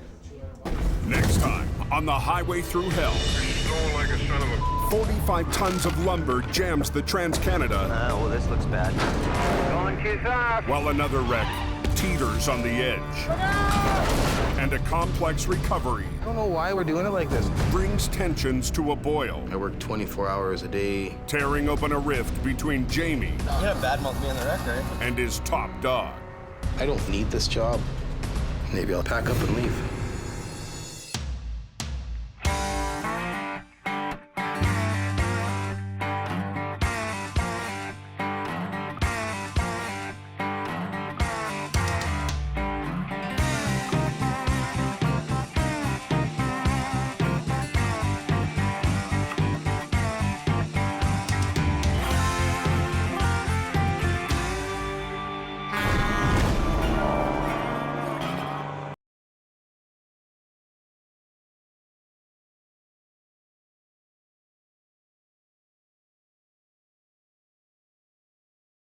Next time on the Highway Thru Hell. He's going like a son of a... 45 tons of lumber jams the Trans-Canada. Oh, this looks bad. Going too fast. While another wreck teeters on the edge. And a complex recovery. I don't know why we're doing it like this. Brings tensions to a boil. I work 24 hours a day. Tearing open a rift between Jamie You're gonna badmouth me on the wreck, right? and his top dog. I don't need this job. Maybe I'll pack up and leave.